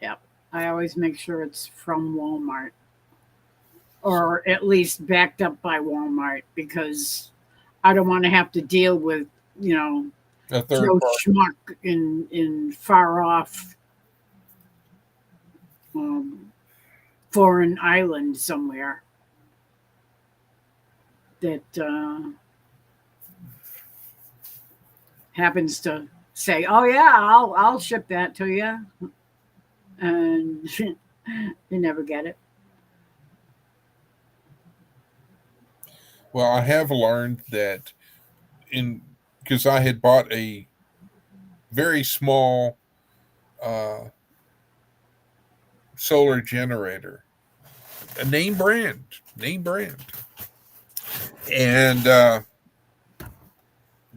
Yep, I always make sure it's from Walmart, or at least backed up by Walmart, because I don't want to have to deal with you know A third Joe party. Schmuck in far off um, foreign island somewhere that happens to say, "Oh yeah, I'll ship that to you," and you never get it. Well, I have learned that in because I had bought a very small uh, solar generator, a name brand, and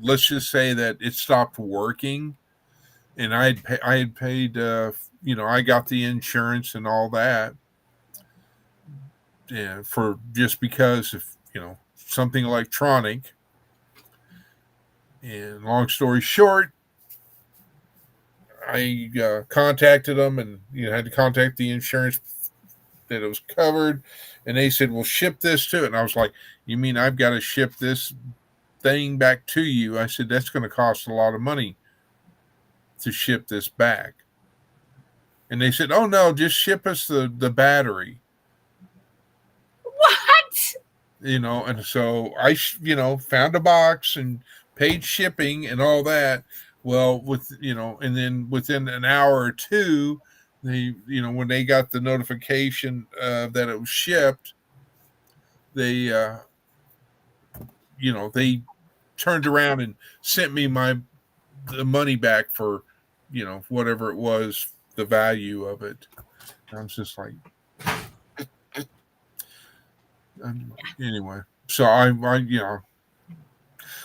let's just say that it stopped working, and I had paid, I got the insurance and all that, yeah, for just because of something electronic. And long story short, I contacted them, and had to contact the insurance that it was covered, and they said, "Well, ship this to it." And I was like, "You mean I've got to ship this thing back to you?" I said, "That's going to cost a lot of money to ship this back." And they said, "Oh no, just ship us the battery." What? And so I found a box and paid shipping and all that. Well, and then within an hour or two, they when they got the notification that it was shipped, they they turned around and sent me the money back for whatever it was, the value of it. And I was just like, anyway. So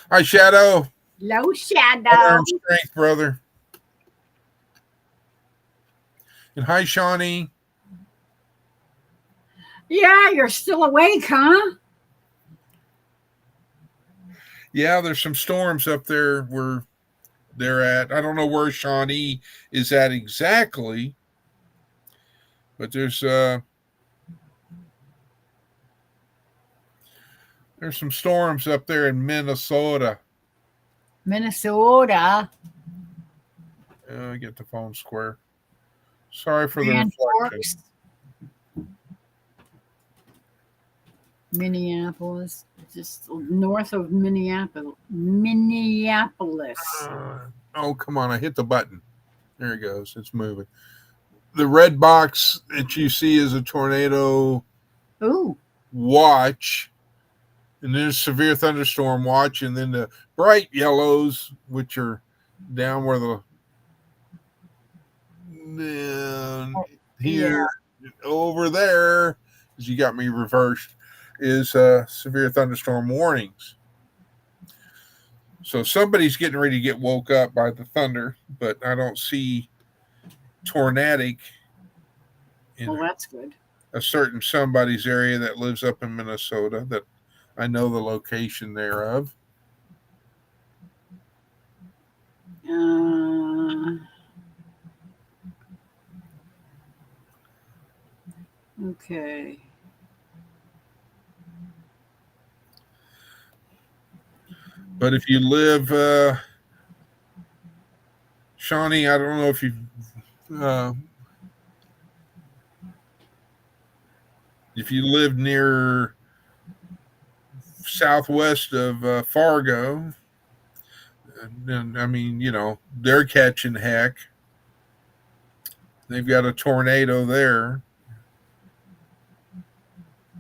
hi Shadow, Low shadow. unearned strength, brother, and hi Shawnee. Yeah, you're still awake, huh? Yeah, there's some storms up there where they're at. I don't know where Shawnee is at exactly, but there's some storms up there in Minnesota. Minnesota. Get the phone square. Sorry for the Grand reflection. Forks. Minneapolis. Just north of Minneapolis. Minneapolis. Oh, come on. I hit the button. There it goes. It's moving. The red box that you see is a tornado Ooh. watch. And there's severe thunderstorm watch. And then the bright yellows, which are down where Yeah. here, over there, because you got me reversed, is severe thunderstorm warnings. So somebody's getting ready to get woke up by the thunder, but I don't see tornadic in Well, that's good. a certain somebody's area that lives up in Minnesota that I know the location thereof. Okay. But if you live, Shawnee, I don't know if uh, if you live near southwest of Fargo, then I mean, they're catching heck. They've got a tornado there,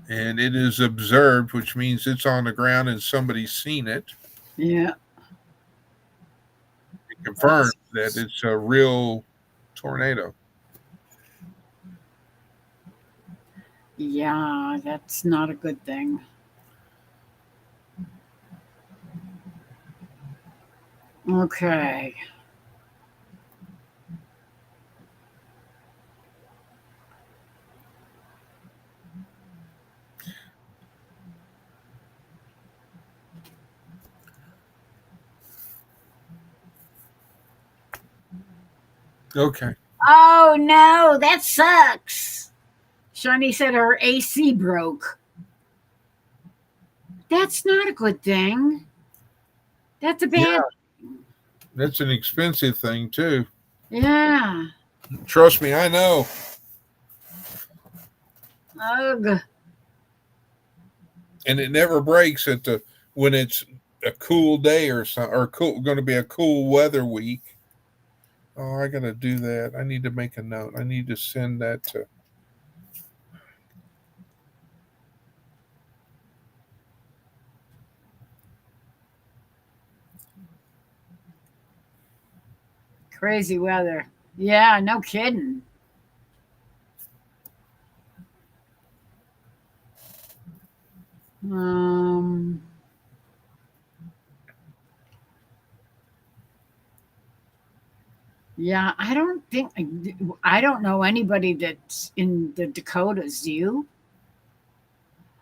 and it is observed, which means it's on the ground and somebody's seen it. Yeah. It confirms that it's a real tornado. Yeah, that's not a good thing. Okay. Okay. Oh no, that sucks. Shani said her AC broke. That's not a good thing. That's a bad. That's an expensive thing too. Yeah. Trust me, I know. Ugh. And it never breaks when it's a cool day or something, or going to be a cool weather week. Oh, I got to do that. I need to make a note. I need to send that to. Crazy weather. Yeah, no kidding. Um. Yeah, I don't know anybody that's in the Dakotas. Do you?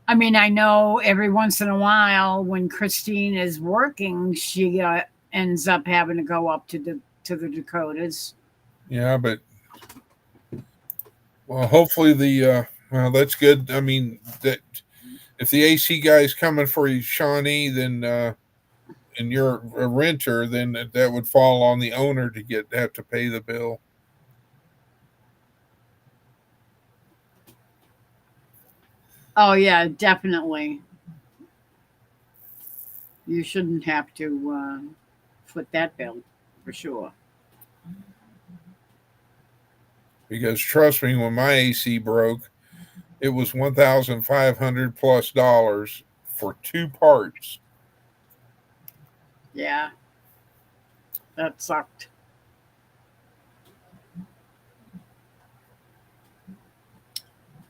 I mean, I know every once in a while when Christine is working, she ends up having to go up to the Dakotas. Yeah, but well, hopefully well, that's good. I mean, that if the AC guy is coming for you, Shawnee, then and you're a renter, then that would fall on the owner to have to pay the bill. Oh yeah, definitely. You shouldn't have to foot that bill for sure. Because trust me, when my AC broke, it was $1,500+ for two parts. Yeah, that sucked.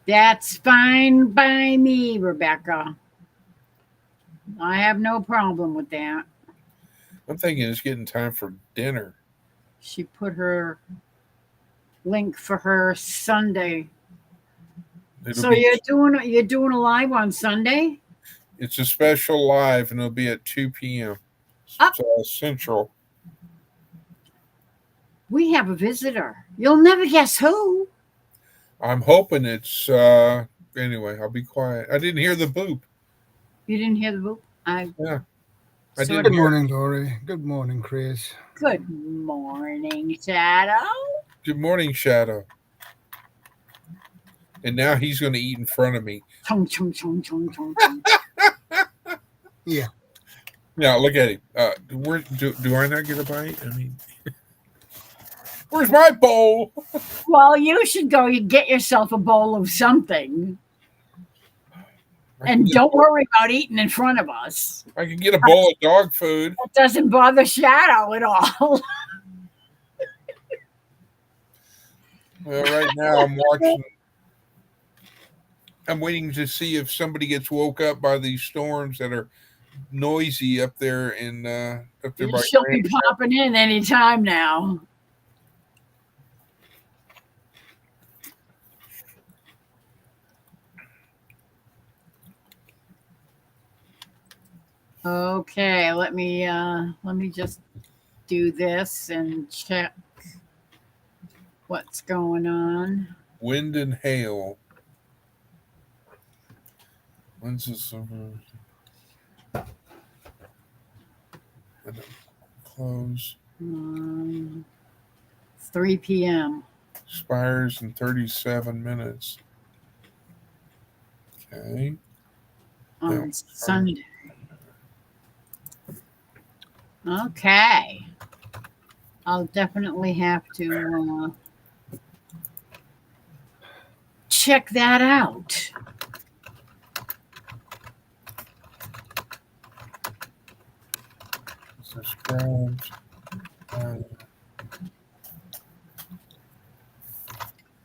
That's fine by me, Rebecca. I have no problem with that. I'm thinking it's getting time for dinner. She put her link for her Sunday. So you're doing a live on Sunday? It's a special live, and it'll be at 2 p.m. Up. Central. We have a visitor. You'll never guess who. I'm hoping it's anyway. I'll be quiet. I didn't hear the boop. You didn't hear the boop? Yeah. Good morning, Dory. Good morning, Chris. Good morning, Shadow. Good morning, Shadow. And now he's going to eat in front of me. Chung, chung, chung, chung, chung, chung. Yeah. Now look at him. Do I not get a bite? I mean, where's my bowl? Well, you should go get yourself a bowl of something. And don't worry about eating in front of us. I can get a bowl of dog food. It doesn't bother Shadow at all. Well, right now I'm waiting to see if somebody gets woke up by these storms that are noisy up there up there by She'll be popping in anytime now. Okay, let me just do this and check what's going on. Wind and hail. When's this? And then close. 3 p.m. Expires in 37 minutes. Okay. on Sunday. Okay. I'll definitely have to check that out. Subscribed.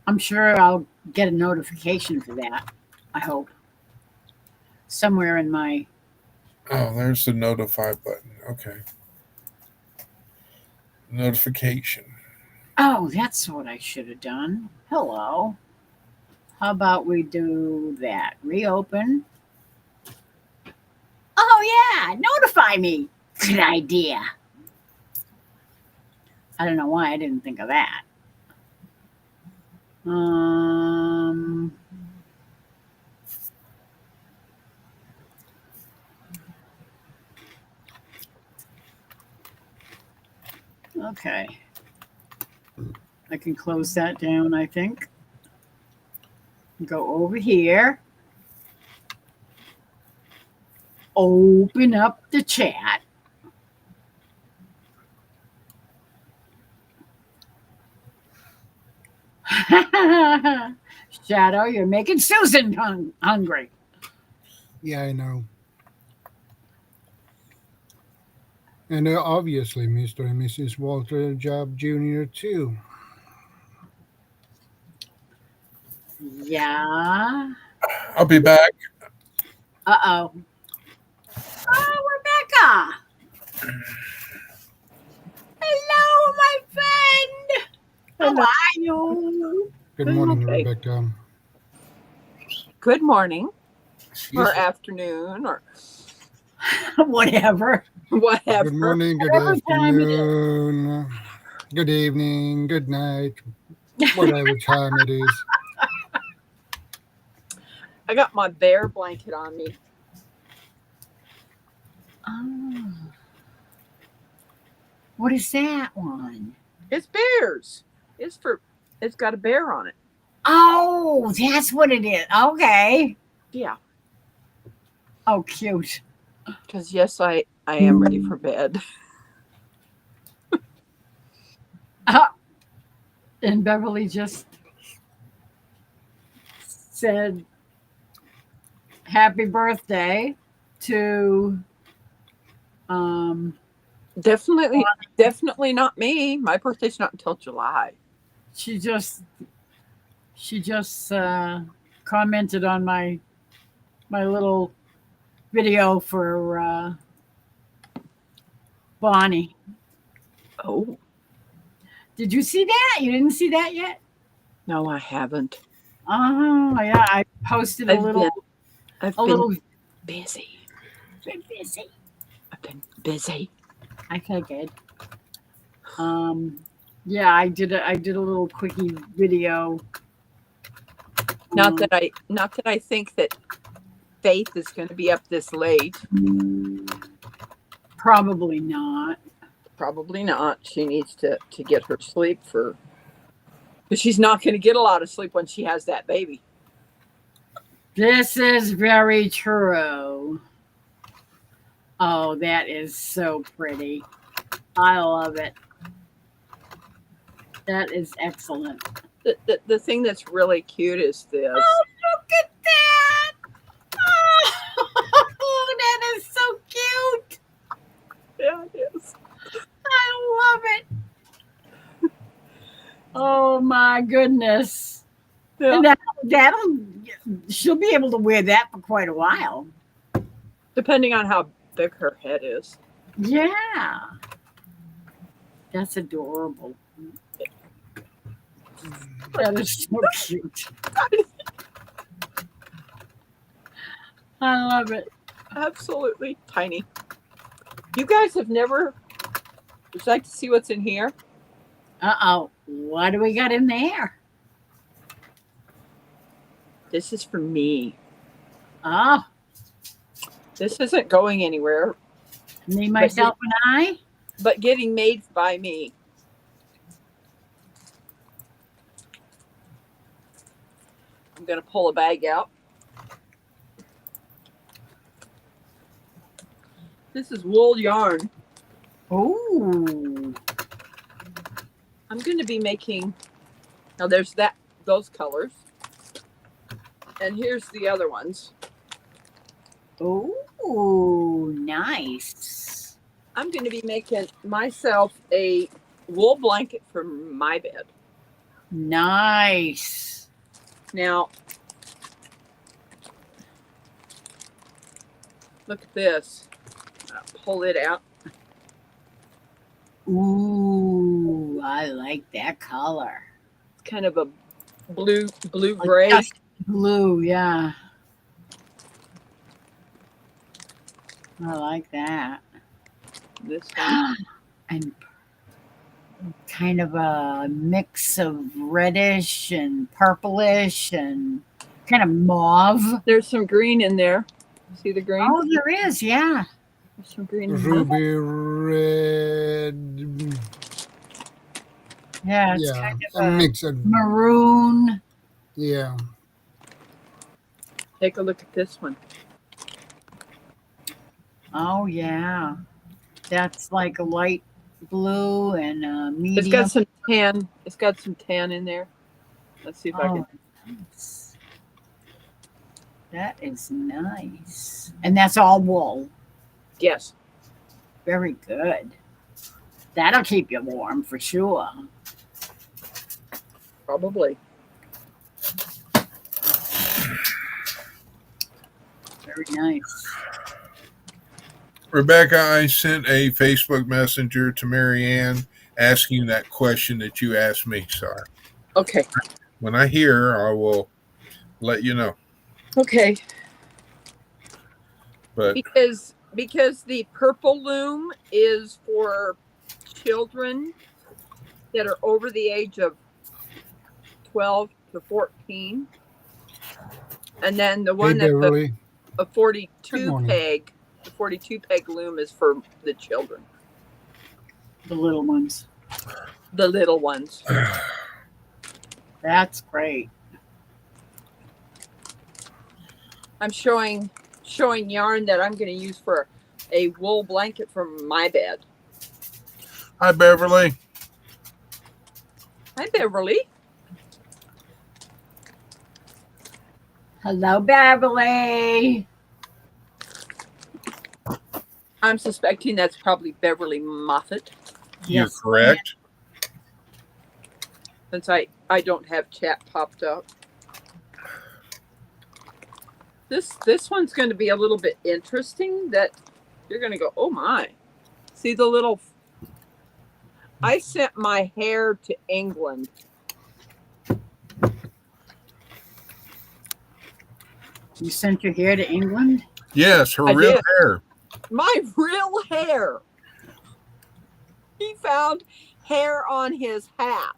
I'm sure I'll get a notification for that. I hope. Somewhere in my... Oh, there's the notify button. Okay. Notification. Oh, that's what I should have done. Hello. How about we do that? Reopen. Oh, yeah. Notify me. Good idea. I don't know why I didn't think of that. Okay. I can close that down, I think. Go over here. Open up the chat. Shadow, you're making Susan hungry. Yeah, I know. And obviously, Mr. and Mrs. Walter Job Jr. too. Yeah. I'll be back. Uh-oh. Oh, Rebecca. Hello, my friend. How are you? Good morning, Okay. Rebecca. Good morning Excuse or me. afternoon or Whatever. Good whatever. morning, good Whatever time it is. afternoon, good evening, good night, whatever time it is. I got my bear blanket on me. Oh. What is that one? It's bears. It's got a bear on it. Oh, that's what it is. Okay. Yeah. Oh, cute. Because yes, I am ready for bed. And Beverly just said happy birthday to Definitely not me. My birthday's not until July. she just commented on my little video for Bonnie. Oh, Did you see that? You didn't see that yet? no, I haven't. Oh, yeah. I posted a I've little been busy. bit busy. I've been busy. I figured. Yeah, I did a little quickie video. Not that I think that Faith is going to be up this late. Probably not. Probably not. She needs to get her sleep but she's not going to get a lot of sleep when she has that baby. This is very true. Oh, that is so pretty. I love it. That is excellent. The thing that's really cute is this. Oh, look at that. Oh, that is so cute. Yeah, it is. I love it. Oh my goodness. Yeah. And she'll be able to wear that for quite a while. Depending on how big her head is. Yeah. That's adorable. That is so cute. I love it. Absolutely tiny. You guys have never. Would you like to see what's in here? Uh-oh. What do we got in there? This is for me. Oh, This isn't going anywhere. Me, myself, and I. but getting made by me. I'm going to pull a bag out. This is wool yarn. Ooh. I'm going to be making, now there's those colors. And here's the other ones. Ooh, nice. I'm going to be making myself a wool blanket for my bed. Nice. Now, look at this. I'll pull it out. Ooh, I like that color. It's kind of a blue Like gray. dust blue, yeah. I like that. This one. And kind of a mix of reddish and purplish and kind of mauve. There's some green in there. See the green? Oh, there is, yeah. There's some green in there. Ruby red. Yeah, it's Yeah, kind a of a mix of. maroon. Yeah. Take a look at this one. Oh, yeah. That's like a light blue and a medium. It's got some tan. It's got some tan in there. Let's see if I can. Nice. That is nice. And that's all wool. Yes. Very good. That'll keep you warm for sure. Probably. Very nice. Rebecca, I sent a Facebook messenger to Marianne asking that question that you asked me, Sarah. Okay. When I hear, I will let you know. Okay. But Because the purple loom is for children that are over the age of 12 to 14. And then the Hey, one that's Beverly. a Good 42 morning. peg, the 42 peg loom is for the children, The little ones. the little ones. That's great. I'm showing yarn that I'm going to use for a wool blanket for my bed. hi, Beverly. Hi, Beverly. Hello, Beverly. I'm suspecting that's probably Beverly Moffat, You're Yes, correct. since I don't have chat popped up. This one's going to be a little bit interesting. That you're going to go, oh my! See the little. I sent my hair to England. You sent your hair to England? Yes, her I real did. hair. My real hair. He found hair on his hat.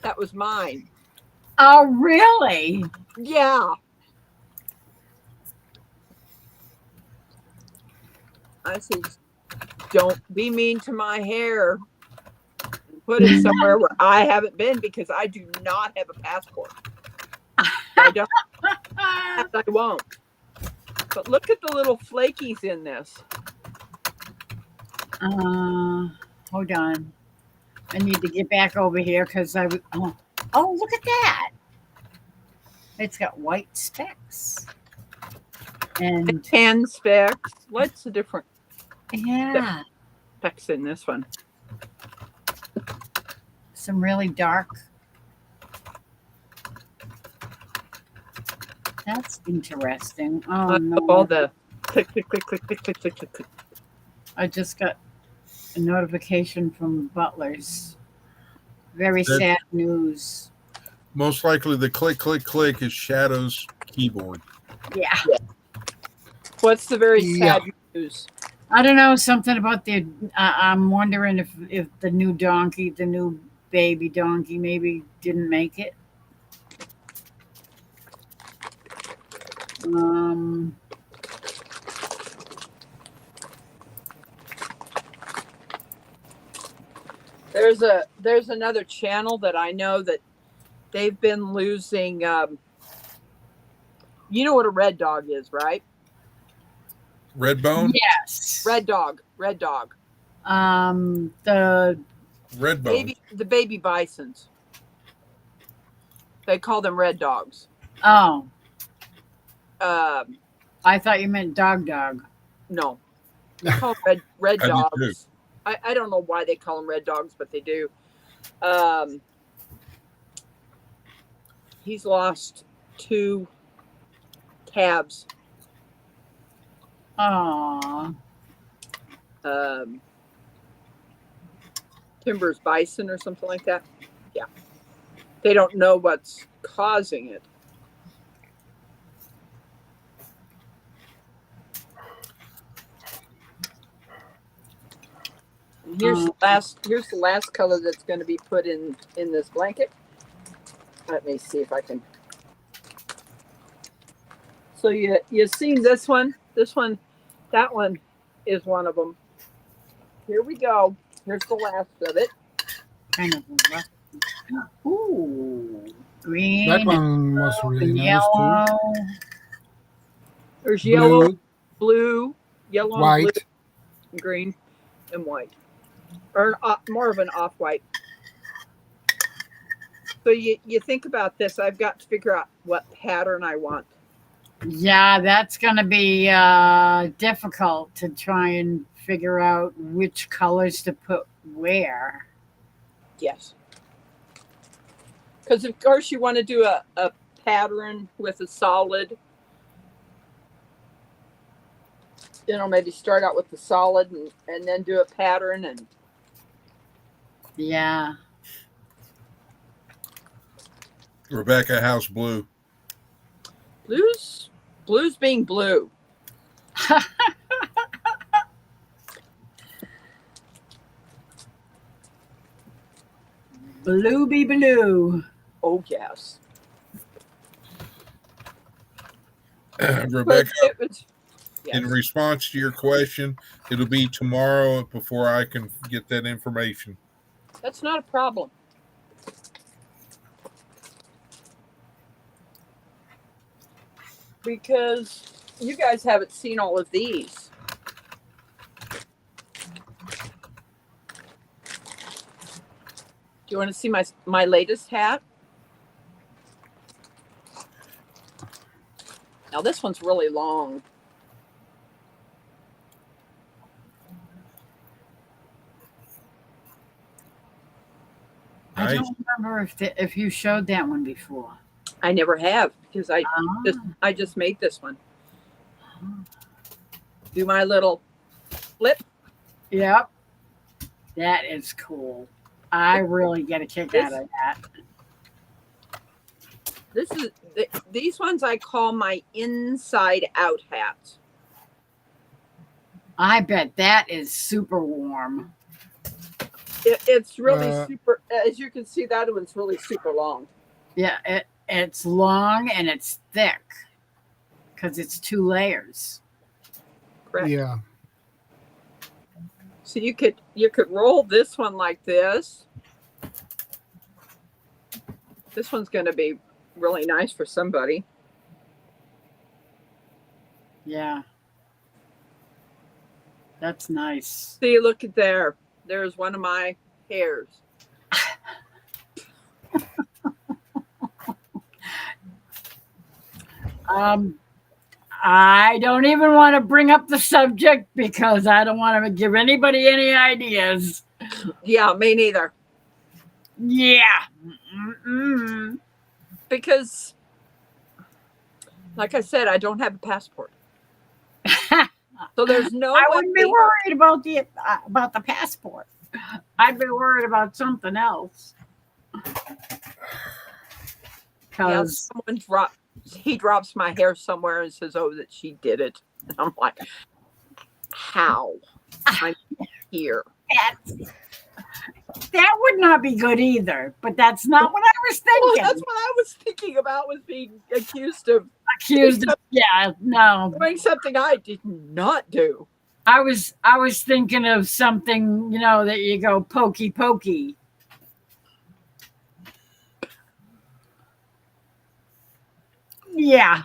That was mine. Oh, really? Yeah. I said, don't be mean to my hair. Put it somewhere where I haven't been because I do not have a passport. I don't. I won't. But look at the little flakies in this. Hold on. I need to get back over here because oh, look at that. It's got white specks. And Tan specks. What's the different yeah, specks in this one? some really dark. That's interesting. Oh no. All the click, click, click, click, click, click, click, click, click. I just got a notification from Butler's. Very That- sad news. Most likely the click, click, click is Shadow's keyboard. Yeah. What's the very Yeah. sad news? I don't know, something about the. I'm wondering if the new donkey, the new baby donkey, maybe didn't make it. There's another channel that I know that they've been losing. You know what a red dog is, right? Redbone? Yes. Red dog. The Redbone. The baby bisons. They call them red dogs. oh, Um, I thought you meant dog. no, they call them red I do too. dogs. I don't know why they call them red dogs, but they do. He's lost 2 calves. Aw. Timbers bison or something like that. Yeah. They don't know what's causing it. And here's the last color that's going to be put in this blanket. Let me see if I can. So you seen this one, that one is one of them. Here we go. Here's the last of it. Kind of rough. Ooh. Green. That one was really nice Yellow. There's too. yellow, Blue, blue, yellow, white. blue, green, and white, or more of an off-white. So you think about this. I've got to figure out what pattern I want. Yeah, that's going to be difficult to try and figure out which colors to put where. Yes. Because of course you want to do a pattern with a solid. You know, maybe start out with the solid and then do a pattern and Yeah. Rebecca, how's blue? blues being blue. Blue be blue. Oh yes. Rebecca, Yes. in response to your question, it'll be tomorrow before I can get that information. That's not a problem. Because you guys haven't seen all of these. Do you want to see my latest hat? Now this one's really long. I Nice. don't remember if you showed that one before. I never have because Ah. I just made this one. Do my little flip. Yep. That is cool. I really get a kick out of that. These ones I call my inside out hats. I bet that is super warm. It's really Uh, super. As you can see, that one's really super long. Yeah, it's long and it's thick because it's 2 layers. Correct. Yeah. So you could roll this one like this. This one's going to be really nice for somebody. Yeah. That's nice. See, look at there. There's one of my hairs. I don't even want to bring up the subject because I don't want to give anybody any ideas. Yeah, me neither. Yeah. Mm-mm. Because, like I said, I don't have a passport. So there's no I way. wouldn't be worried about the passport. I'd be worried about something else. Yeah, Because he drops my hair somewhere and says, "Oh, that she did it." And I'm like, "How? I'm here." that would not be good either. But that's not what I was Well, thinking. that's what I was thinking about, was being accused of Accused of, yeah, no. doing something I did not do. I was thinking of something, you know, that you go pokey pokey. Yeah.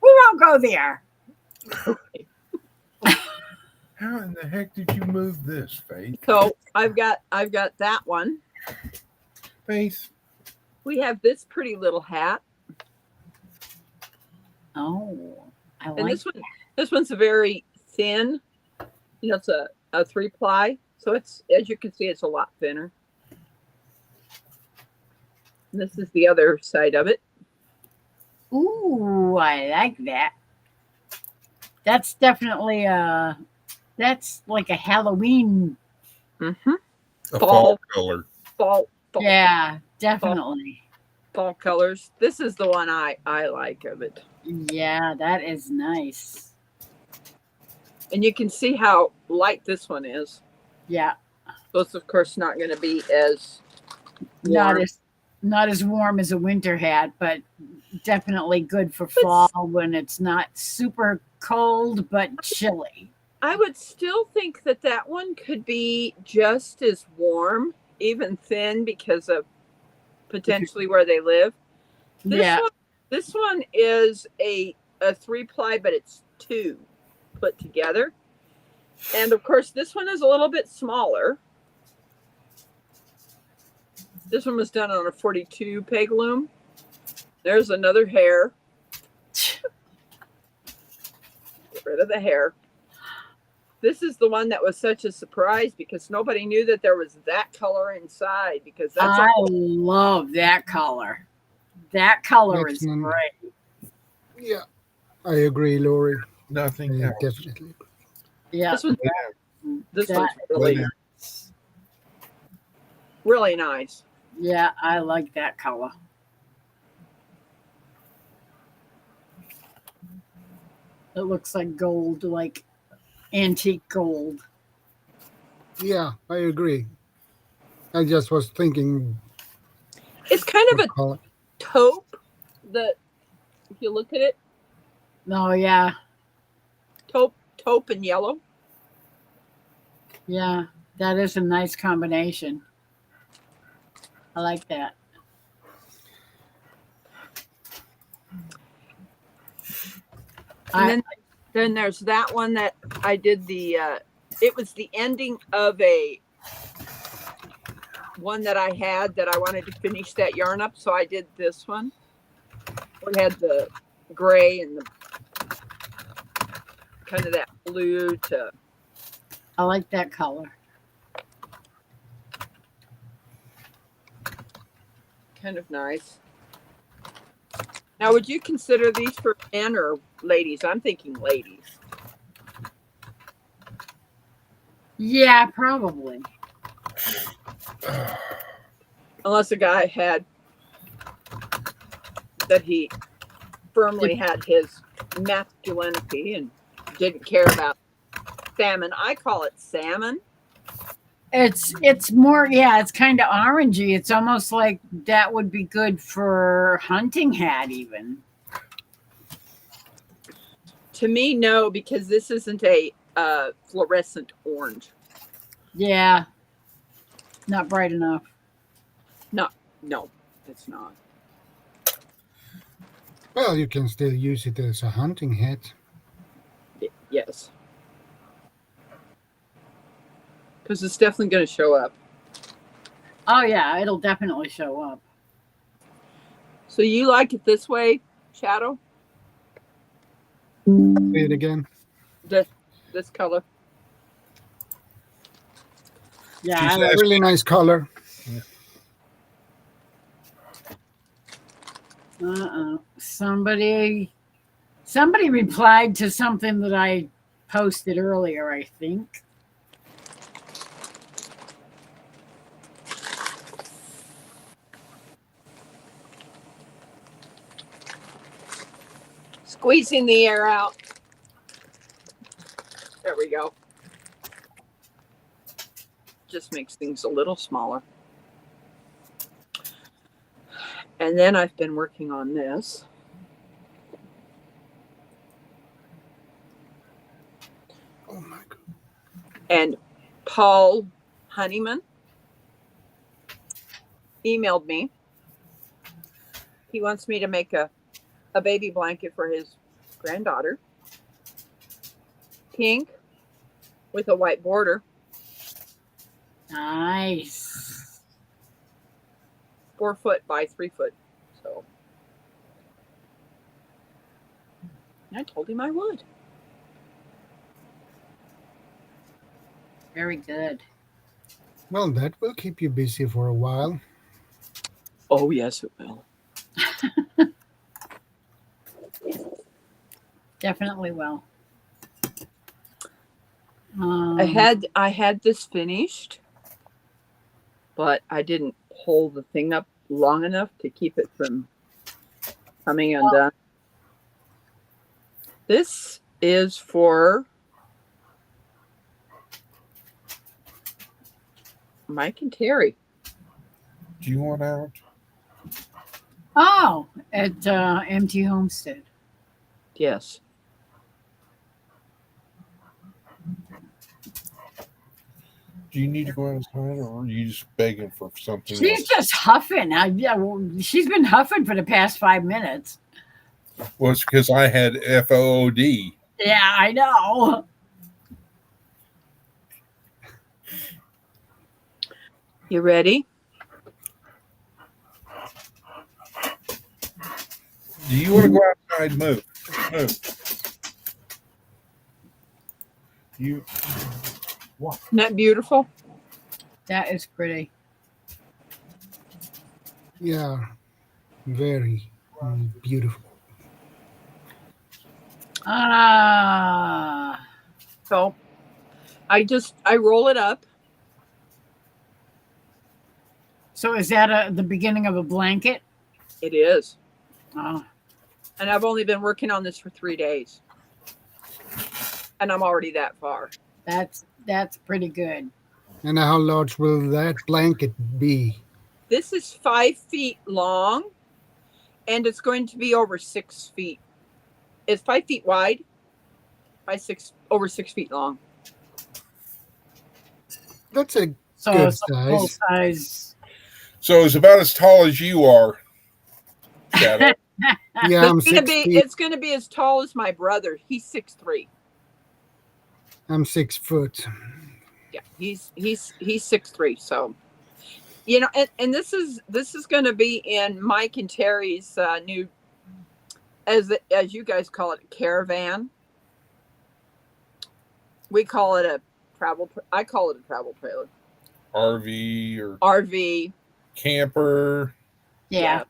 We won't go there. How in the heck did you move this, Faith? So I've got that one. Faith. We have this pretty little hat. Oh, I And like this one's a very thin, you know, it's a 3-ply. So it's, as you can see, it's a lot thinner. And this is the other side of it. Ooh, I like that. That's definitely that's like a Halloween. Mm-hmm. A fall color. Fall. Yeah, definitely. Fall colors. This is the one I like of it. Yeah, that is nice. And you can see how light this one is. Yeah, So it's of course not going to be as not warm. not as warm as a winter hat, but definitely good for fall when it's not super cold but chilly. I would still think that that one could be just as warm, even thin, because of potentially where they live. This one is a 3-ply, but it's 2 put together. And of course, this one is a little bit smaller. This one was done on a 42 peg loom. There's another hair. Get rid of the hair. This is the one that was such a surprise because nobody knew that there was that color inside, because that's I love that color. That color is Excellent. great. Yeah, I agree, Lori. Nothing else. Definitely. Yeah, this one's that- really, really nice. yeah, I like that color. It looks like gold, like antique gold. Yeah, I agree. I just was thinking. It's kind of a Call it. taupe. That if you look at it, Oh yeah, taupe and yellow. yeah, that is a nice combination. I like that. And then there's that one that I did the it was the ending of a one that I had that I wanted to finish that yarn up, so I did this one. We had the gray and the kind of that blue to I like that color. kind of nice. Now, would you consider these for men or ladies? I'm thinking ladies. Yeah, probably. Unless a guy had that he firmly had his masculinity and didn't care about salmon. I call it salmon. It's more, yeah, it's kind of orangey. It's almost like that would be good for hunting hat even. To me, no, because this isn't a fluorescent orange. Yeah. Not bright enough. No, it's not. Well, you can still use it as a hunting hat. Yes. Because it's definitely going to show up. Oh yeah, it'll definitely show up. So you like it this way, Shadow? Say it again. This color? Yeah, She's I like- Really nice color. Somebody replied to something that I posted earlier, I think. Squeezing the air out. There we go. Just makes things a little smaller. And then I've been working on this. Paul Honeyman emailed me. He wants me to make a baby blanket for his granddaughter. Pink with a white border. Nice. 4 foot by 3 foot. So I told him I would. Very good. Well, that will keep you busy for a while. Oh, yes, it will. Definitely will. I had this finished, but I didn't pull the thing up long enough to keep it from coming undone. This is for Mike and Terry. Do you want out? Oh, at MT Homestead. Yes. Do you need to go outside, or are you just begging for something She's else? just huffing. She's been huffing for the past 5 minutes. Well, it's because I had FOOD. Yeah, I know. You ready? Do you want to go outside? Move. Move. You. What? Isn't that beautiful? That is pretty. Yeah, very beautiful. Ah. So I roll it up. So is that the beginning of a blanket? It is. Oh, And I've only been working on this for 3 days. And I'm already that far. that's pretty good. And how large will that blanket be? This is 5 feet long, and it's going to be over 6 feet. It's 5 feet wide by over 6 feet long. That's a So Good it's a full size. So it's about as tall as you are, Shadow. yeah. I'm It's gonna 6 be feet. it's gonna be as tall as my brother. He's 6'3". I'm 6 foot. Yeah, he's 6'3". So, you know, and this is going to be in Mike and Terry's new, as you guys call it, caravan. We call it a I call it a travel trailer. RV or RV. camper. Yeah.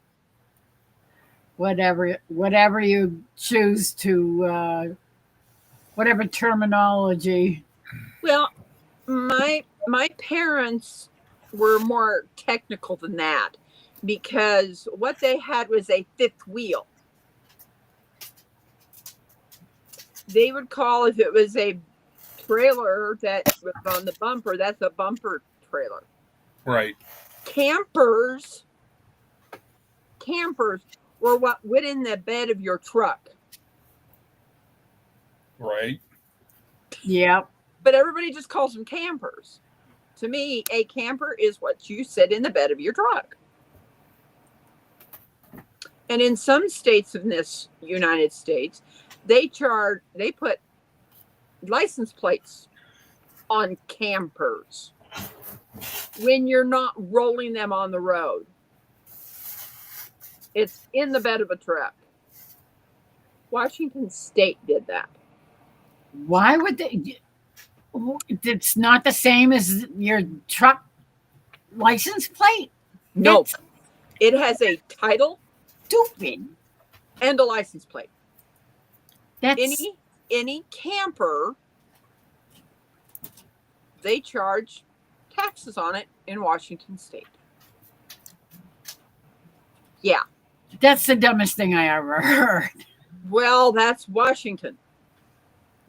Whatever you choose to, whatever terminology. Well, my parents were more technical than that, because what they had was a fifth wheel. They would call, if it was a trailer that was on the bumper, that's a bumper trailer. Right. Campers were what went in the bed of your truck. Right. Yep. But everybody just calls them campers. To me, a camper is what you sit in the bed of your truck. And in some states in this United States, they put license plates on campers when you're not rolling them on the road. It's in the bed of a truck. Washington State did that. Why would they? It's not the same as your truck license plate. No, That's it has a title stupid. and a license plate. That's Any camper, they charge taxes on it in Washington State. Yeah. that's the dumbest thing I ever heard. Well, that's Washington.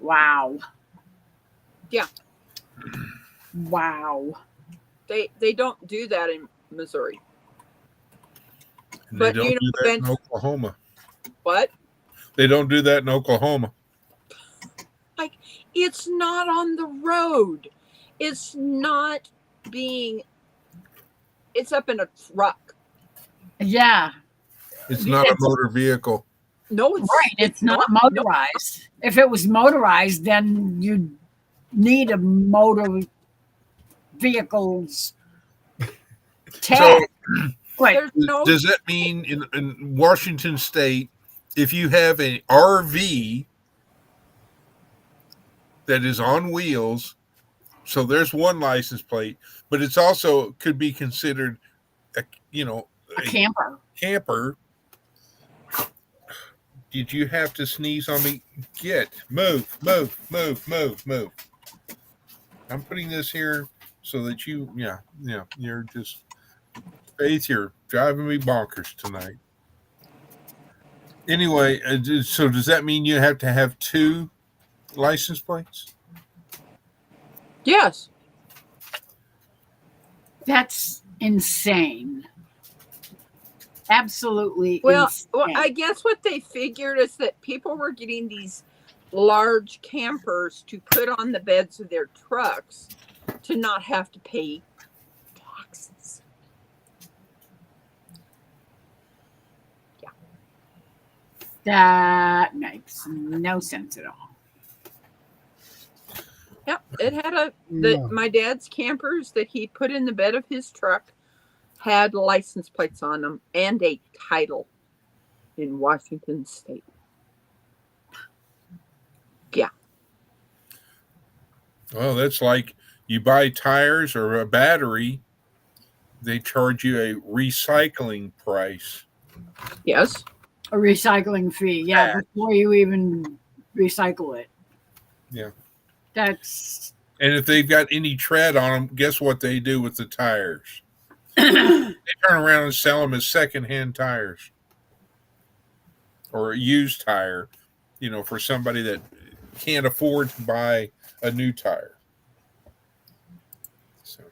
Wow. Yeah. Wow. They don't do that in Missouri. And But, they don't you know, do that in Vince- Oklahoma. What? They don't do that in Oklahoma. It's not on the road. it's not being, it's up in a truck. Yeah, It's not a motor vehicle. No, it's right. It's not No, motorized. If it was motorized, then you'd need a motor vehicles tag. Wait, there's no, Does that mean in Washington State, if you have an RV that is on wheels, so there's one license plate, but it's also could be considered a a camper. camper. Did you have to sneeze on me? Move. I'm putting this here so that you're just, Faith, you're driving me bonkers tonight. Anyway, so does that mean you have to have 2 license plates? yes. That's insane. Absolutely Well, insane. I guess what they figured is that people were getting these large campers to put on the beds of their trucks to not have to pay taxes. That makes no sense at all. Yep, it had No. my dad's campers that he put in the bed of his truck had license plates on them and a title in Washington State. Yeah. Well, that's like you buy tires or a battery, they charge you a recycling price. Yes. A recycling fee, yeah, Tax. before you even recycle it. Yeah. That's And if they've got any tread on them, guess what they do with the tires? They turn around and sell them as secondhand tires or a used tire, for somebody that can't afford to buy a new tire. So,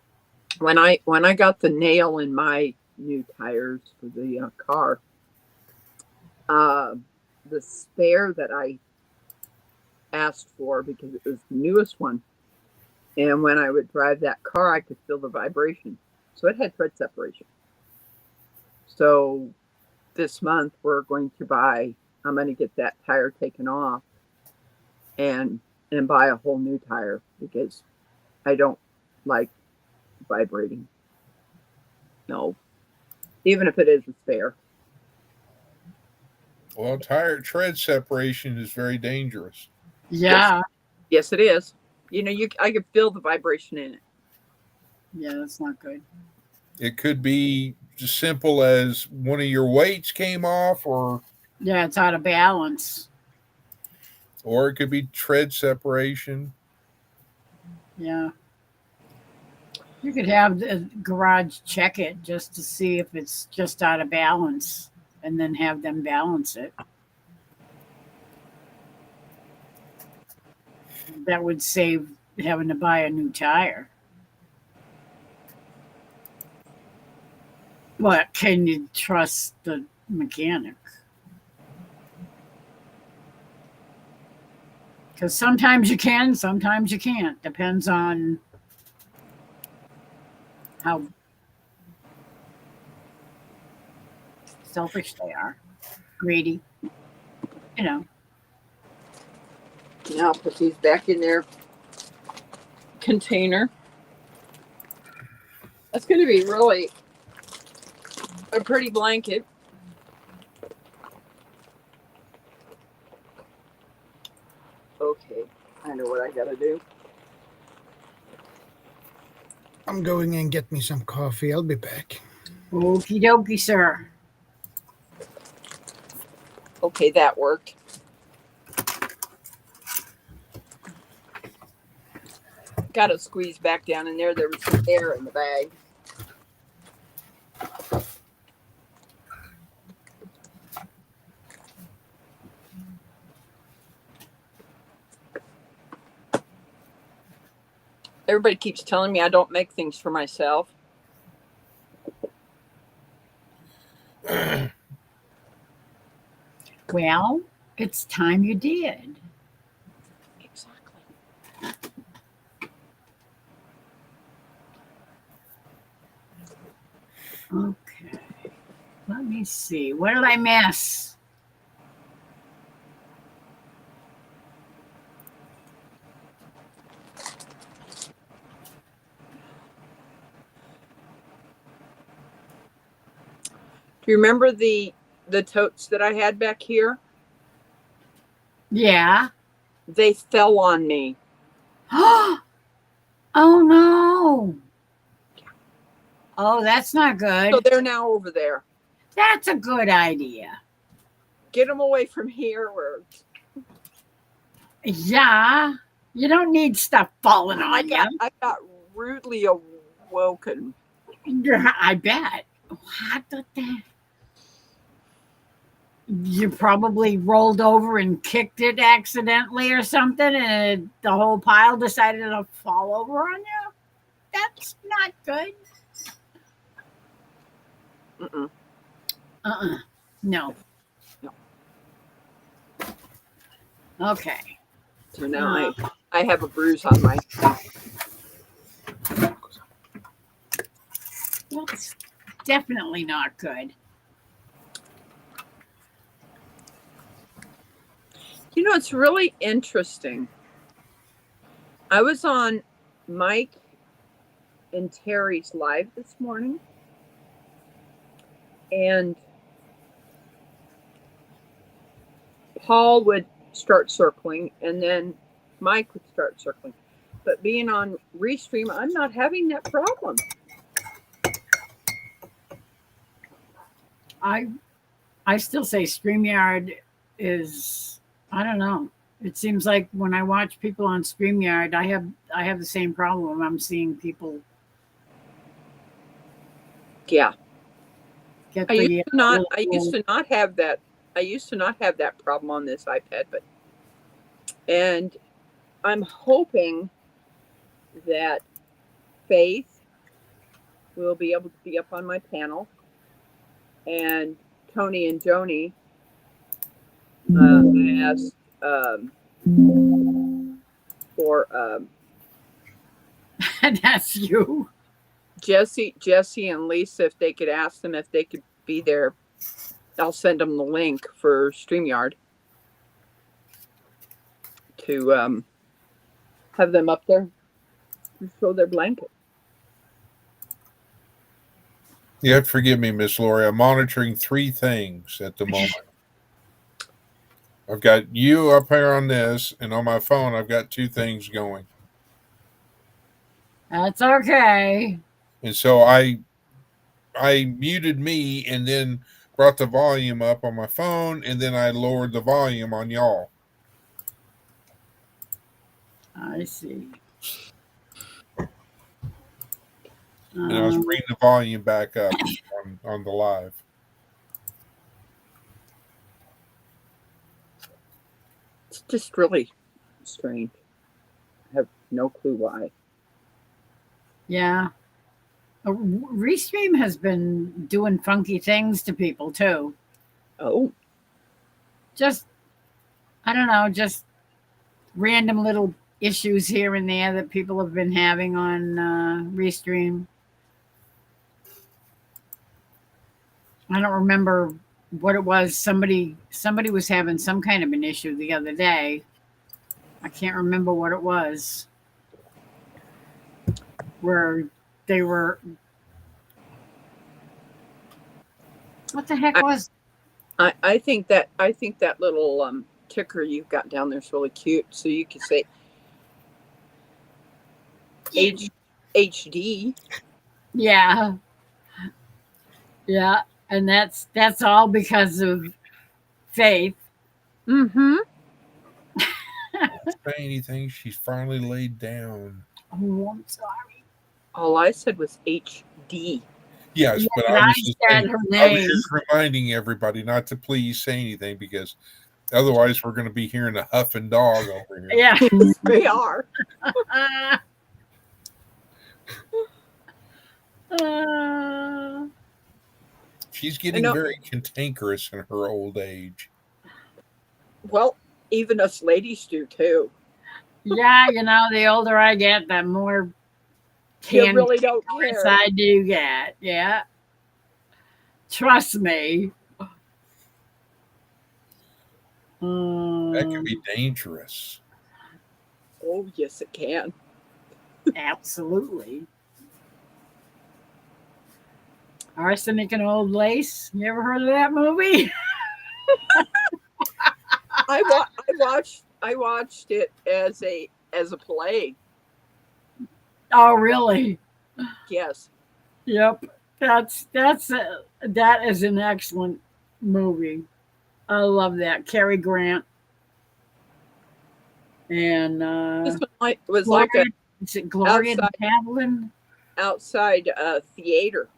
When I got the nail in my new tires for the car, the spare that I asked for because it was the newest one, and when I would drive that car, I could feel the vibration. So it had tread separation. So this month I'm going to get that tire taken off and buy a whole new tire because I don't like vibrating. No. Even if it is a spare. well, tire tread separation is very dangerous. yeah, Yes, it is. I could feel the vibration in it. yeah, that's not good. It could be as simple as one of your weights came off, or Yeah, it's out of balance. it could be tread separation. Yeah. You could have the garage check it just to see if it's just out of balance and then have them balance it. That would save having to buy a new tire. But can you trust the mechanic? Because sometimes you can, sometimes you can't. Depends on how selfish they are, greedy. Now I'll put these back in their container. That's going to be really a pretty blanket. Okay, I know what I got to do. I'm going and get me some coffee. I'll be back. Okie dokie, sir. Okay, that worked. Got to squeeze back down in there. There was some air in the bag. Everybody keeps telling me I don't make things for myself. Well, it's time you did. Exactly. Okay. Let me see. What did I miss? Do you remember the totes that I had back here? Yeah. They fell on me. Oh no. Oh, that's not good. So they're now over there. That's a good idea. Get them away from here. Or Yeah. You don't need stuff falling on you. I got rudely awoken. I bet. What the? You probably rolled over and kicked it accidentally or something, and the whole pile decided to fall over on you. That's not good. Mm-mm. No. No. Okay. So now I have a bruise on my. Well, it's definitely not good. You know, it's really interesting. I was on Mike and Terry's live this morning, and Paul would start circling, and then Mike would start circling. But being on Restream, I'm not having that problem. I still say StreamYard is, I don't know. It seems like when I watch people on StreamYard, I have the same problem. I'm seeing people Yeah. get I used to not have that. I used to not have that problem on this iPad, and I'm hoping that Faith will be able to be up on my panel, and Tony and Joni. I asked for that's you. Jesse and Lisa if they could ask them if they could be there. I'll send them the link for StreamYard to have them up there and show their blanket. You have to forgive me, Miss Lori. I'm monitoring 3 things at the moment. I've got you up here on this, and on my phone, I've got 2 things going. That's okay. And so I muted me and then brought the volume up on my phone, and then I lowered the volume on y'all. I see. And I was bringing the volume back up on the live. It's just really strange. I have no clue why. Yeah. Restream has been doing funky things to people too. Oh. Just, I don't know, just random little issues here and there that people have been having on Restream. I don't remember what it was. Somebody was having some kind of an issue the other day. I can't remember what it was. Where they were. What the heck was? I think that little ticker you've got down there is really cute. So you could say HD. Yeah. Yeah. And that's all because of Faith. Mm-hmm. Say anything? She's finally laid down. Oh, I'm sorry. All I said was HD. Yes, Yeah, but I said her I was name. just reminding everybody not to please say anything because otherwise we're going to be hearing a huffing dog over here. Yeah. We are. She's getting very cantankerous in her old age. Well, even us ladies do too. Yeah, the older I get, the more You really don't care. I do get. Yeah. Trust me. That can be dangerous. Oh, yes, it can. Absolutely. Arsenic and Old Lace. You ever heard of that movie? I watched it as a play. Oh, really? Yes. Yep. That is an excellent movie. I love that. Cary Grant and This was like Gloria, a is it Gloria outside- Devlin? outside theater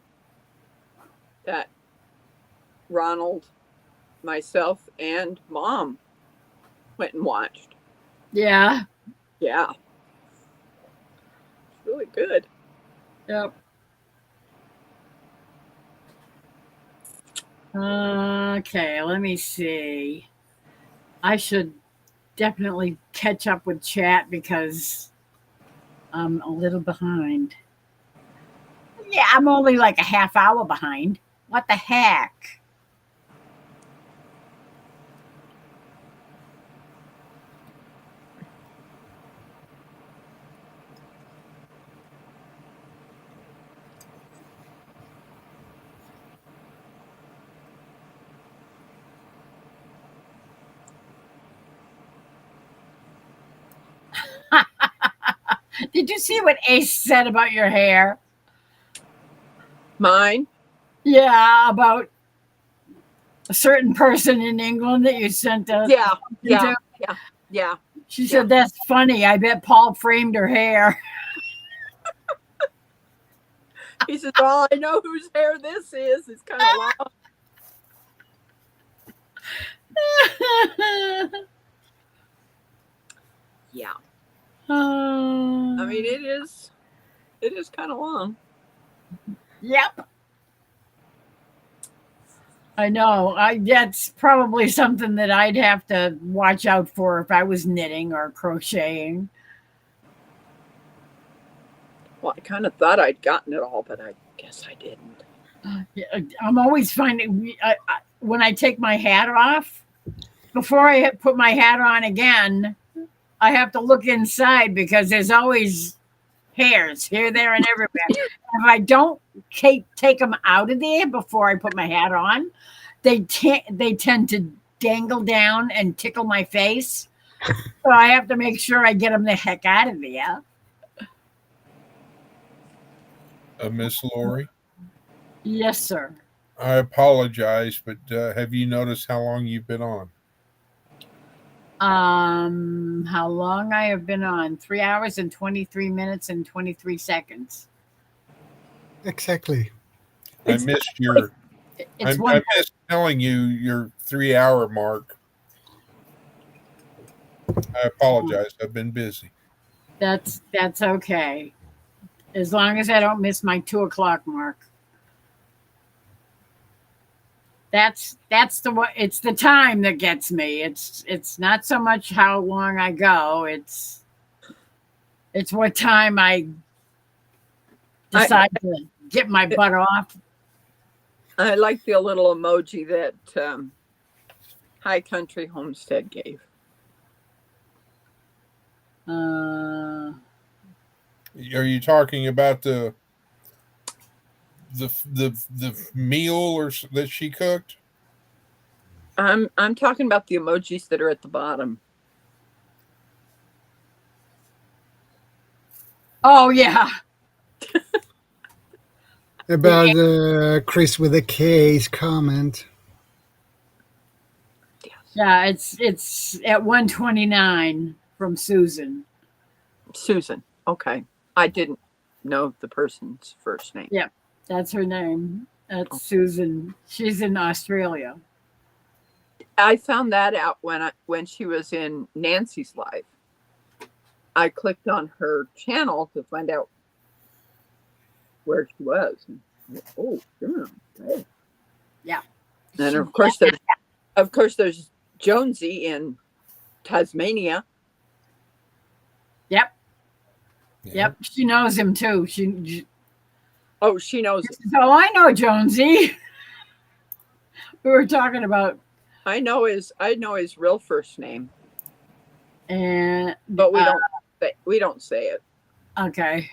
that Ronald, myself, and Mom went and watched. Yeah. Yeah. It's really good. Yep. Okay, let me see. I should definitely catch up with chat because I'm a little behind. Yeah, I'm only like a half hour behind. What the heck? Did you see what Ace said about your hair? Mine? Yeah, about a certain person in England that you sent us. Yeah. She said, that's funny. I bet Paul framed her hair. He says, "Well, I know whose hair this is. It's kind of long." Yeah. I mean, it is kind of long. Yep. I know. That's probably something that I'd have to watch out for if I was knitting or crocheting. Well, I kind of thought I'd gotten it all, but I guess I didn't. I'm always finding when I take my hat off, before I put my hat on again, I have to look inside because there's always hairs here, there, and everywhere. If I don't take them out of there before I put my hat on, they tend to dangle down and tickle my face. So I have to make sure I get them the heck out of there. Miss Lori, Yes, sir. I apologize, but have you noticed how long you've been on? How long I have been on? 3 hours and 23 minutes and 23 seconds. Exactly. I missed your. It's I missed telling you your 3 hour mark. I apologize. I've been busy. That's okay. As long as I don't miss my 2 o'clock mark. That's the one. It's the time that gets me. It's not so much how long I go. It's what time I decide to get my butt off. I like the little emoji that High Country Homestead gave. Are you talking about the meal or that she cooked? I'm talking about the emojis that are at the bottom. Oh yeah. About Chris with a K's comment. Yeah, it's at 129 from Susan. Susan. Okay. I didn't know the person's first name. Yeah, that's her name. That's Susan. She's in Australia. I found that out when she was in Nancy's life. I clicked on her channel to find out where she was. Oh, okay. Yeah. And of course there's Jonesy in Tasmania. Yep. Yeah. Yep. She knows him too. She Oh, she knows it. Oh, I know Jonesy. we were talking about, I know his real first name, and but we don't say it, okay.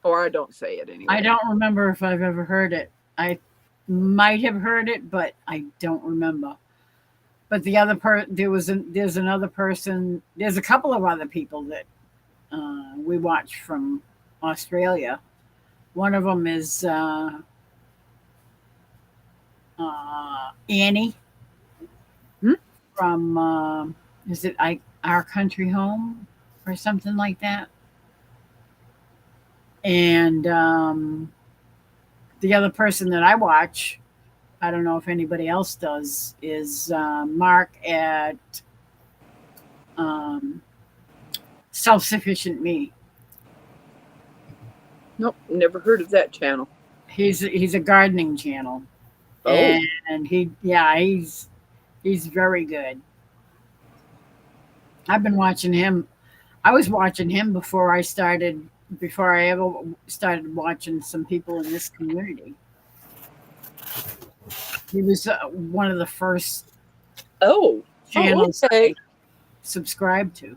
or I don't say it anyway. I don't remember if I've ever heard it. I might have heard it, but I don't remember. But the other there's another person. There's a couple of other people that we watch from Australia. One of them is Annie from is it Our Country Home or something like that. And the other person that I watch, I don't know if anybody else does, is Mark at Self Sufficient Me. Nope, never heard of that channel. He's a gardening channel. Oh. And he's very good. I've been watching him. I was watching him before I ever started watching some people in this community. He was one of the first channels okay. I subscribed to.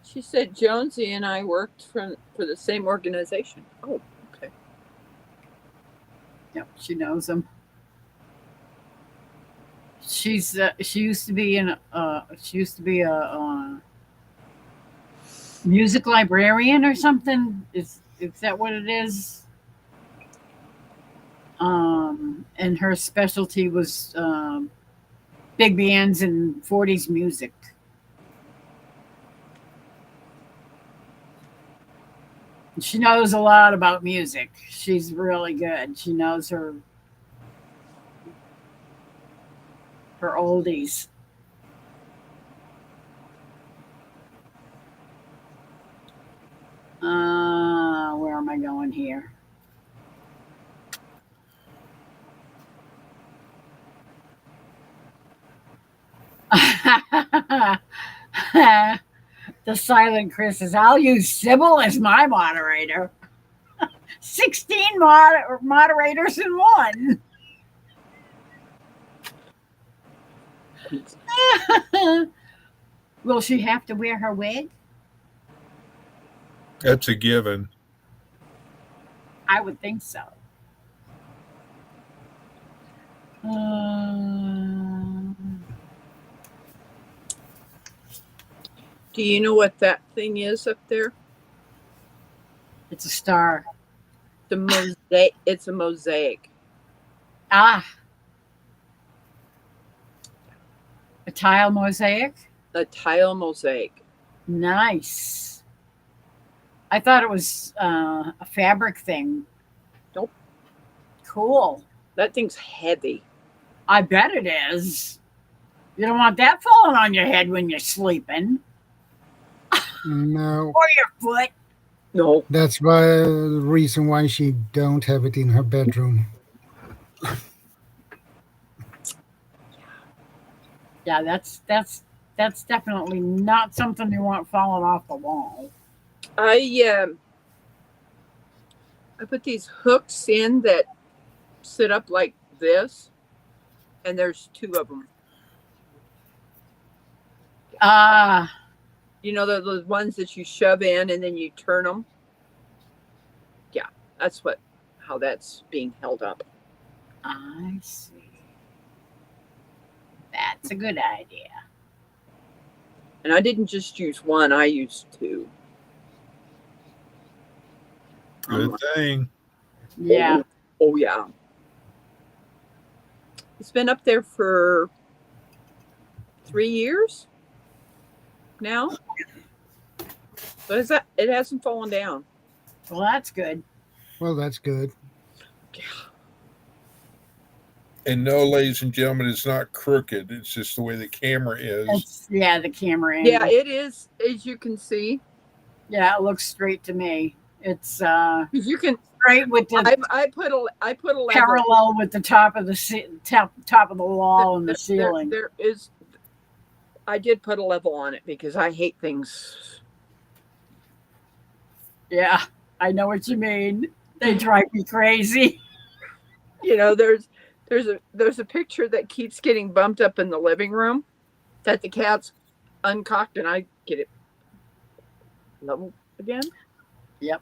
She said Jonesy and I worked for the same organization. Oh, okay. Yep, she knows him. She used to be a music librarian or something. Is that what it is? And her specialty was big bands and 40s music. She knows a lot about music. She's really good. She knows her oldies. Where am I going here? The silent Chris says, I'll use Sybil as my moderator. 16 moderators in one. Will she have to wear her wig? That's a given. I would think so. Do you know what that thing is up there? It's a star. The mosaic. It's a mosaic. Ah. A tile mosaic? A tile mosaic. Nice. I thought it was a fabric thing. Nope. Cool. That thing's heavy. I bet it is. You don't want that falling on your head when you're sleeping. No. Or your foot. No. That's the reason why she don't have it in her bedroom. Yeah, that's definitely not something you want falling off the wall. I put these hooks in that sit up like this, and there's 2 of them. You know, those ones that you shove in and then you turn them. Yeah, that's how that's being held up. I see. That's a good idea. And I didn't just use one; I used 2. Good thing. Yeah. Oh yeah. It's been up there for 3 years now. So it hasn't fallen down. Well, that's good. Well, that's good. Yeah. And no, ladies and gentlemen, it's not crooked. It's just the way the camera is. The camera angle. Yeah, it is, as you can see. Yeah, it looks straight to me. It's You can straight with the I put a level. parallel with the top of the top of the wall and the ceiling. There is. I did put a level on it because I hate things. Yeah, I know what you mean. They drive me crazy. You know, there's a picture that keeps getting bumped up in the living room that the cat's uncocked and I get it level again. Yep.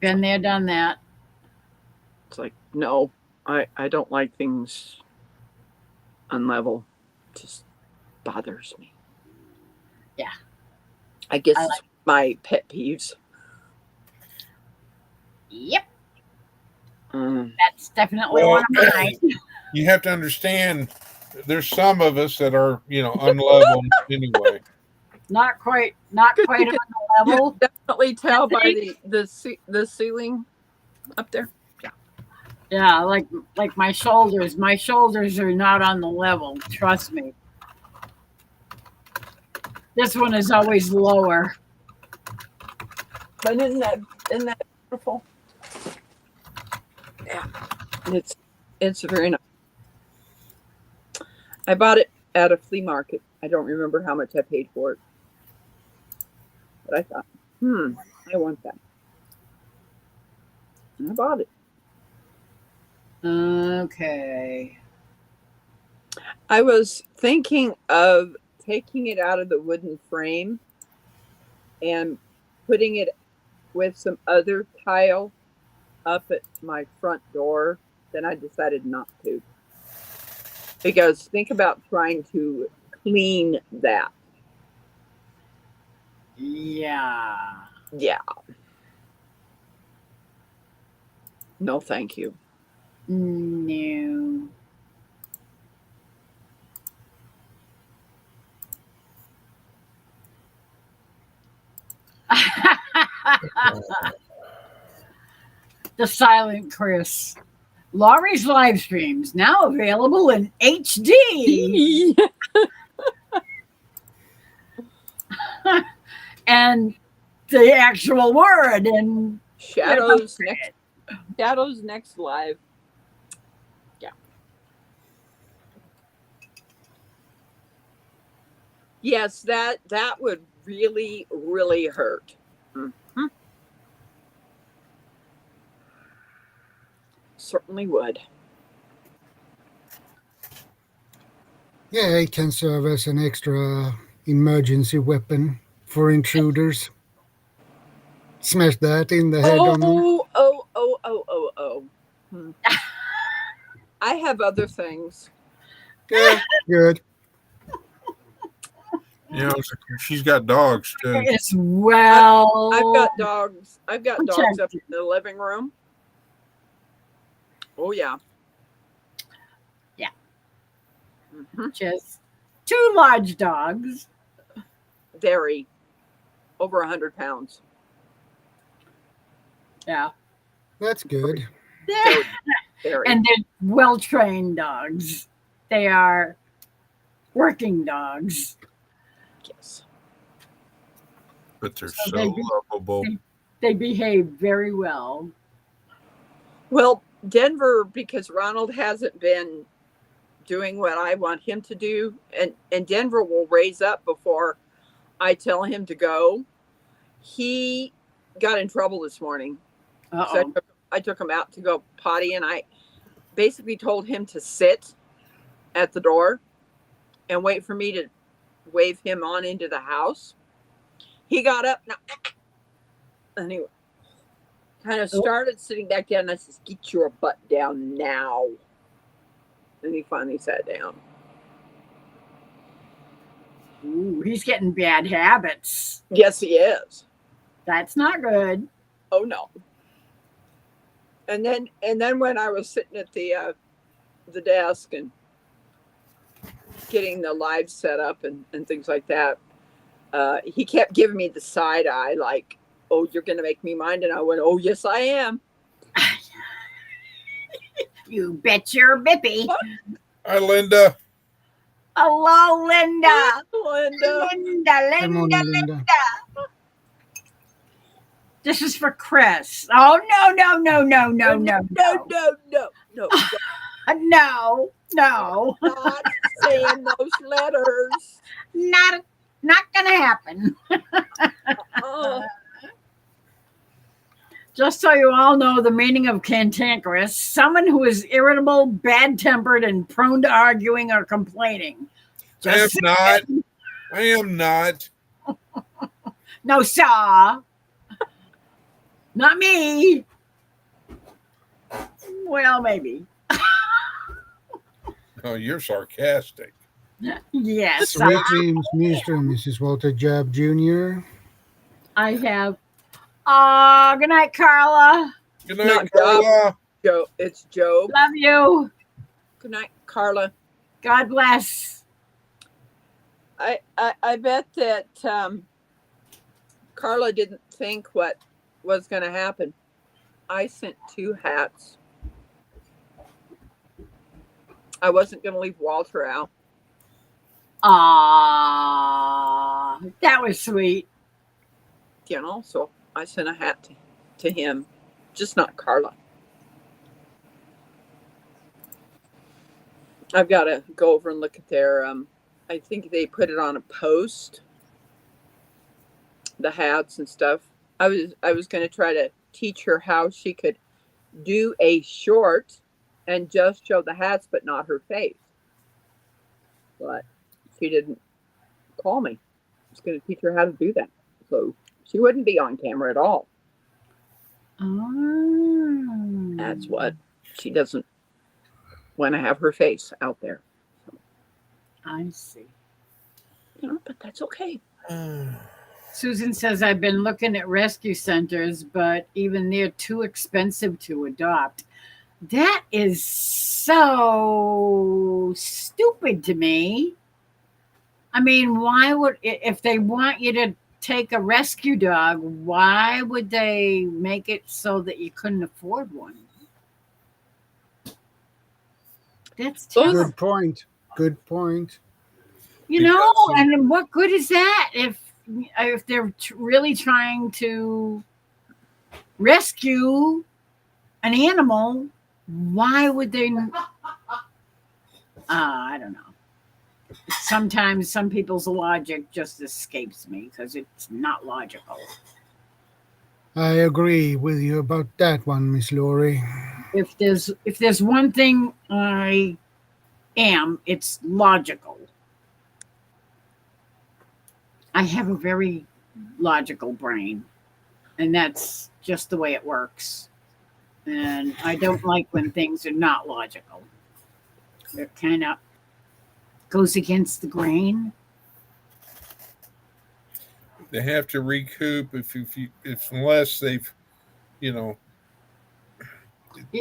Been there, done that. It's like, no, I don't like things unlevel. It just bothers me. Yeah. I guess I it's my pet peeves. Yep. Mm. That's definitely Well, one of mine. you have to understand there's some of us that are, unlevel anyway. Not quite Good on thing the You level. can definitely tell by think- the ceiling up there. Yeah, like my shoulders. My shoulders are not on the level. Trust me. This one is always lower. But isn't that beautiful? Yeah, it's very nice. I bought it at a flea market. I don't remember how much I paid for it, but I thought, I want that, and I bought it. Okay. I was thinking of taking it out of the wooden frame and putting it with some other tile up at my front door. Then I decided not to. Because think about trying to clean that. Yeah. Yeah. No, thank you. No. The silent Chris. Laurie's live streams now available in HD. And the actual word and Shadows next live. Yeah. Yes, that would really, really hurt. Mm-hmm. Certainly would. Yeah, it can serve as an extra emergency weapon for intruders. Smash that in the head on them. Oh. I have other things. Yeah, good. She's got dogs too. as well. I've got dogs. I've got dogs Protect up in the living room. Oh yeah. Yeah. Mm-hmm. Just 2 large dogs. Very. Over 100 pounds. Yeah. That's good. Very. And they're well-trained dogs. They are working dogs. Yes. But they're So so they be- lovable. They behave very well. Well, Denver, because Ronald hasn't been doing what I want him to do, and Denver will raise up before I tell him to go. He got in trouble this morning. Uh-oh. So I took him out to go potty, and I basically told him to sit at the door and wait for me to wave him on into the house. He got up and he kind of started sitting back down, and I said, "Get your butt down now." And he finally sat down. Ooh, he's getting bad habits. Yes, he is. That's not good. Oh no. And then when I was sitting at the desk and getting the live set up and things like that, he kept giving me the side eye, like, "Oh, you're gonna make me mind." And I went, "Oh yes, I am." You bet your bippy. Hi, Linda. Hello, Linda. Linda. Come on, Linda. This is for Chris. Oh, no. No. No. Not saying those letters. Not gonna happen. Oh, Just so you all know the meaning of cantankerous, someone who is irritable, bad-tempered, and prone to arguing or complaining. I am Just not. I am not. no, sir. Not me. Well, maybe. Oh, you're sarcastic. Yes, Sweet dreams, Mr. and Mrs. Walter Job Jr. I have. Good night, Carla. Good Not night, Carla. Joe, it's Job. Love you. Good night, Carla. God bless. I bet that Carla didn't think what was going to happen. I sent 2 hats. I wasn't going to leave Walter out. That was sweet. You know, so I sent a hat to him, just not Carla. I've got to go over and look at their, I think they put it on a post, the hats and stuff. I was going to try to teach her how she could do a short and just show the hats, but not her face. But she didn't call me. I was going to teach her how to do that. So she wouldn't be on camera at all. Oh. That's what she doesn't want to have her face out there. So, I see. you know, but that's okay. Susan says, I've been looking at rescue centers, but even they're too expensive to adopt. That is so stupid to me. I mean, why would, if they want you to take a rescue dog, why would they make it so that you couldn't afford one? That's terrible. Good point. Good point. You know, and what good is that if they're really trying to rescue an animal? Why would they? I don't know. Sometimes some people's logic just escapes me because it's not logical. I agree with you about that one, Miss Laurie. If there's one thing I am, it's logical. I have a very logical brain, and that's just the way it works. And I don't like when things are not logical. It kind of goes against the grain. They have to recoup if unless they've, you know,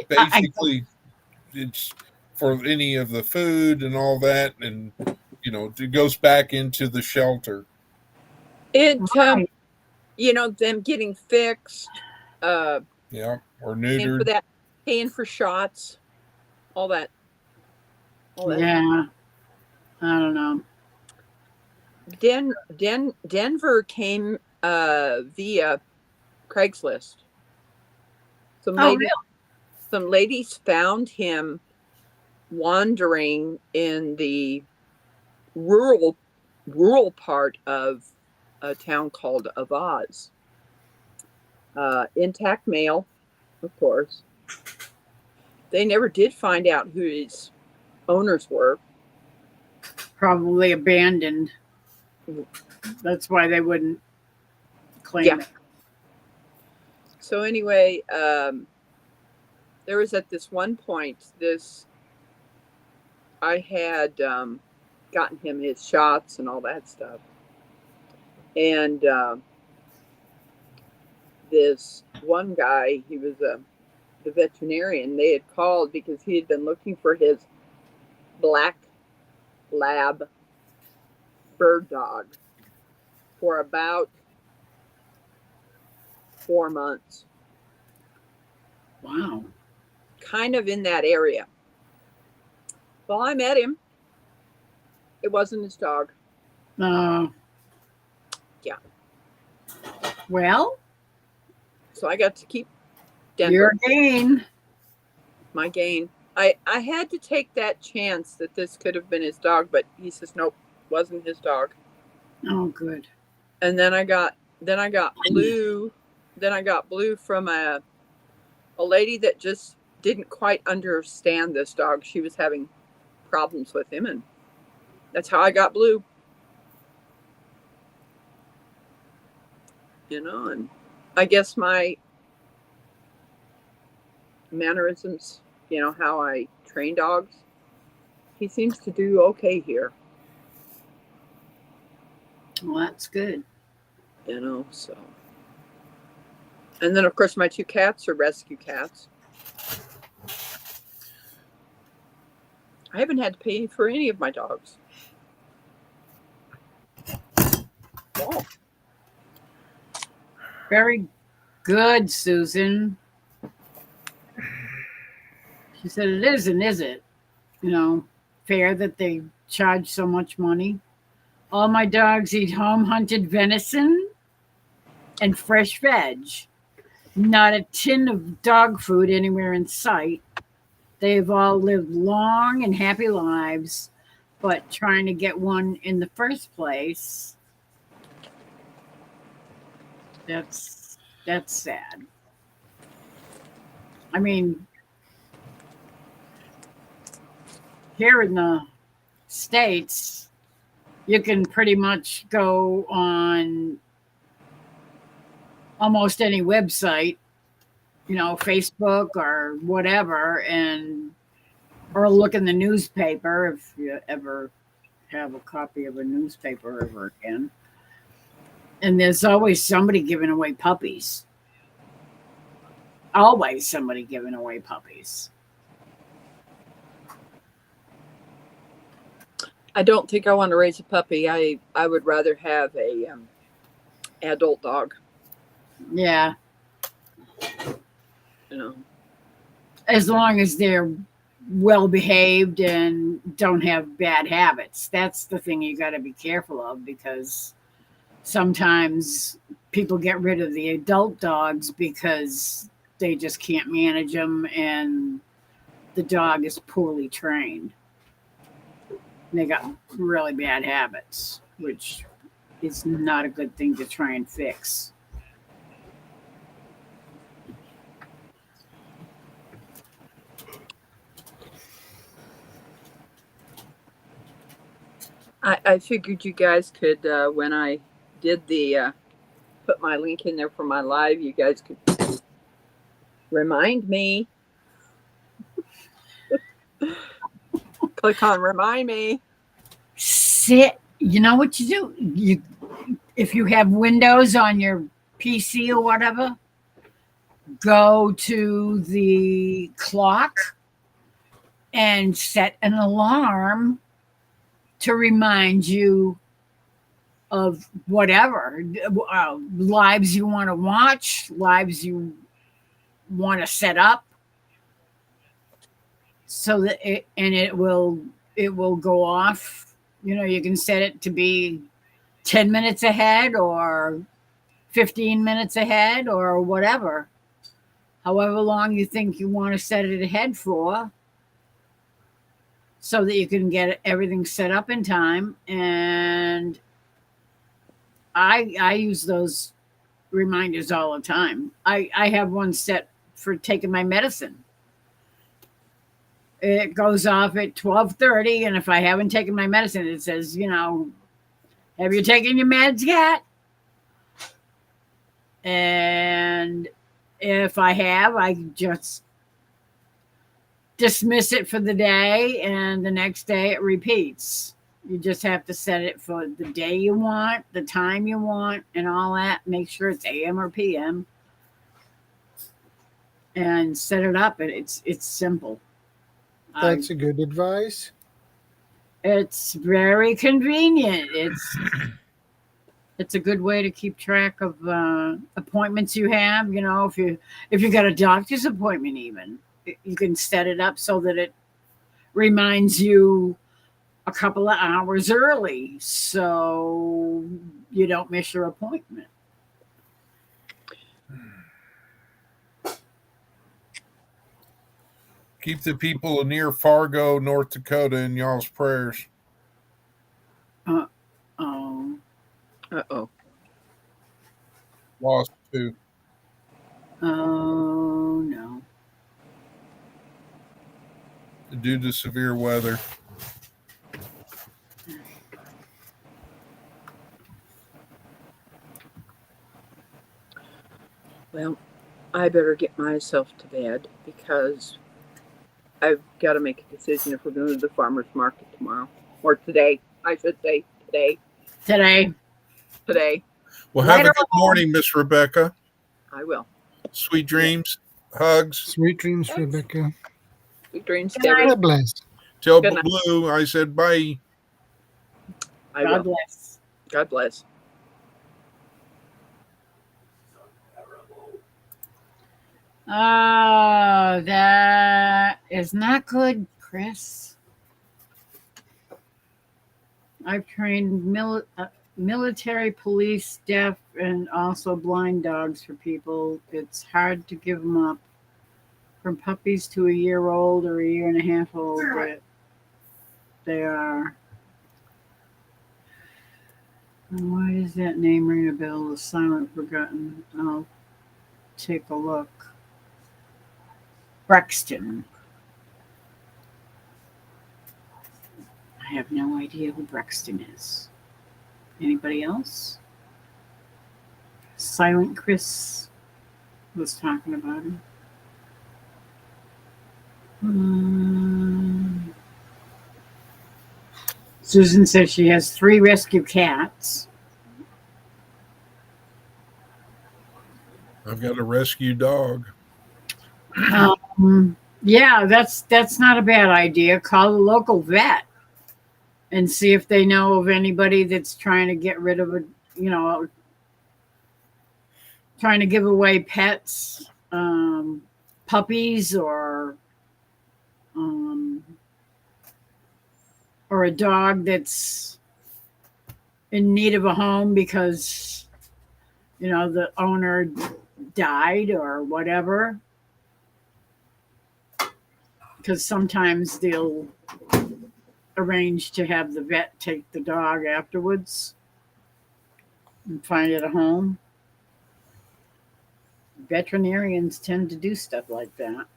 basically it's for any of the food and all that, and you know, it goes back into the shelter. It, Right. you know, them getting fixed, Yeah, or paying for neutered. that, paying for shots, all that. Yeah. I don't know. Denver came via Craigslist. Some Oh, ladies, some ladies found him wandering in the rural part of a town called Avaz. Intact male, of course. They never did find out who his owners were. Probably abandoned. That's why they wouldn't claim Yeah. it. So anyway, there was at this one point I had gotten him his shots and all that stuff, and this one guy, he was the veterinarian. They had called because he had been looking for his black lab bird dog for about 4 months, Wow. kind of in that area. Well, I met him. It wasn't his dog. Yeah. Well, So I got to keep Denver. your gain. My gain. I had to take that chance that this could have been his dog, but he says nope, wasn't his dog. Oh, good. And then I got blue. Then I got blue from a a lady that just didn't quite understand this dog. She was having problems with him, and that's how I got Blue. And I guess my mannerisms, how I train dogs, he seems to do okay here. Well, that's good. So. And then, of course, my 2 cats are rescue cats. I haven't had to pay for any of my dogs. Oh. Very good, Susan. She said it isn't, is it? Fair that they charge so much money. All my dogs eat home hunted venison and fresh veg. Not a tin of dog food anywhere in sight. They've all lived long and happy lives, but trying to get one in the first place, that's sad. I mean, here in the States, you can pretty much go on almost any website, Facebook or whatever, or look in the newspaper if you ever have a copy of a newspaper ever again. And there's always somebody giving away puppies. Always somebody giving away puppies. I don't think I want to raise a puppy. I would rather have a adult dog. Yeah. As long as they're well behaved and don't have bad habits. That's the thing you got to be careful of, because sometimes people get rid of the adult dogs because they just can't manage them and the dog is poorly trained. They got really bad habits, which is not a good thing to try and fix. I figured you guys could, when I did put my link in there for my live, you guys could remind me. Click on remind me. You know what you do? If you have Windows on your PC or whatever, go to the clock and set an alarm to remind you of whatever lives you want to watch, lives you want to set up, so that it will go off. You can set it to be 10 minutes ahead or 15 minutes ahead or whatever, however long you think you want to set it ahead for, so that you can get everything set up in time. And I use those reminders all the time. I have one set for taking my medicine. It goes off at 12:30, and if I haven't taken my medicine, it says, have you taken your meds yet? And if I have, I just dismiss it for the day, and the next day it repeats. You just have to set it for the day you want, the time you want, and all that. Make sure it's AM or PM, and set it up. And it's simple. That's a good advice. It's very convenient. It's a good way to keep track of appointments you have. If you got a doctor's appointment, even you can set it up so that it reminds you a couple of hours early, so you don't miss your appointment. Keep the people near Fargo, North Dakota in y'all's prayers. Uh-oh. Lost 2. Oh, no. due to severe weather. Well, I better get myself to bed because I've got to make a decision if we're going to the farmer's market tomorrow or today. I should say today. Today. Well, Right have a or good morning, Miss Rebecca. I will. Sweet dreams. Hugs. Sweet dreams, Thanks. Rebecca. Sweet dreams, Good night. Debbie. God bless. Tell Good night. Blue I said bye. I God will. bless. God bless. Oh, that is not good, Chris. I've trained military, police, deaf, and also blind dogs for people. It's hard to give them up. From puppies to a year old or a year and a half old, but they are. And why does that name ring a bell? The silent forgotten. I'll take a look. Brexton. I have no idea who Brexton is. Anybody else? Silent Chris was talking about him. Susan says she has 3 rescue cats. I've got a rescue dog. Yeah, that's not a bad idea. Call the local vet and see if they know of anybody that's trying to get rid of trying to give away pets, puppies, or a dog that's in need of a home because the owner died or whatever. Because sometimes they'll arrange to have the vet take the dog afterwards and find it a home. Veterinarians tend to do stuff like that.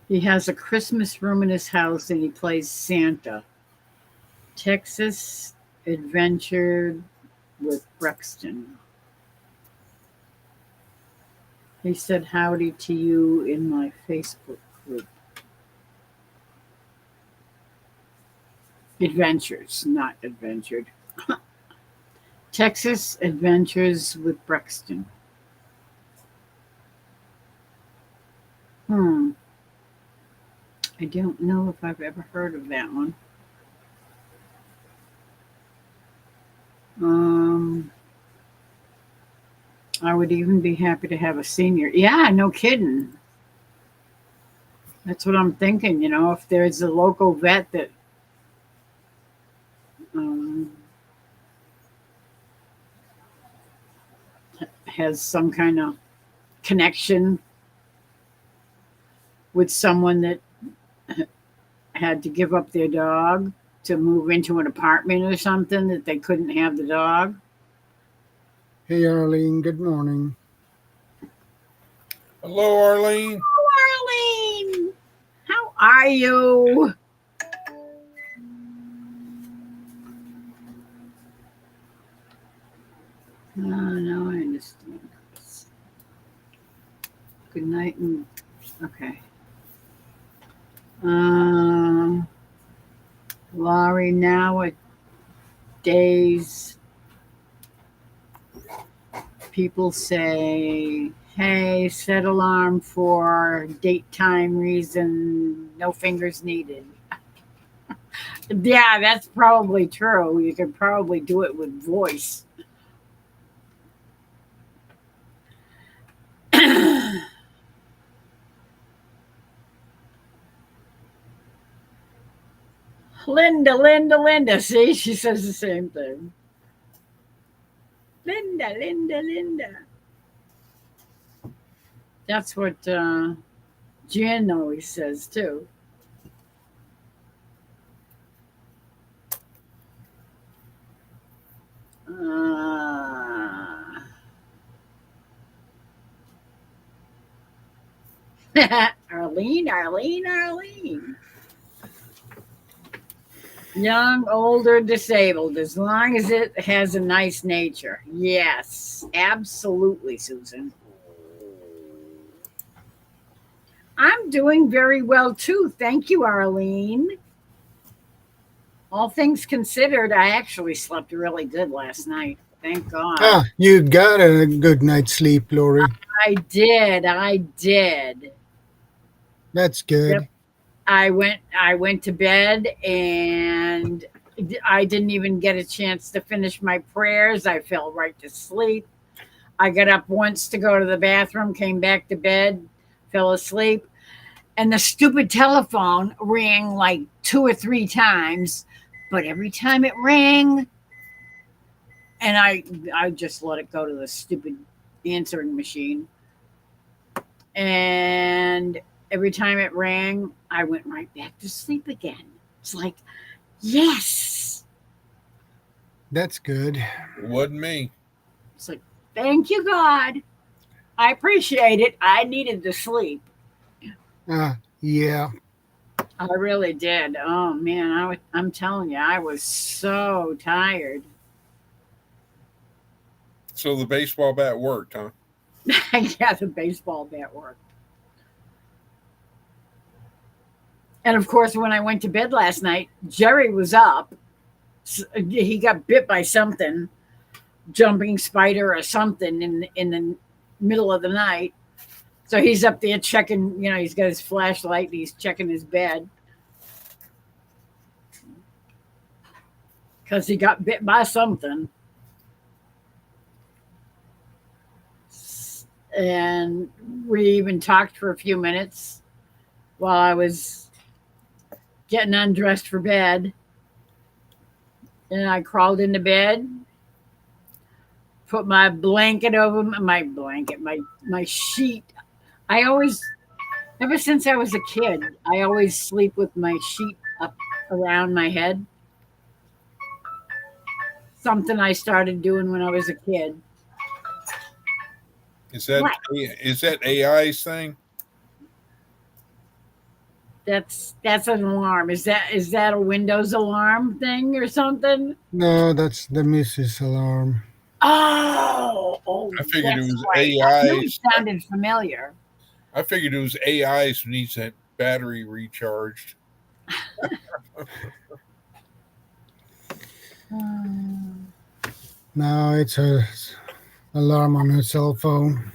He has a Christmas room in his house and he plays Santa. Texas adventured with Brexton. He said howdy to you in my Facebook group. Adventures, not adventured. Texas Adventures with Brexton. I don't know if I've ever heard of that one. I would even be happy to have a senior. Yeah, no kidding. That's what I'm thinking. If there's a local vet that has some kind of connection with someone that had to give up their dog to move into an apartment or something, that they couldn't have the dog. Hey, Arlene. Good morning. Hello, Arlene. Oh, Arlene, how are you? Oh, no, I understand. Good night and okay. Laurie, nowadays people say, hey, set alarm for date time reason, no fingers needed. Yeah, that's probably true. You could probably do it with voice. Linda. See, she says the same thing. Linda. That's what Jen always says too. Arlene. Young, older, disabled, as long as it has a nice nature. Yes, absolutely, Susan. I'm doing very well too. Thank you, Arlene. All things considered, I actually slept really good last night. Thank God. Ah, you got a good night's sleep, Lori. I did. That's good. Yep. I went to bed and I didn't even get a chance to finish my prayers. I fell right to sleep. I got up once to go to the bathroom, came back to bed, fell asleep, and the stupid telephone rang like 2 or 3 times, but every time it rang, and I just let it go to the stupid answering machine. And every time it rang, I went right back to sleep again. It's like, yes. That's good. It wasn't me. It's like, thank you, God. I appreciate it. I needed to sleep. Yeah. I really did. Oh man, I'm telling you, I was so tired. So the baseball bat worked, huh? Yeah, the baseball bat worked. And of course, when I went to bed last night, Jerry was up. He got bit by something, jumping spider or something in the middle of the night. So he's up there checking, he's got his flashlight and he's checking his bed. Because he got bit by something. And we even talked for a few minutes while I was getting undressed for bed. And I crawled into bed, put my blanket over my sheet. I always, ever since I was a kid, I always sleep with my sheet up around my head. Something I started doing when I was a kid. Is that AI's thing? That's an alarm. Is that a Windows alarm thing or something? No, that's the missus alarm. Oh, I figured it that's was right. I knew it AI's. sounded familiar. I figured it was AI's who needs that battery recharged. No, it's a alarm on her cell phone.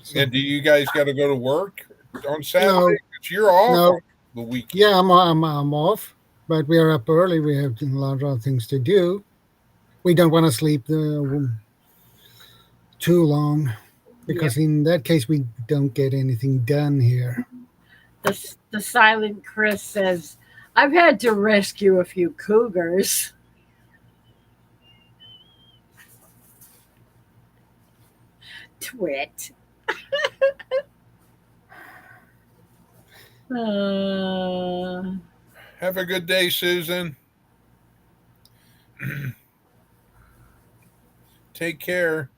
So, And do you guys got to go to work on Saturday? No. 'Cause you're off No. on the weekend. yeah, I'm off, but we are up early. We have a lot of things to do. We don't want to sleep too long because in that case we don't get anything done here. The silent Chris says, "I've had to rescue a few cougars." Twit. Have a good day, Susan. Take care.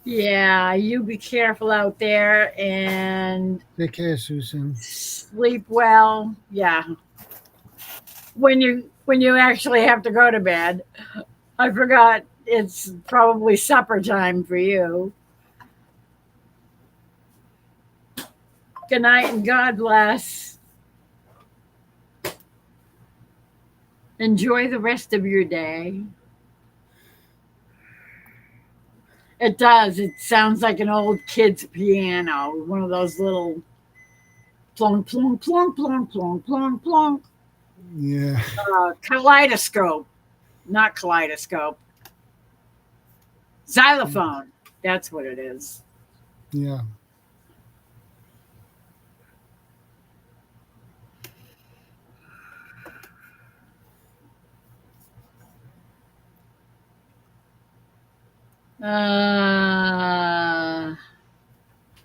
Yeah, you be careful out there and Take care, Susan. sleep well. Yeah. When you actually have to go to bed. I forgot it's probably supper time for you. Good night and God bless. Enjoy the rest of your day. It does. It sounds like an old kid's piano. One of those little plonk, plonk, plonk, plonk, plonk, plonk, plonk. Yeah. Kaleidoscope. Not kaleidoscope. Xylophone. That's what it is. Yeah. Uh,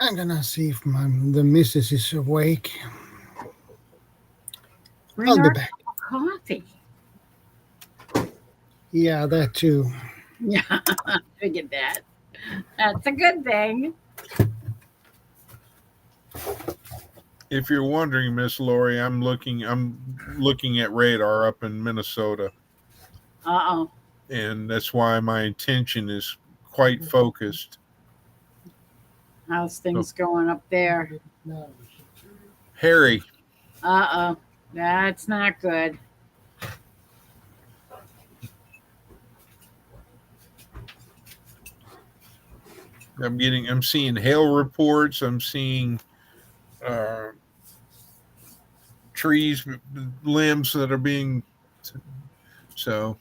I'm gonna see if the missus is awake. bring I'll her be back. coffee. Yeah, that too. Yeah, I figured that. That's a good thing. If you're wondering, Miss Lori, I'm looking at radar up in Minnesota, Uh-oh. and that's why my attention is quite focused. How's things going up there? Harry, Uh-oh. That's not good. I'm seeing hail reports. I'm seeing trees, limbs that are being so.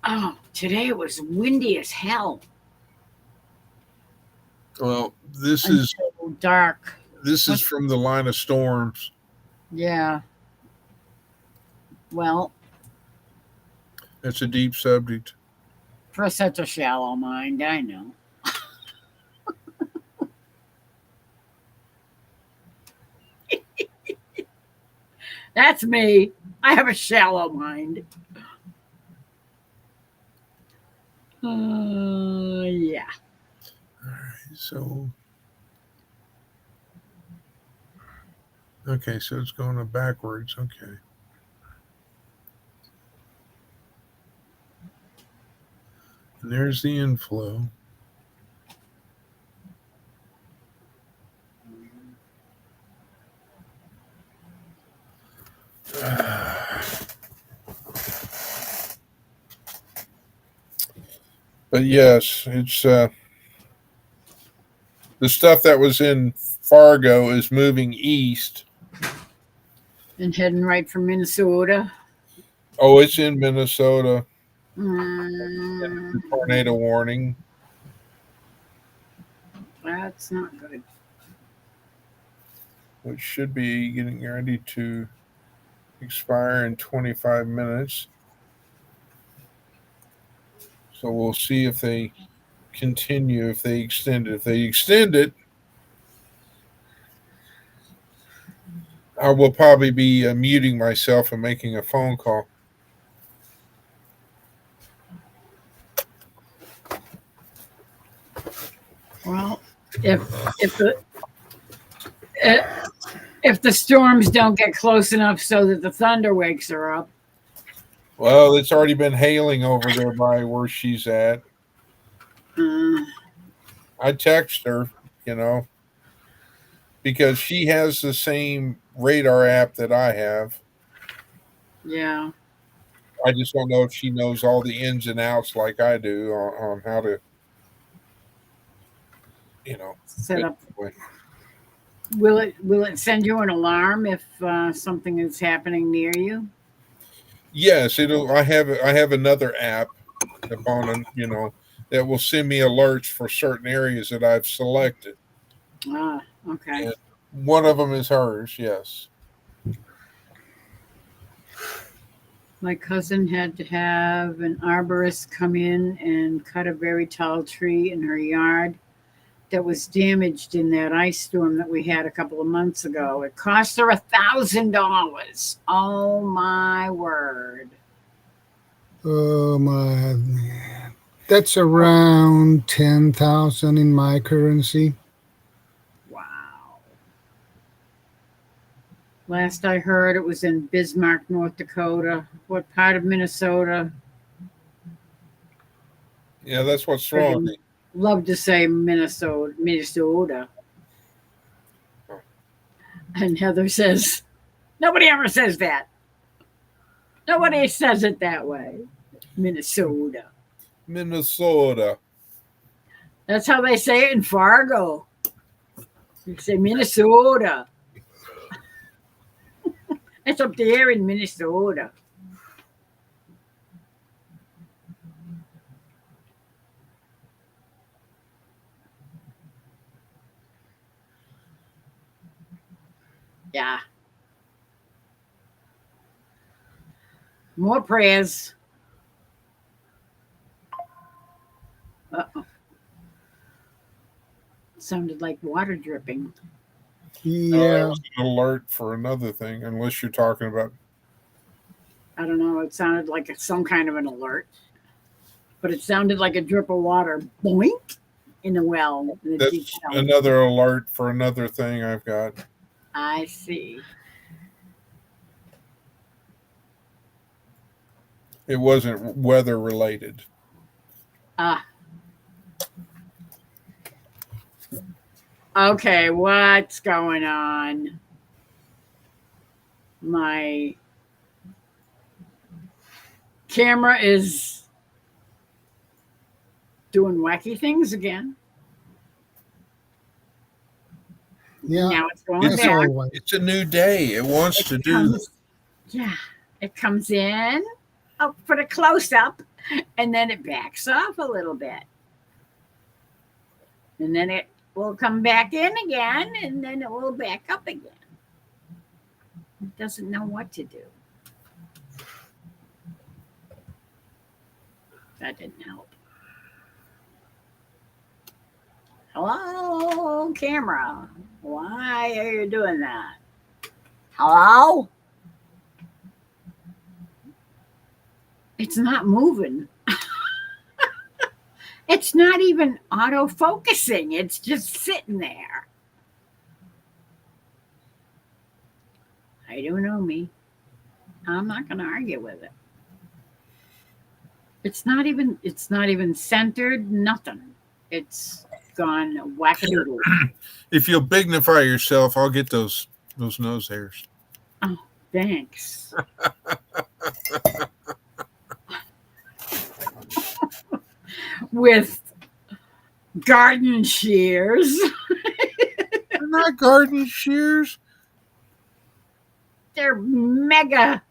Oh, today it was windy as hell. Well, this is dark. This is from the line of storms. Yeah. Well, It's a deep subject. for such a shallow mind, I know. That's me. I have a shallow mind. Yeah. So, okay, so it's going backwards. Okay. And there's the inflow. But yes, it's the stuff that was in Fargo is moving east. And heading right for Minnesota. Oh, it's in Minnesota. Mm, Tornado warning. that's not good. Which should be getting ready to expire in 25 minutes. So we'll see if they continue, if they extend it. If they extend it, I will probably be muting myself and making a phone call. Well, if the storms don't get close enough so that the thunder wakes her up. Well, it's already been hailing over there by where she's at. I text her, because she has the same radar app that I have. Yeah. I just don't know if she knows all the ins and outs like I do on how to, set up. Will it send you an alarm if something is happening near you? Yes, I have another app upon that will send me alerts for certain areas that I've selected. Ah, okay. And one of them is hers, yes. My cousin had to have an arborist come in and cut a very tall tree in her yard that was damaged in that ice storm that we had a couple of months ago. It cost her $1,000. Oh my word. Oh my, that's around 10,000 in my currency. Wow. Last I heard, it was in Bismarck, North Dakota. What part of Minnesota? Yeah, that's what's wrong. Love to say Minnesota. And Heather says, nobody ever says that. Nobody says it that way. Minnesota. That's how they say it in Fargo. You say Minnesota. It's up there in Minnesota. Yeah. More prayers. Uh-oh. Sounded like water dripping. Yeah. An alert for another thing, unless you're talking about. I don't know. It sounded like some kind of an alert, but it sounded like a drip of water, boink, in the well. That's another alert for another thing I've got. I see. It wasn't weather related. Ah. Okay, what's going on? My camera is doing wacky things again. Yeah, Now it's going as It's back. always. It's a new day. It wants to do this. Yeah, it comes in. I'll put a close up, and then it backs off a little bit. And then it will come back in again, and then it will back up again. It doesn't know what to do. That didn't help. Hello, camera. Why are you doing that? Hello? It's not moving. It's not even auto focusing. It's just sitting there. I don't know me. I'm not going to argue with it. It's not even centered, nothing. It's gone wackadoodle. If you'll dignify yourself, I'll get those nose hairs. Oh, thanks. With garden shears. They're not garden shears. They're mega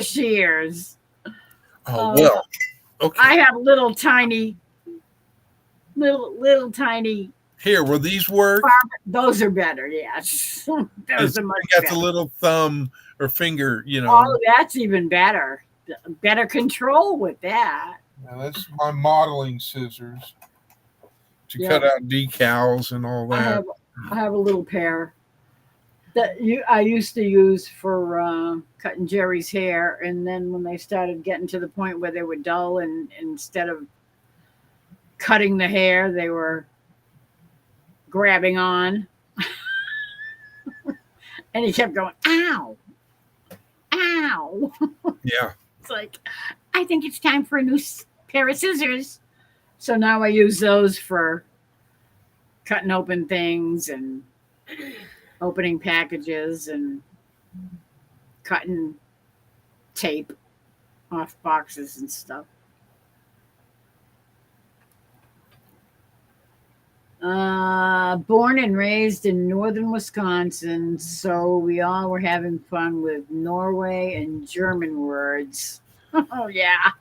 shears. Oh well. Okay. I have little tiny. Here, will these work? Those are better, yes. Those are much You got better. the little thumb or finger, Oh, that's even better. Better control with that. Now, that's my modeling scissors to Yeah. cut out decals and all that. I have a little pair that I used to use for cutting Jerry's hair, and then when they started getting to the point where they were dull, and instead of cutting the hair, they were grabbing on, and he kept going, "Ow, ow!" Yeah. It's like, I think it's time for a new pair of scissors. So now I use those for cutting open things and opening packages and cutting tape off boxes and stuff. Born and raised in northern Wisconsin, so we all were having fun with Norway and German words. Oh, yeah.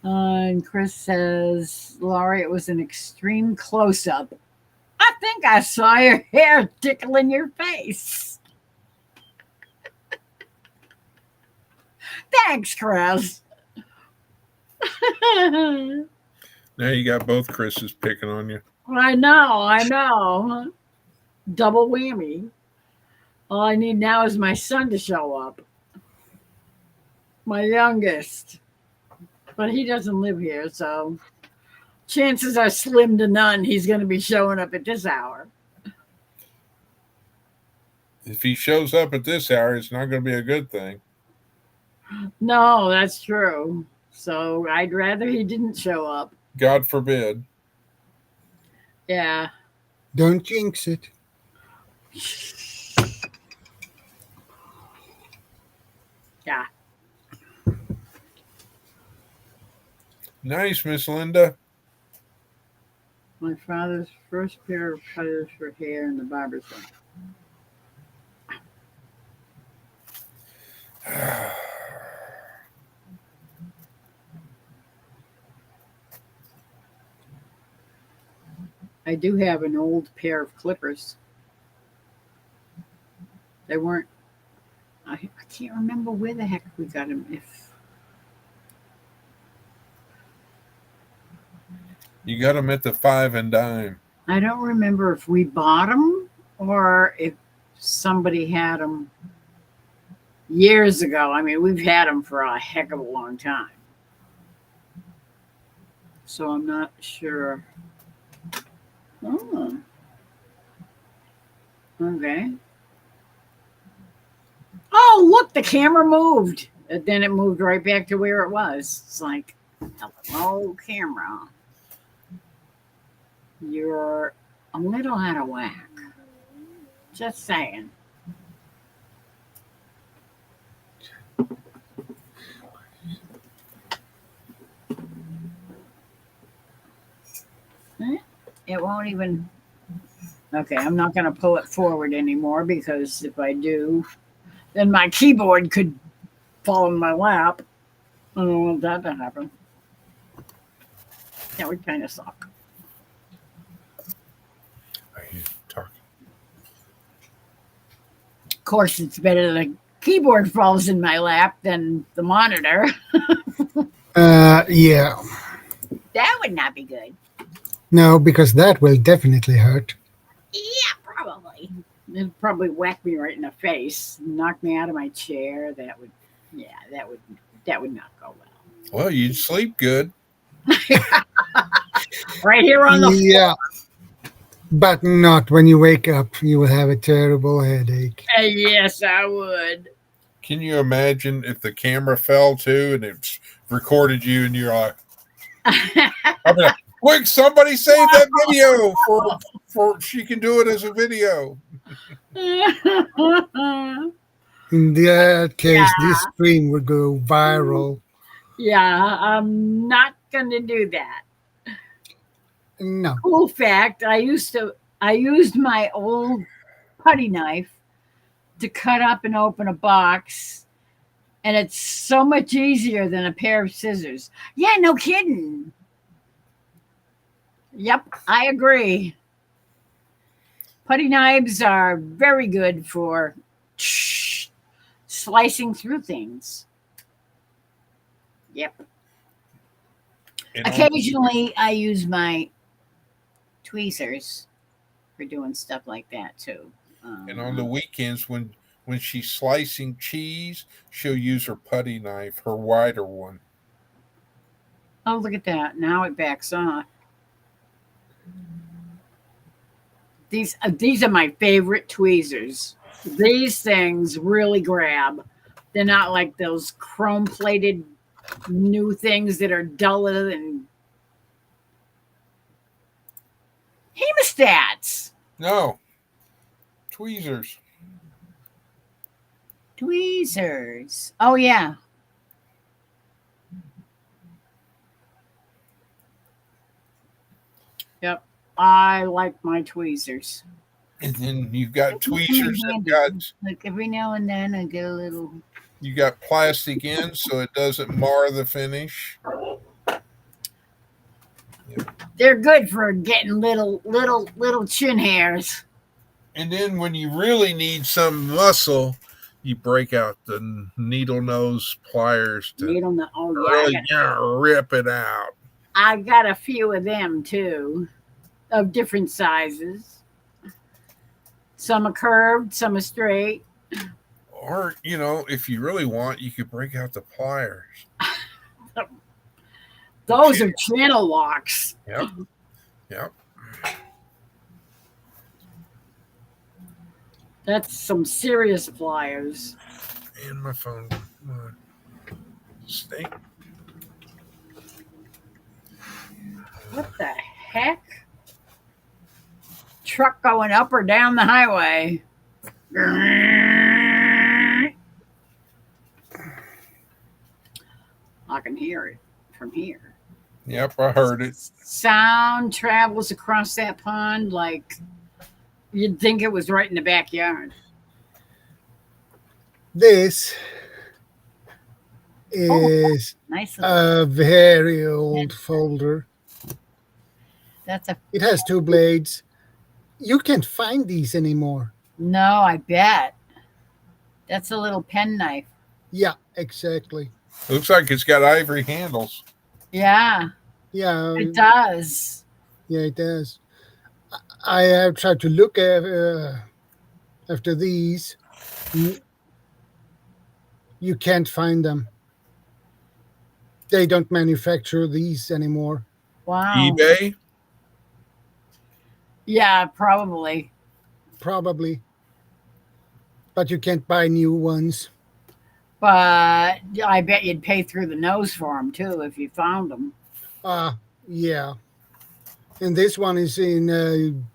And Chris says, Laurie, it was an extreme close up. I think I saw your hair tickling your face. Thanks, Chris. Now you got both Chris's picking on you. I know. Double whammy. All I need now is my son to show up. My youngest. But he doesn't live here, so chances are slim to none he's going to be showing up at this hour. If he shows up at this hour, it's not going to be a good thing. No, that's true. So I'd rather he didn't show up. God forbid. Yeah. Don't jinx it. Yeah. Nice, Miss Linda. My father's first pair of cutters for hair in the barber shop. I do have an old pair of clippers. They weren't. I can't remember where the heck we got them. If You got them at the 5 and dime. I don't remember if we bought them or if somebody had them years ago. I mean, we've had them for a heck of a long time. So I'm not sure. Oh. Okay. Oh, look, the camera moved. And then it moved right back to where it was. It's like, hello, camera. You're a little out of whack. Just saying. It won't even. Okay, I'm not going to pull it forward anymore because if I do, then my keyboard could fall in my lap. I don't want that to happen. That would kind of suck. I hear you talking. Of course, it's better the keyboard falls in my lap than the monitor. Yeah. That would not be good. No, because that will definitely hurt. Yeah, probably. It'd probably whack me right in the face, knock me out of my chair. That would not go well. Well, you'd sleep good. Right here on the Yeah. But not when you wake up. You will have a terrible headache. floor. Yes, I would. Can you imagine if the camera fell too and it recorded you and you're like, I'll be like, quick, somebody save that video for she can do it as a video. In that case, Yeah. this stream would go viral. Yeah, I'm not gonna do that. No. Cool fact, I used my old putty knife to cut up and open a box, and it's so much easier than a pair of scissors. Yeah, no kidding. Yep, I agree. Putty knives are very good for slicing through things. Yep. And on, Occasionally, I use my tweezers for doing stuff like that too. and on the weekends when she's slicing cheese, she'll use her putty knife, her wider one. Oh, look at that! Now it backs off. These are my favorite tweezers. These things really grab. They're not like those chrome-plated new things that are duller than hemostats. No. Tweezers. Tweezers. Oh yeah. Yep. I like my tweezers. And then you've got It's tweezers that handy. got Like every now and then I get a little. you got plastic ends so it doesn't mar the finish. They're good for getting little chin hairs. And then when you really need some muscle, you break out the needle nose pliers to Needle no- Oh really yeah, rip it out. I got a few of them too, of different sizes. Some are curved, some are straight. Or, if you really want, you could break out the pliers. Those are channel locks. Yep. Yep. That's some serious pliers. And my phone. Stay. What the heck? Truck going up or down the highway. I can hear it from here. Yep, I heard it. Sound travels across that pond like you'd think it was right in the backyard. This is Nice. Little, a very old folder. that's a It has two blades. You can't find these anymore. no, I bet. That's a little pen knife. Yeah, exactly. Looks like it's got ivory handles. Yeah, Yeah, it does. yeah, it does. I have tried to look at after these. You can't find them. They don't manufacture these anymore. Wow. eBay? Yeah, probably. Probably. but you can't buy new ones. But I bet you'd pay through the nose for them too if you found them. Yeah. And this one is in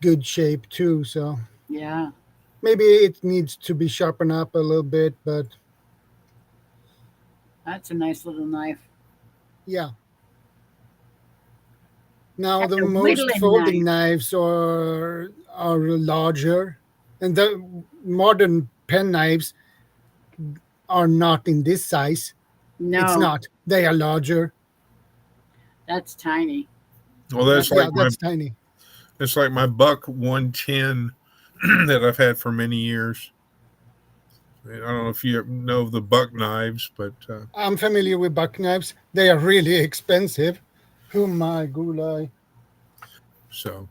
good shape too, so Yeah. maybe it needs to be sharpened up a little bit, but That's a nice little knife. yeah. Now That's the a most whittling folding knife. knives are larger, and the modern pen knives are not in this size. It's No, not. They are larger. that's tiny. Well, that's Yeah, like that's tiny. my Buck 110 that I've had for many years. I don't know if you know of the Buck knives, but I'm familiar with buck knives. They are really expensive. Oh my gulai. so.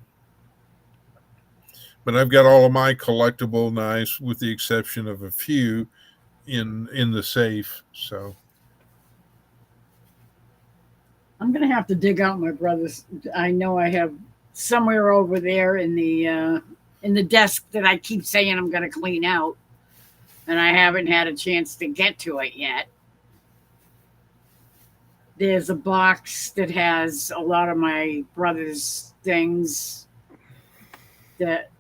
But I've got all of my collectible knives, with the exception of a few, in the safe. So I'm gonna have to dig out my brother's. I know I have somewhere over there in the desk that I keep saying I'm gonna clean out, and I haven't had a chance to get to it yet. There's a box that has a lot of my brother's things that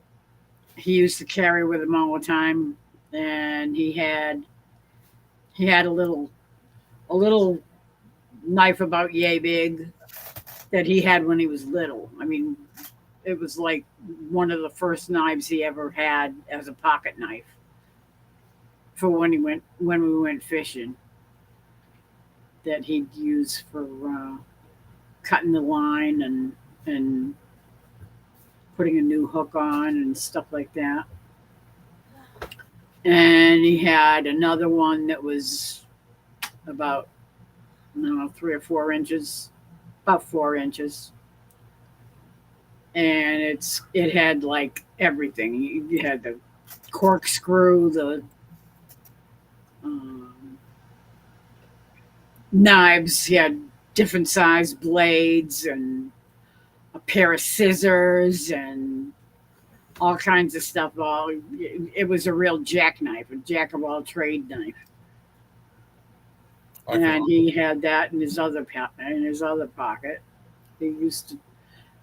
he used to carry with him all the time, and he had a little knife about yay big that he had when he was little. I mean, it was like one of the first knives he ever had as a pocket knife for when we went fishing, that he'd use for cutting the line and putting a new hook on and stuff like that. And he had another one that was about, I don't know, 3 or 4 inches, about 4 inches, and it had like everything. You had the corkscrew, the um, knives. He had different size blades and a pair of scissors and all kinds of stuff. It was a real jackknife, a jack of all trade knife. I can, And he had that in his other pocket. He used to.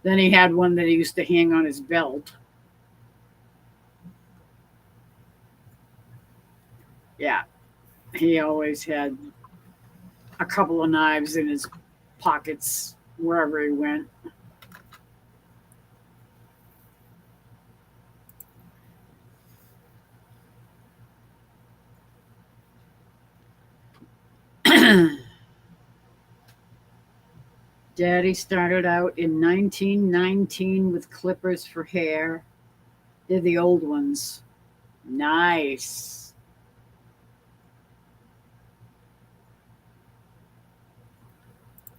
Then he had one that he used to hang on his belt. Yeah, he always had a couple of knives in his pockets wherever he went. Daddy started out in 1919 with clippers for hair. They're the old ones. Nice.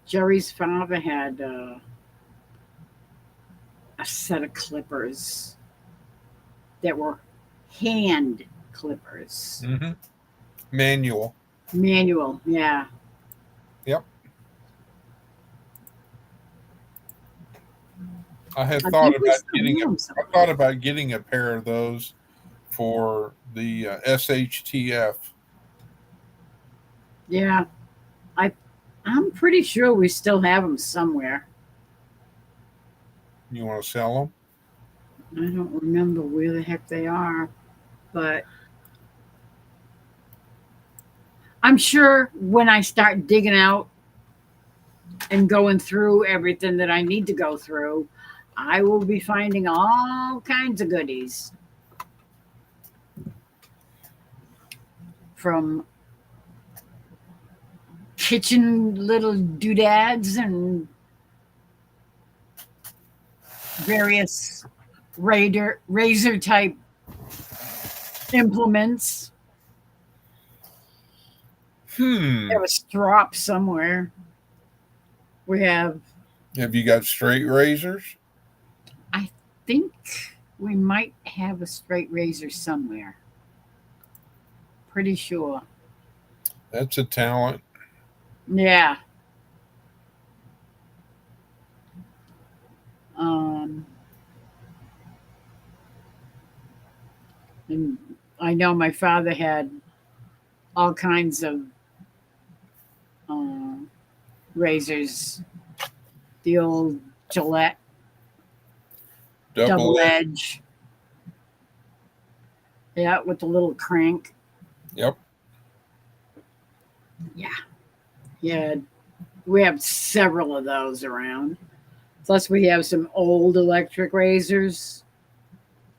Jerry's father had a set of clippers that were hand clippers. manual. Manual, yeah. Yep. I had I thought think we about still getting have them I somewhere. thought about getting a pair of those for the SHTF. Yeah, I'm pretty sure we still have them somewhere. You want to sell them? I don't remember where the heck they are, but I'm sure when I start digging out and going through everything that I need to go through, I will be finding all kinds of goodies, from kitchen little doodads and various razor type implements. Have a strop somewhere. We have, Have you got straight razors? I think we might have a straight razor somewhere. Pretty sure. That's a talent. Yeah. Um, and I know my father had all kinds of razors. The old Gillette double edge. Yeah, with the little crank. Yep. Yeah. Yeah. We have several of those around. Plus, we have some old electric razors.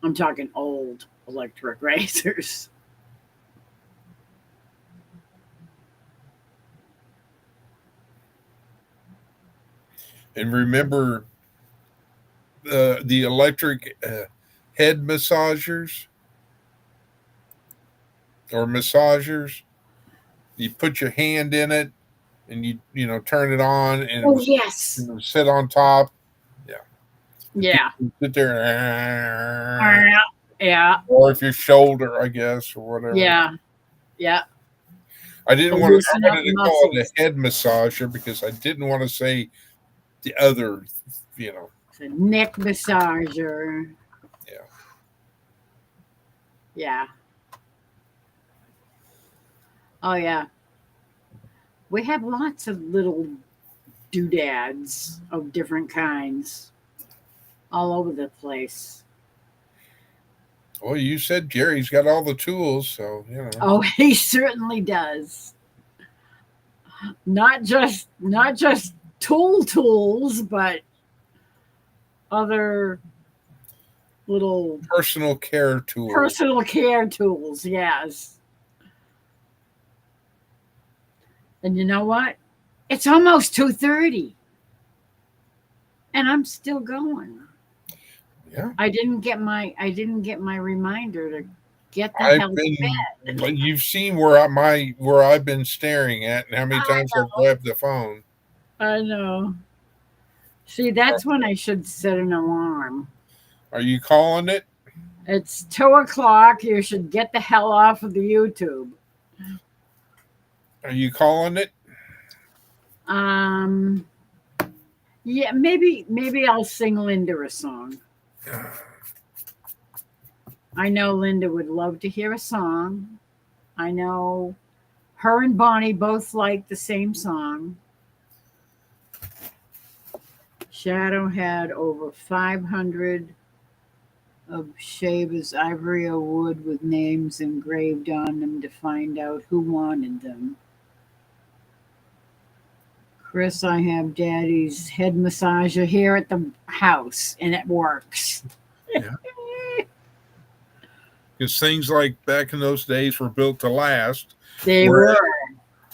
I'm talking old electric razors. And remember the electric head massagers or massagers? You put your hand in it and you turn it on and Oh, yes. it would sit on top. Yeah. You sit there, Yeah. or if your shoulder, I guess, or whatever. Yeah. Yeah. I wanted Loosen up to call it muscles. a head massager because I didn't want to say the other, It's a neck massager. Yeah. Yeah. Oh, yeah. We have lots of little doodads of different kinds all over the place. Well, you said Jerry's got all the tools, so Oh, he certainly does. Not just tools, but other little personal care tools. Personal care tools, yes. And you know what? It's almost 2:30. And I'm still going. Yeah. I didn't get my reminder to get the hell to bed. You've seen where I've been staring at and how many times I've grabbed the phone. I know. See, that's when I should set an alarm. Are you calling it? It's 2:00. You should get the hell off of the YouTube. Are you calling it? Yeah, maybe I'll sing Linda a song. I know Linda would love to hear a song. I know her and Bonnie both like the same song. Shadow had over 500 of Shaver's ivory or wood with names engraved on them to find out who wanted them. Chris, I have Daddy's head massager here at the house, and it works. Yeah. Because things like back in those days were built to last. They were.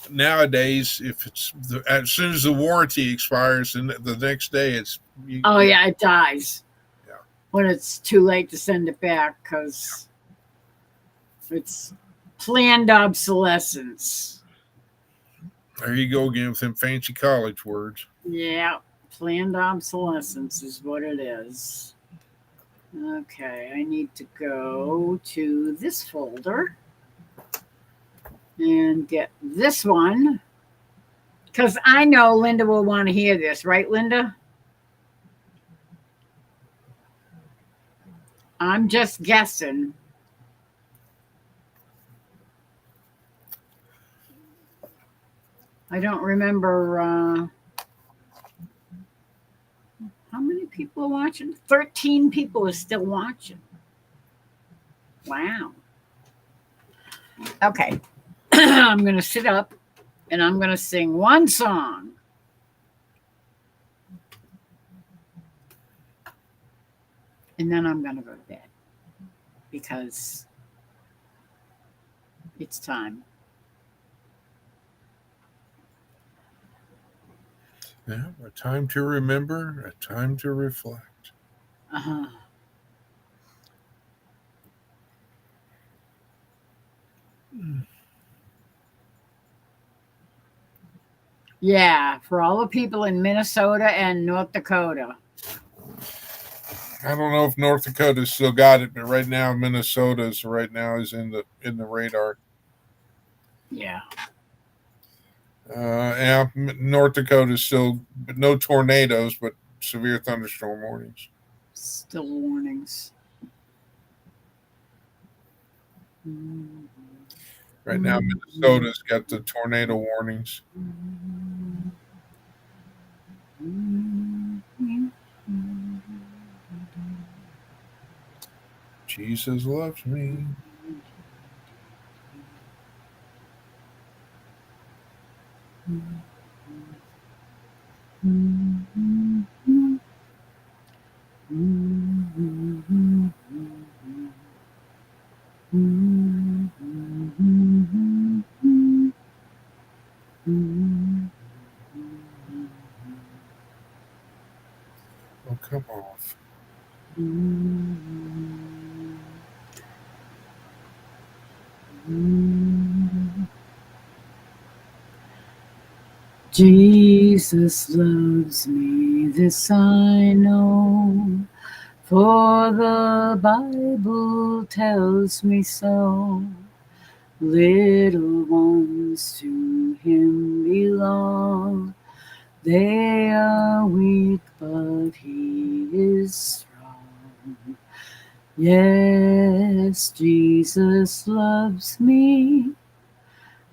Nowadays, if it's as soon as the warranty expires, and the next day it dies. Yeah. When it's too late to send it back because it's planned obsolescence. There you go again with them fancy college words. Yeah, planned obsolescence is what it is. Okay, I need to go to this folder and get this one because I know Linda will want to hear this, right, Linda? I'm just guessing. I don't remember how many people are watching. 13 people are still watching. Wow. Okay. I'm going to sit up and I'm going to sing one song. And then I'm going to go to bed because it's time. Yeah, a time to remember, a time to reflect. Uh-huh. Yeah, for all the people in Minnesota and North Dakota. I don't know if North Dakota still got it, but right now Minnesota is in the radar. Yeah. North Dakota is still no tornadoes, but severe thunderstorm warnings. Still warnings. Right now, Minnesota's got the tornado warnings. Jesus loves me. Oh, come off. Jesus loves me, this I know, for the Bible tells me so. Little ones to him belong. They are weak, but he is strong. Yes, Jesus loves me.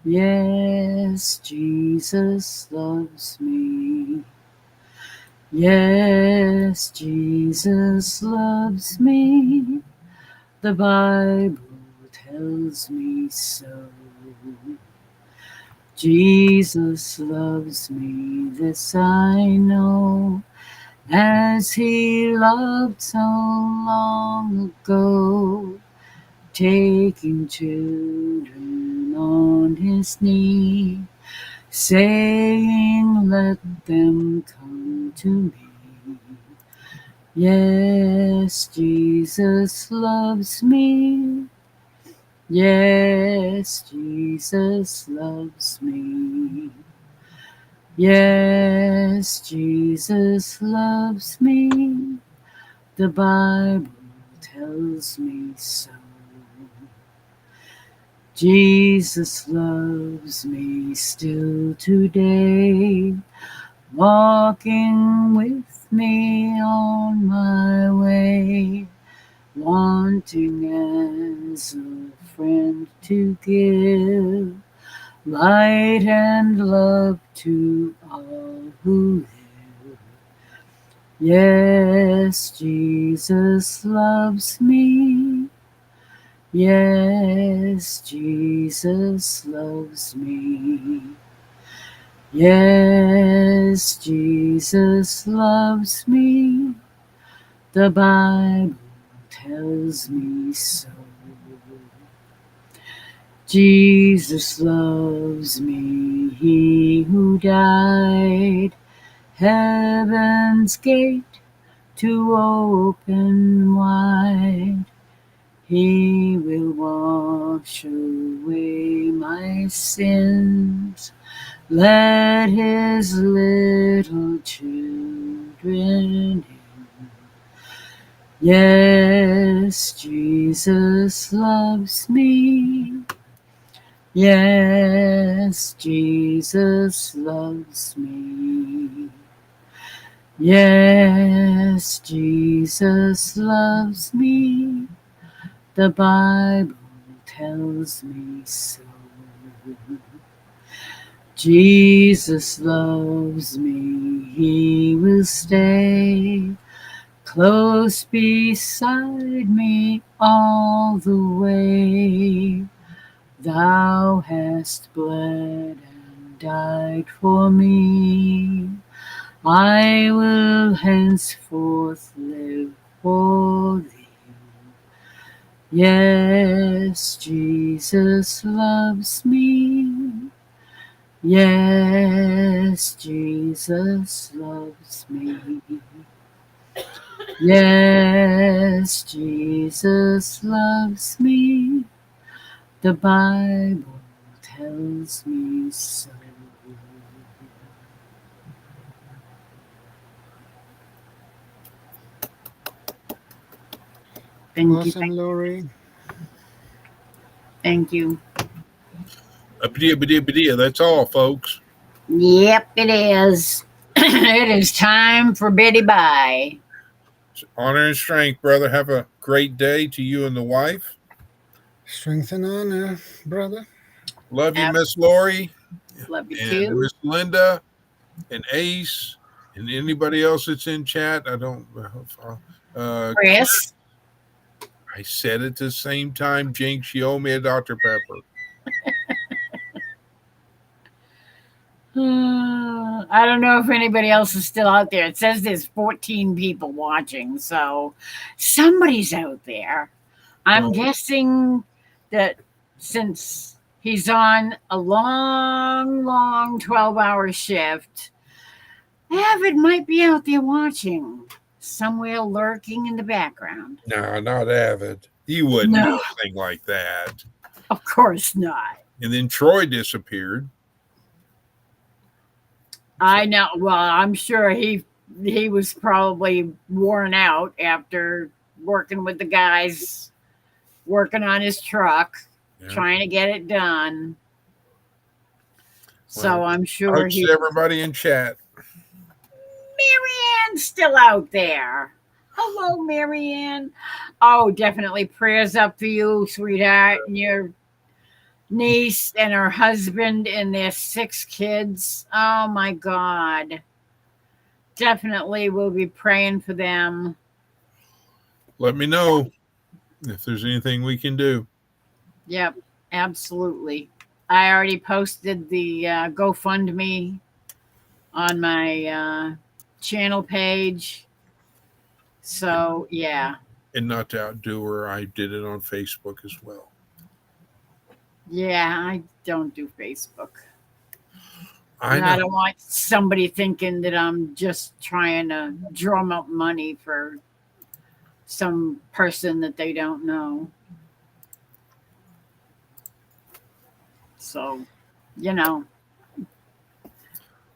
Yes, Jesus loves me. Yes, Jesus loves me. The Bible tells me so. Jesus loves me, this I know, as he loved so long ago, taking children on his knee, saying, let them come to me. Yes, Jesus loves me. Yes, Jesus loves me. Yes, Jesus loves me. The Bible tells me so. Jesus loves me still today, walking with me on my way, wanting as a friend to give light and love to all who live. Yes, Jesus loves me. Yes, Jesus loves me. Yes, Jesus loves me. The Bible tells me so. Jesus loves me, he who died, heaven's gate to open wide. He will wash away my sins. Let his little children in. Yes, Jesus loves me. Yes, Jesus loves me. Yes, Jesus loves me. The Bible tells me so. Jesus loves me, he will stay close beside me all the way. Thou hast bled and died for me. I will henceforth live for thee. Yes, Jesus loves me. Yes, Jesus loves me. Yes, Jesus loves me. The Bible tells me so. Thank Awesome, Lori. Thank you. That's all, folks. Yep, it is. It is time for Betty Bye. Honor and strength, brother. Have a great day to you and the wife. Strength and honor, brother. Love you, Miss Lori, Love you and too. Miss Linda, and Ace, and anybody else that's in chat. I don't. Chris. I said it at the same time. Jinx, you owe me a Dr. Pepper. I don't know if anybody else is still out there. It says there's 14 people watching, so somebody's out there. I'm Well- guessing that since he's on a long 12-hour shift, Avid might be out there watching, somewhere lurking in the background. No, not Avid. He wouldn't do No. a thing like that. Of course not. And then Troy disappeared. I know. Well, I'm sure he was probably worn out after working with the guys, working on his truck, Yeah. trying to get it done. So Well, I'm sure Hugs to everybody in chat. Marianne's still out there. Hello, Marianne. Oh, definitely prayers up for you, sweetheart, and your niece and her husband and their 6 kids. Oh my God. Definitely we'll be praying for them. Let me know if there's anything we can do. Yep, absolutely. I already posted the GoFundMe on my channel page. So, yeah. And not to outdo her, I did it on Facebook as well. Yeah, I don't do Facebook. I And I know. don't want somebody thinking that I'm just trying to drum up money for some person that they don't know. So,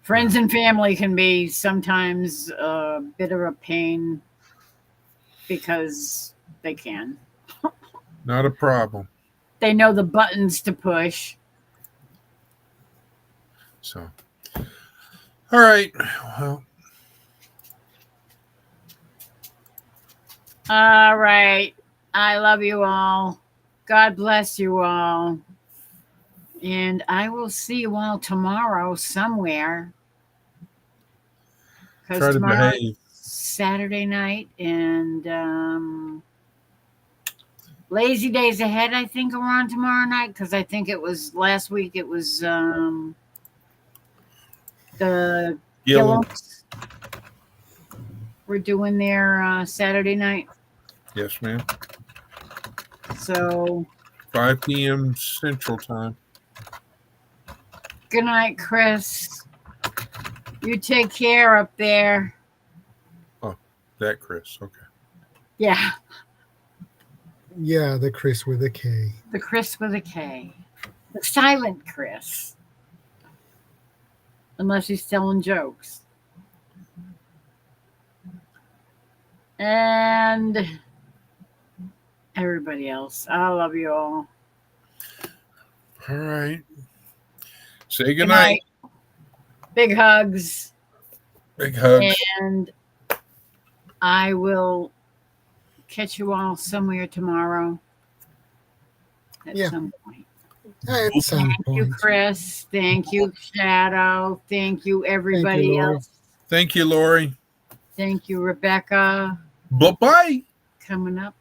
friends and family can be sometimes a bit of a pain because they can. Not a problem. They know the buttons to push. So, all right. Well, All right. I love you all. God bless you all. And I will see you all tomorrow somewhere. try Because to tomorrow behave. Saturday night and Lazy Days Ahead, I think, are on tomorrow night. Because I think it was last week, it was the Gillen. Gillums were doing their Saturday night. Yes, ma'am. So 5 p.m. Central Time. good night, Chris. You take care up there. That Chris. Okay. Yeah, Yeah, the Chris with a K. the Chris with a K. The silent Chris. Unless he's telling jokes. And everybody else. I love you all. All right. Say good night. Big hugs. Big hugs. And I will catch you all somewhere tomorrow. At Yeah. some point. At some Thank you, point. Chris. Thank you, Shadow. Thank you, everybody Lori. else. Thank you, Lori. Thank you, Rebecca. Bye-bye. Coming up.